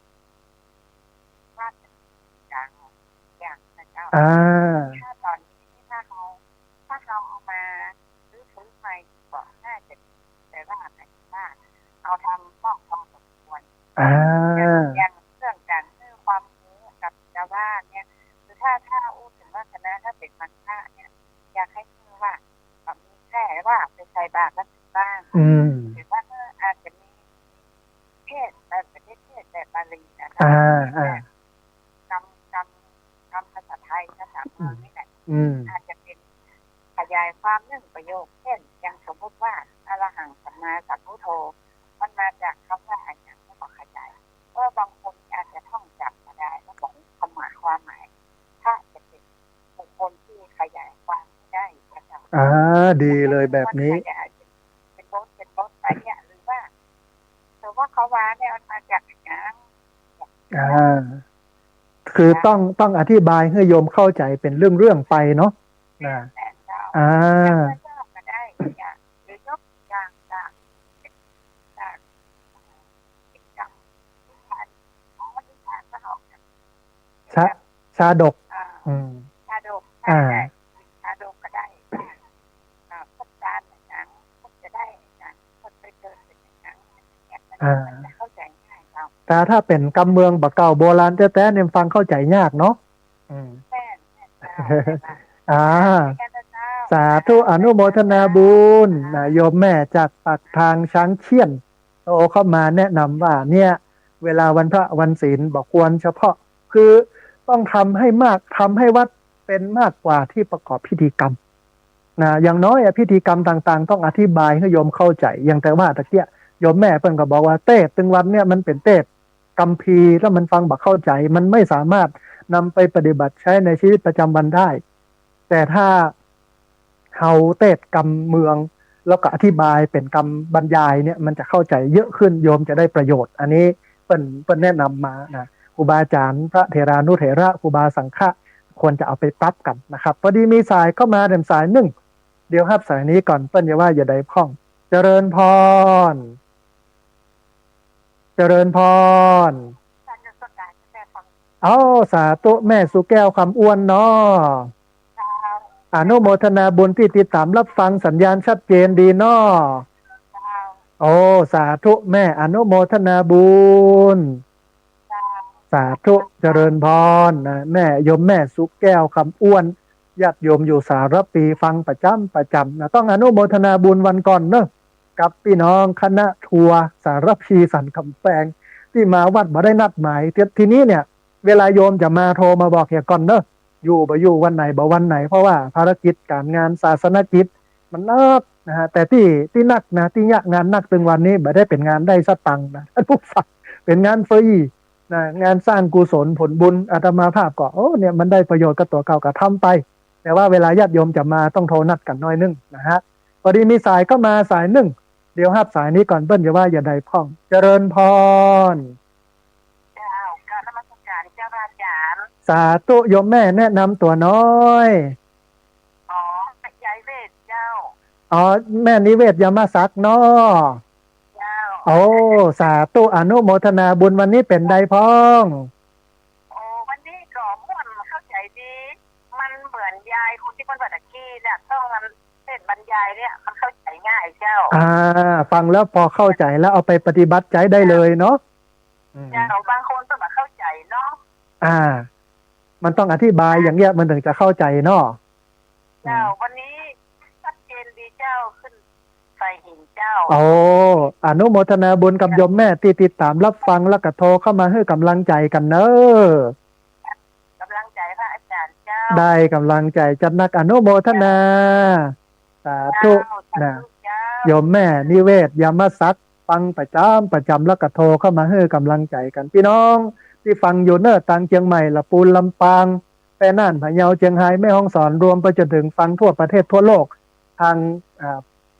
อย่างนะเจ้าถ้าตอนนี้ถ้าเราเอามาซื้อใหม่บอกน่าจะแต่ว่าเอาทำป้องพอสมควรอย่างเรื่องการให้ความรู้กับชาวบ้านเนี่ยคือถ้าอู้ถึงว่าคณะถ้าเป็นมันค่าเนี่ยอยากให้ชื่อว่ามีแค่ว่าไปใส่บาตรแล้วบ้างหรือว่าอาจจะมีเทศประเทศแบบบาลีนะคะคำภาษาไทยภาษาเมืองนี่แหละอาจจะเป็นขยายความเรื่องประโยคเช่นอย่างสมมติว่าอรหังสัมมาสัมพุทโธมันมาจากคำว่าอะไรอย่างที่บอกขยายเพราะบางคนอาจจะท่องจำมาได้แล้วบอกความหมายถ้าจะเป็นบุคคลที่ขยายความได้ก็ดีเลยแบบนี้เป็นบทไปเนี่ยหรือว่าเขาว่าเนี่ยมันมาจากอย่างคือต้องอธิบายให้โยมเข้าใจเป็นเรื่องไปเนาะก็ได้หรือยกอย่างชาดกชาดกก็ได้พุทธการอย่างพุทธจะได้อย่างพุทธไปเจออย่างเข้าใจง่ายเรา แต่ถ้าเป็นกำเมืองบะเก่าโบราณแท้ๆเนี่ยฟังเข้าใจยากเนาะแม่อ่าแม่เจ้าสาธุอนุโมทนาบุญนะโยมแม่จากปากทางช้างเชี่ยนโตเข้ามาแนะนำว่าเนี่ยเวลาวันพระวันศีลบอกควรเฉพาะคือต้องทำให้มากทำให้วัดเป็นมากกว่าที่ประกอบพิธีกรรมนะอย่างน้อยพิธีกรรมต่างๆต้องอธิบายให้โยมเข้าใจอย่างแต่ว่าตะเกียโยมแม่เพิ่นก็บอกว่าเทศตึงวันเนี่ยมันเป็นเทศกัมพีร์แล้วมันฟังบักเข้าใจมันไม่สามารถนำไปปฏิบัติใช้ในชีวิตประจำวันได้ แต่ถ้าเฮาเทศกรรมเมืองแล้วก็อธิบายเป็นกรรมบรรยายเนี่ยมันจะเข้าใจเยอะขึ้นโยมจะได้ประโยชน์อันนี้เปิ้นแนะนำมานะครูบาอาจารย์พระเถรานุเถระครูบาสังฆะควรจะเอาไปปรับกันนะครับพอดีมีสายเข้ามาเดินสายหนึ่งเดี๋ยวครับสายนี้ก่อนเปิ้นอย่าว่าอย่าได้พ้องเจริญพรเจริญพรเอาสาธุแม่สุแก้วคำอ้วนเนาะอนุโมทนาบุญที่ติดตามรับฟังสัญญาณชัดเจนดีเนาะโอ้สาธุแม่อนุโมทนาบุญสาธุเจริญพรนะแม่โยมแม่สุแก้วคำอ้วนญาติโยมอยู่สารปีฟังประจำนะต้องอนุโมทนาบุญวันก่อนเนอะกับพี่น้องคณะทัวร์สารพีสันคำแปงที่มาวัดมาได้นัดหมายทีนี้เนี่ยเวลาโยมจะมาโทรมาบอกอย่าก่อนเนอะอยู่บ่อยู่วันไหนบ่วันไหนเพราะว่าภารกิจการงานศาสนกิจมันนักนะฮะแต่ที่นักนะที่ยะงานนักถึงวันนี้บ่ได้เป็นงานได้สตังค์นะท่านผู้ฟังเป็นงานฟรีนะงานสร้างกุศลผลบุญอาตมาภาพก็โอ้เนี่ยมันได้ประโยชน์กับตัวเก่าก็ทำไปแต่ว่าเวลาญาติโยมจะมาต้องโทรนัดกันหน่อยนึงนะฮะพอดีมีสายก็มาสายหนึ่งเดี๋ยวรับสายนี้ก่อนเปิ้นอย่าว่าอย่าใดพ้องเจริญพรเจ้าการนมัสการเจ้าอาจารย์สาธุโยมแม่แนะนำตัวน้อยอ๋อยายเวทเจ้าอ๋อแม่นิเวศยามาศักดิ์เนาะเจ้าโอ้สาธุอนุโมทนาบุญวันนี้เป็นใดพ้องโอ้วันนี้ก็ม่วนเข้าใจดีมันเหมือนยายคนที่มันบัดกี้เนี่ยต้องมันเทศบรรยายเนี่ยมันเข้าใจง่ายเจ้าฟังแล้วพอเข้าใจแล้วเอาไปปฏิบัติใจได้เลยเนาะเจ้าบางคนต้องมาเข้าใจเนาะมันต้องอธิบายอย่างเงี้ยมันถึงจะเข้าใจเนาะเจ้าวันนี้ชัดเจนดีเจ้าขึ้นใส่หินเจ้าโอ้อนุโมทนาบุญกับโยมแม่ที่ติดตามรับฟังแล้วก็โทรเข้ามาให้กำลังใจกันเนอะกำลังใจพระอาจารย์เจ้าได้กำลังใจจัดนักอนุโมทนาสาธุนะโยมแม่นิเวศยามาศักดิ์ฟังประจำแล้วก็โทรเข้ามาให้กำลังใจกันพี่น้องที่ฟังอยู่เนอต่างเชียงใหม่ละปูนลำปางแม่น่านพะเยาเชียงรายแม่ฮ่องสอนรวมไปจนถึงฟังทั่วประเทศทั่วโลกทาง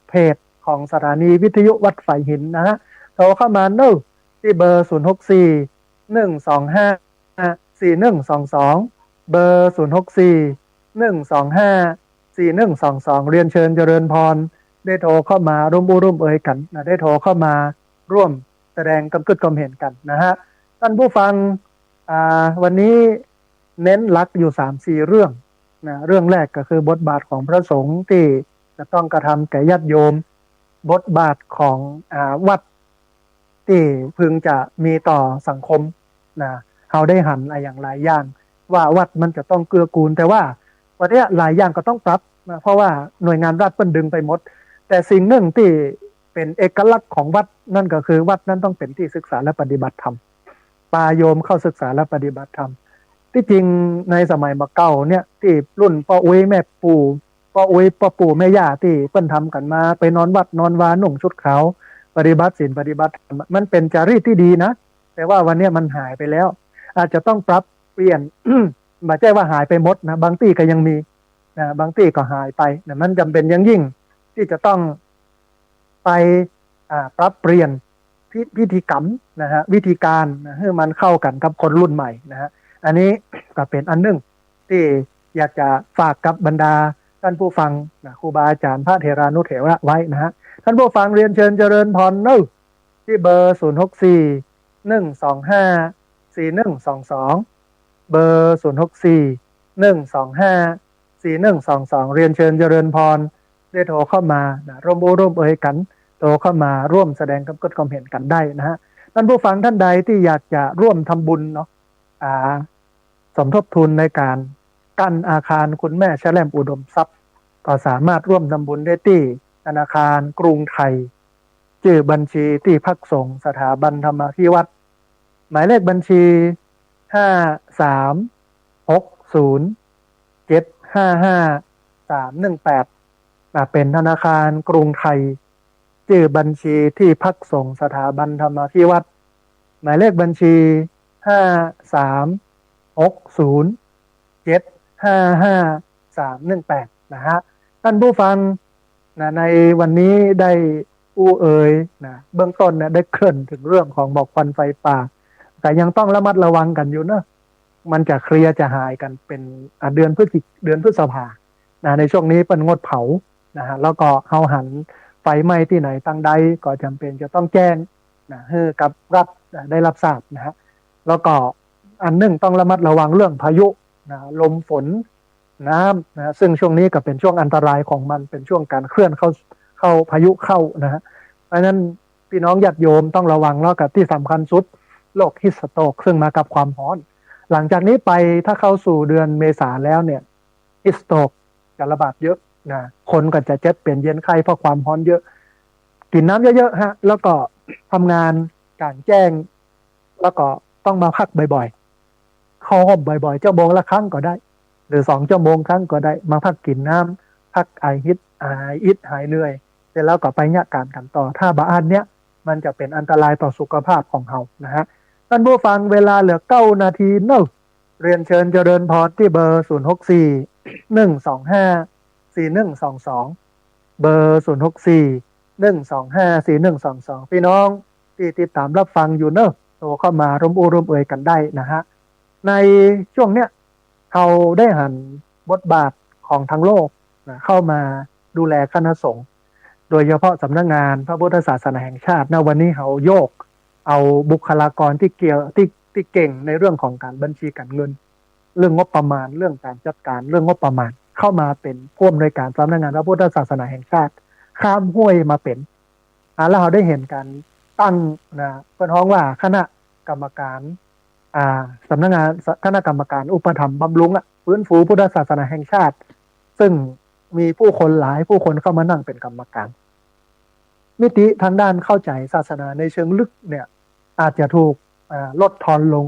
เพจของสถานีวิทยุวัดไฝหินนะฮะโทรเข้ามาเนอะที่เบอร์064-125-4122เบอร์064-125-4122เรียนเชิญเจริญพรได้โทรเข้ามาร่วมเอ่ยกันนะได้โทรเข้ามาร่วมแสดงความเห็นกันนะฮะท่านผู้ฟังวันนี้เน้นหลักอยู่ 3-4 เรื่องนะเรื่องแรกก็คือบทบาทของพระสงฆ์ที่จะต้องกระทำแก่ญาติโยมบทบาทของวัดที่พึงจะมีต่อสังคมนะเขาได้หันอะไรอย่างหลายอย่างว่าวัดมันจะต้องเกื้อกูลแต่ว่าวันนี้หลายอย่างก็ต้องปรับนะเพราะว่าหน่วยงานรัฐเปิ้นดึงไปหมดแต่สิ่งหนึ่งที่เป็นเอกลักษณ์ของวัดนั่นก็คือวัดนั้นต้องเป็นที่ศึกษาและปฏิบัติธรรมปาโยมเข้าศึกษาและปฏิบัติธรรมที่จริงในสมัยมาเก่าเนี่ยที่รุ่นพ่ออุ้ยแม่ปู่พ่ออุ้ยพ่อปู่แม่ย่าที่เปิ้นทำกันมาไปนอนวัดนอนวานุ่งชุดขาวปฏิบัติศีลปฏิบัติมันเป็นจารีตที่ดีนะแต่ว่าวันนี้มันหายไปแล้วอาจจะต้องปรับเปลี่ยน ไม่ใช่ว่าหายไปหมดนะบางที่ก็ยังมีนะบางที่ก็หายไปนะมันจำเป็นยิ่งที่จะต้องไปปรับเปลี่ยนพิธีกรรมนะฮะวิธีการนะให้มันเข้ากันกับคนรุ่นใหม่นะฮะอันนี้ก็เป็นอันหนึ่งที่อยากจะฝากกับบรรดาท่านผู้ฟังนะครูบาอาจารย์พระเถรานุเถระไว้นะฮะท่านผู้ฟังเรียนเชิญเจริญพรเนอะที่เบอร์064-125-4122เบอร์064-125-4122เรียนเชิญเจริญพรได้โทรเข้ามานะร่วมเอ่ยกันโทรเข้ามาร่วมแสดงความคิดความเห็นกันได้นะฮะ ท่านผู้ฟังท่านใดที่อยากจะร่วมทำบุญเนาะสมทบทุนในการกั้นอาคารคุณแม่แชล่มอุดมทรัพย์ก็สามารถร่วมทำบุญได้ที่ธนาคารกรุงไทยชื่อบัญชีที่พักสงฆ์สถาบันธรรมาภิวัตรหมายเลขบัญชี5360755318เป็นธนาคารกรุงไทยชื่อบัญชีที่พักสงฆ์สถาบันธรรมาภิวัตรหมายเลขบัญชี5360755318นะฮะท่านผู้ฟังนะในวันนี้ได้นะเบื้องต้นเนี่ยได้เกริ่นถึงเรื่องของหมอกควันไฟป่าแต่ยังต้องระมัดระวังกันอยู่นะมันจะเคลียร์จะหายกันเป็นเดือนพฤษภานะในช่วงนี้เป็นงดเผานะฮะแล้วก็เอาหันไฟไหม้ที่ไหนตั้งใดก็จำเป็นจะต้องแจ้งนะให้กับรัฐได้รับทราบนะฮะแล้วก็อันหนึ่งต้องระมัดระวังเรื่องพายุนะลมฝนน้ำนะซึ่งช่วงนี้ก็เป็นช่วงอันตรายของมันเป็นช่วงการเคลื่อนเข้าพายุเข้านะฮะเพราะฉะนั้นพี่น้องญาติโยมต้องระวังแล้วกับที่สำคัญสุดโรคฮิสโตรกซึ่งมากับความร้อนหลังจากนี้ไปถ้าเข้าสู่เดือนเมษาแล้วเนี่ยฮิสโตรกจะระบาดเยอะนะคนก็จะเจ็บเปลี่ยนเย็นไข้เพราะความร้อนเยอะกินน้ำเยอะๆฮะแล้วก็ทำงานกลางแจ้งแล้วก็ต้องมาพักบ่อยๆเข้าห้องบ่อยๆชั่วโมงละครั้งก็ได้หรือ2 ชั่วโมงครั้งก็ได้มาพักกินน้ำพักไอฮิตหายเหนื่อยเสร็จแล้วก็ไปเนี่ยการกันต่อถ้าบาอันเนี้ยมันจะเป็นอันตรายต่อสุขภาพของเรานะฮะท่านผู้ฟังเวลาเหลือ9 นาทีเนอะเรียนเชิญเจริญพรที่เบอร์064 125 4122เบอร์064 125 4122พี่น้องที่ติดตามรับฟังอยู่เนอะโทรเข้ามาร่วมเอ่ยกันได้นะฮะในช่วงเนี้ยเขาได้หันบทบาทของทั้งโลกนะเข้ามาดูแลคณะสงฆ์โดยเฉพาะสำนักงานพระพุทธศาสนาแห่งชาติณวันนี้เขาโยกเอาบุคลากรที่เก่งในเรื่องของการบัญชีการเงินเรื่องงบประมาณเรื่องการจัดการเรื่องงบประมาณเข้ามาเป็นผู้อำนวยการสำนักงานพระพุทธศาสนาแห่งชาติข้ามห้วยมาเป็นแล้วเราได้เห็นการตั้งนะเป็นห้องว่าคณะกรรมการสำนักงานคณะกรรมการอุปถัมภ์บำรุงฟื้นฟูพุทธศาสนาแห่งชาติซึ่งมีผู้คนหลายผู้คนเข้ามานั่งเป็นกรรมการมิติทางด้านเข้าใจศาสนาในเชิงลึกเนี่ยอาจจะถูกลดทอนลง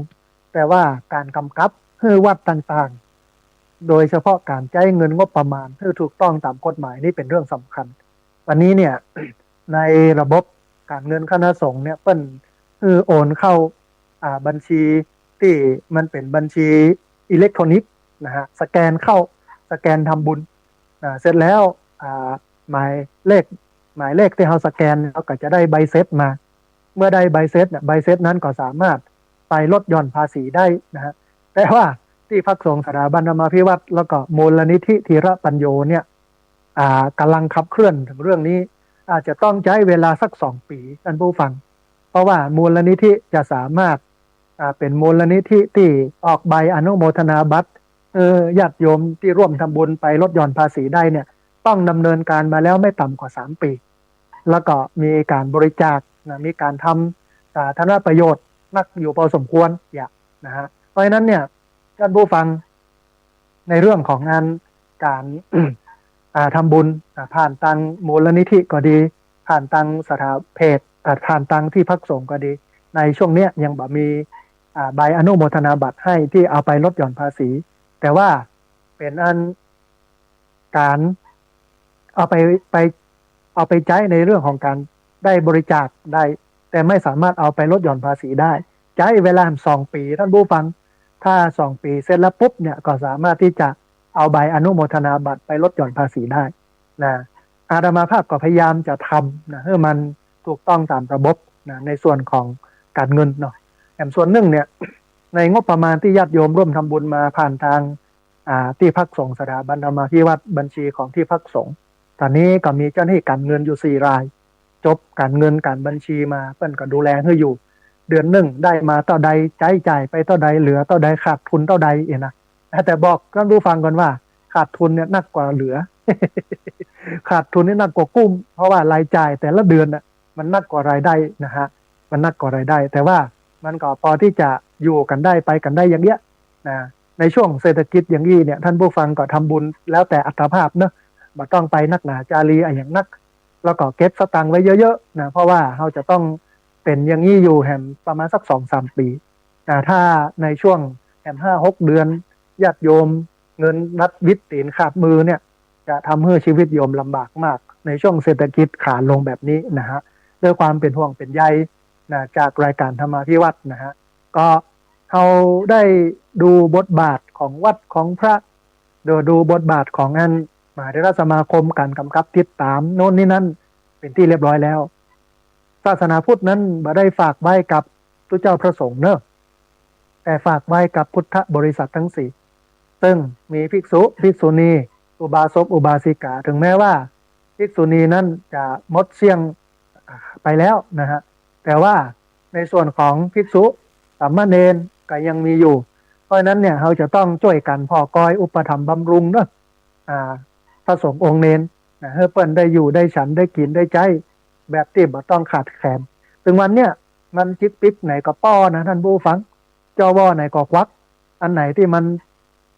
แต่ว่าการกำกับให้วัดต่างๆโดยเฉพาะการใช้เงินงบประมาณให้ถูกต้องตามกฎหมายนี่เป็นเรื่องสำคัญวันนี้เนี่ย ในระบบการเงินคณะสงฆ์เนี่ยเปิ้นโอนเข้าบัญชีที่มันเป็นบัญชีอิเล็กทรอนิกส์นะฮะสแกนเข้าสแกนทำบุญเสร็จแล้วหมายเลขที่เราสแกนเราก็จะได้ใบเสร็จมาเมื่อได้ใบเสร็จใบเสร็จนั้นก็สามารถไปลดหย่อนภาษีได้นะฮะแต่ว่าที่พักสงฆ์สถาบันธรรมาภิวัตรแล้วก็มูลนิธิธีระปัญโยเนี่ยกำลังขับเคลื่อนถึงเรื่องนี้อาจจะต้องใช้เวลาสัก2 ปีท่านผู้ฟังเพราะว่ามูลนิธิจะสามารถเป็นมูลนิธิที่ออกใบอนุโมทนาบัตรญาติโยมที่ร่วมทำบุญไปลดหย่อนภาษีได้เนี่ยต้องดำเนินการมาแล้วไม่ต่ำกว่า3 ปีแล้วก็มีการบริจาคนะมีการทำสาธารณประโยชน์นักอยู่พอสมควรนะฮะเพราะฉะนั้นเนี่ยท่านผู้ฟังในเรื่องของงานการ ทำบุญผ่านตังมูลนิธิก็ดีผ่านตังสถาเพจผ่านตังที่พักสงฆ์ก็ดีในช่วงเนี้ยยังบ่มีใบอนุโมทนาบัตรให้ที่เอาไปลดหย่อนภาษีแต่ว่าเป็นอันการเอาไปใช้ในเรื่องของการได้บริจาคได้แต่ไม่สามารถเอาไปลดหย่อนภาษีได้ใช้เวลา2 ปีท่านผู้ฟังถ้า2 ปีเสร็จแล้วปุ๊บเนี่ยก็สามารถที่จะเอาใบอนุโมทนาบัตรไปลดหย่อนภาษีได้นะอาตมาภาพก็พยายามจะทำนะให้มันถูกต้องตามระบบนะในส่วนของการเงินเนาะแต่ส่วนหนึ่งเนี่ยในงบประมาณที่ญาติโยมร่วมทำบุญมาผ่านทางที่พักสงฆ์สถาบันธรรมาภิวัตรบัญชีของที่พักสงฆ์ตอนนี้ก็มีเจ้าหน้าที่การเงินอยู่4 รายจบการเงินการบัญชีมาเพิ่นก็ดูแลให้อยู่เดือนหนึ่งได้มาเท่าใดจ่ายไปเท่าใดเหลือเท่าใดขาดทุนเท่าใดนะแต่บอกท่านผู้ฟังก่อนว่าขาดทุนเนี่ยหนักกว่าเหลือ ขาดทุนนี่หนักกว่ากุ้มเพราะว่ารายจ่ายแต่ละเดือนน่ะมันหนักกว่ารายได้นะฮะ มันนักก็รายได้แต่ว่ามันก็พอที่จะอยู่กันได้ไปกันได้อย่างเงี้ยนะในช่วงเศรษฐกิจอย่างนี้เนี่ยท่านผู้ฟังก็ทำบุญแล้วแต่อัตภาพเนอะบ่ต้องไปนักหนาจารีอะไรอย่างนักแล้วก็เก็บสตังค์ไว้เยอะๆนะเพราะว่าเราจะต้องเป็นอย่างนี้อยู่แหมประมาณสัก 2-3 ปีถ้าในช่วงแหม5-6 เดือนญาติโยมเงินรัดวิตตีนขาดมือเนี่ยจะทำให้ชีวิตโยมลำบากมากในช่วงเศรษฐกิจขาลงแบบนี้นะฮะด้วยความเป็นห่วงเป็นใยนะจากรายการธรรมาภิวัตรนะฮะก็เราได้ดูบทบาทของวัดของพระดูบทบาทของงานมหาเถรสมาคมการกำกับติดตามโน่นนี่นั่นเป็นที่เรียบร้อยแล้วศาสนาพุทธนั้นบ่ได้ฝากไว้กับพระเจ้าพระสงฆ์เนอะแต่ฝากไว้กับพุทธบริษัททั้งสี่ซึ่งมีภิกษุภิกษุณีอุบาสกอุบาสิกาถึงแม้ว่าภิกษุณีนั้นจะหมดเสี่ยงไปแล้วนะฮะแต่ว่าในส่วนของภิกษุสามเณรก็ยังมีอยู่เพราะฉะนั้นเนี่ยเราจะต้องช่วยกันพ่อกอยอุปถัมภ์บำรุงเนอะพระสงฆ์องค์เนรนะให้เปิ้นได้อยู่ได้ฉันได้กินได้ใจแบบที่บ่ต้องขาดแคลนถึงวันเนี่ยมันจิกปิ๊กไหนก็ป้อนะท่านผู้ฟังจอวอไหนก็ควักอันไหนที่มัน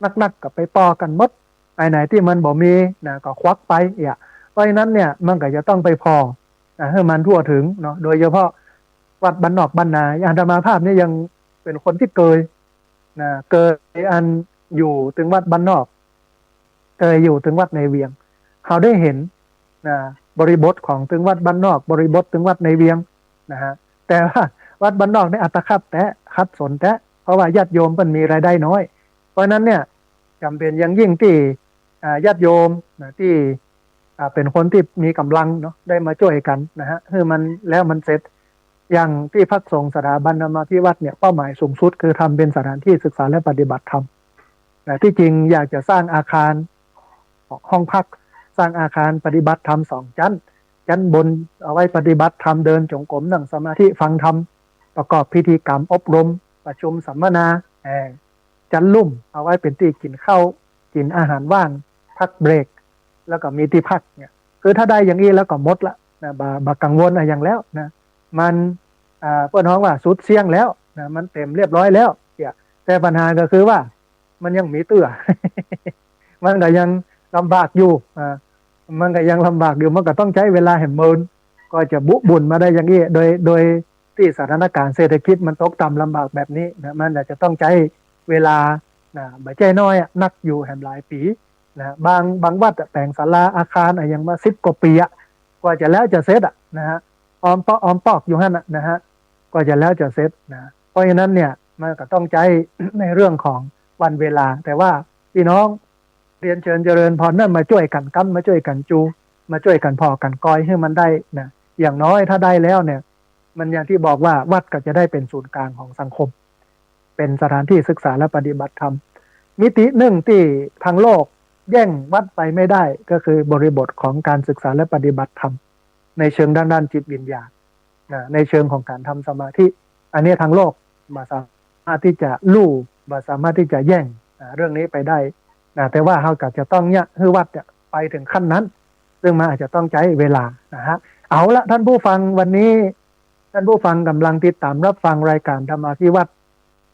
นักกับไปป้อกันหมดไอ้ไหนที่มันบ่มีนะก็ควักไปเพราะฉะนั้นเนี่ยมันก็จะต้องไปพอให้มันทั่วถึงเนาะโดยเฉพาะวัดบ้านนอกบ้านนาอาตมาภาพนี่ยังเป็นคนที่เกยอันอยู่ถึงวัดบ้านนอกเกยอยู่ถึงวัดในเวียงเขาได้เห็นบริบทของถึงวัดบ้านนอกบริบทถึงวัดในเวียงนะฮะแต่ว่าวัดบ้านนอกในอัตคับแต่คัดสนแต่เพราะว่าญาติโยมมันมีรายได้น้อยเพราะนั้นเนี่ยจำเป็นอย่างยิ่งที่ญาติโยมที่เป็นคนที่มีกำลังเนาะได้มาช่วยกันนะฮะคือมันแล้วมันเสร็จอย่างที่พักสงฆ์สถาบันธรรมาภิวัตรเนี่ยเป้าหมายสูงสุดคือทำเป็นสถานที่ศึกษาและปฏิบัติธรรมที่จริงอยากจะสร้างอาคารห้องพักสร้างอาคารปฏิบัติธรรม2 ชั้นบนเอาไว้ปฏิบัติธรรมเดินจงกรมนั่งสมาธิฟังธรรมประกอบพิธีกรรมอบรมประชุมสัมมนาชั้นลุ่มเอาไว้เป็นที่กินข้าวกินอาหารว่างพักเบรกแล้วก็มีที่พักเนี่ยคือถ้าได้อย่างนี้แล้วก็หมดละนะบากังวลอะไรอย่างแล้วนะมันเพื่อนน้องว่าสุดเสี่ยงแล้วนะมันเต็มเรียบร้อยแล้วแต่ปัญหาก็คือว่ามันยังมีเตื้อ มันก็ยังลำบากอยู่มันก็ยังลำบากอยู่มันก็ต้องใช้เวลาแห่งเมินก็จะบุญมาได้อย่างนี้โดยที่สถานการณ์เศรษฐกิจมันตกต่ำลำบากแบบนี้นะมันอาจจะต้องใช้เวลาบ่ใจน้อยนักอยู่แห่งหลายปีนะบางวัดแต่งศาลาอาคารอย่างมา10 กว่าปีกว่าจะแล้วจะเสร็จนะฮะออมปอกอยู่หั่นนะฮะก็จะแล้วจะเสร็จนะเพราะฉะนั้นเนี่ยมันก็ต้องใช้ในเรื่องของวันเวลาแต่ว่าพี่น้องเรียนเชิญเจริญพรนั่นมาช่วยกันกั้มมาช่วยกันจูมาช่วยกันพอกันกอยให้มันได้นะอย่างน้อยถ้าได้แล้วเนี่ยมันอย่างที่บอกว่าวัดก็จะได้เป็นศูนย์กลางของสังคมเป็นสถานที่ศึกษาและปฏิบัติธรรมมิติหนึ่งที่ทางโลกแย่งวัดไปไม่ได้ก็คือบริบทของการศึกษาและปฏิบัติธรรมในเชิงด้านจิตวิญญาณในเชิงของการทำสมาธิอันนี้ทางโลกมาสามารถที่จะลู่มาสามารถที่จะแย่งเรื่องนี้ไปได้แต่ว่าเราก็จะต้องเนี่ยให้วัดไปถึงขั้นนั้นซึ่งมันอาจจะต้องใช้เวลานะฮะเอาละท่านผู้ฟังวันนี้ท่านผู้ฟังกำลังติดตามรับฟังรายการธรรมาภิวัตร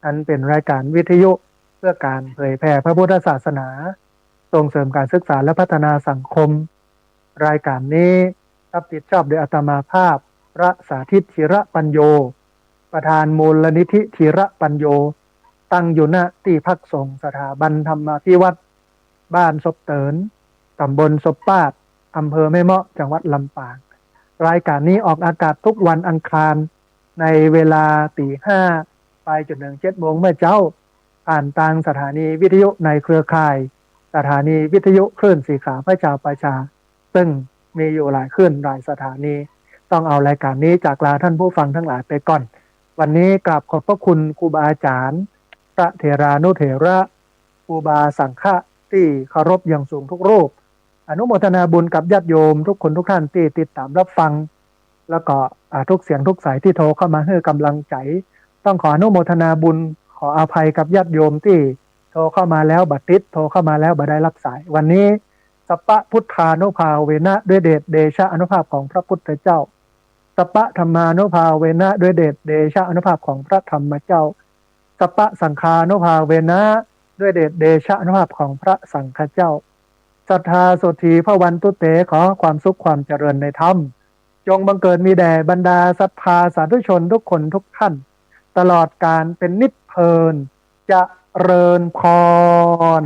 อันเป็นรายการวิทยุเพื่อการเผยแผ่พระพุทธศาสนาส่งเสริมการศึกษาและพัฒนาสังคมรายการนี้รับผิดชอบโดยอาตมาภาพพระสาธิตธีระปัญโยประธานมูลนิธิธีระปัญโยตั้งอยู่ณที่พักสงฆ์สถาบันธรรมาภิวัตรบ้านศพเตินตำบลศพปาดอำเภอแม่เมาะจังหวัดลำปางรายการนี้ออกอากาศทุกวันอังคารในเวลา 5:00 ไปจนถึง 7:00 เมื่อเจ้าผ่านทางสถานีวิทยุในเครือข่ายสถานีวิทยุคลื่นสีขาวพระชาวประชาซึ่งมีอยู่หลายคลื่นหลายสถานีต้องเอารายการนี้จากลาท่านผู้ฟังทั้งหลายไปก่อนวันนี้กราบขอบพระคุณครูบาอาจารย์พระเถรานุเถระครูบาสังฆะที่เคารพอย่างสูงทุกรูปอนุโมทนาบุญกับญาติโยมทุกคนทุกท่านที่ติดตามรับฟังแล้วก็ทุกเสียงทุกสายที่โทรเข้ามาให้กำลังใจต้องขออนุโมทนาบุญขออภัยกับญาติโยมที่โทรเข้ามาแล้วบัดติดโทรเข้ามาแล้วบัดได้รับสายวันนี้สัพพะพุทธานุภาเวนะด้วยเดชเดชะอนุภาพของพระพุทธเจ้า สัพพะธรรมานุภาเวนะด้วยเดชเดชะอนุภาพของพระธรรมเจ้าสัพพะสังฆานุภาเวนะด้วยเดชเดชะอนุภาพของพระสังฆเจ้าศรัทธาโสธีพระวันตุเตขอความสุขความเจริญในธรรมจงบังเกิดมีแด่บรรดาศรัทธาสาธุชนทุกคนทุกท่านตลอดการเป็นนิจเพลินเจริญพร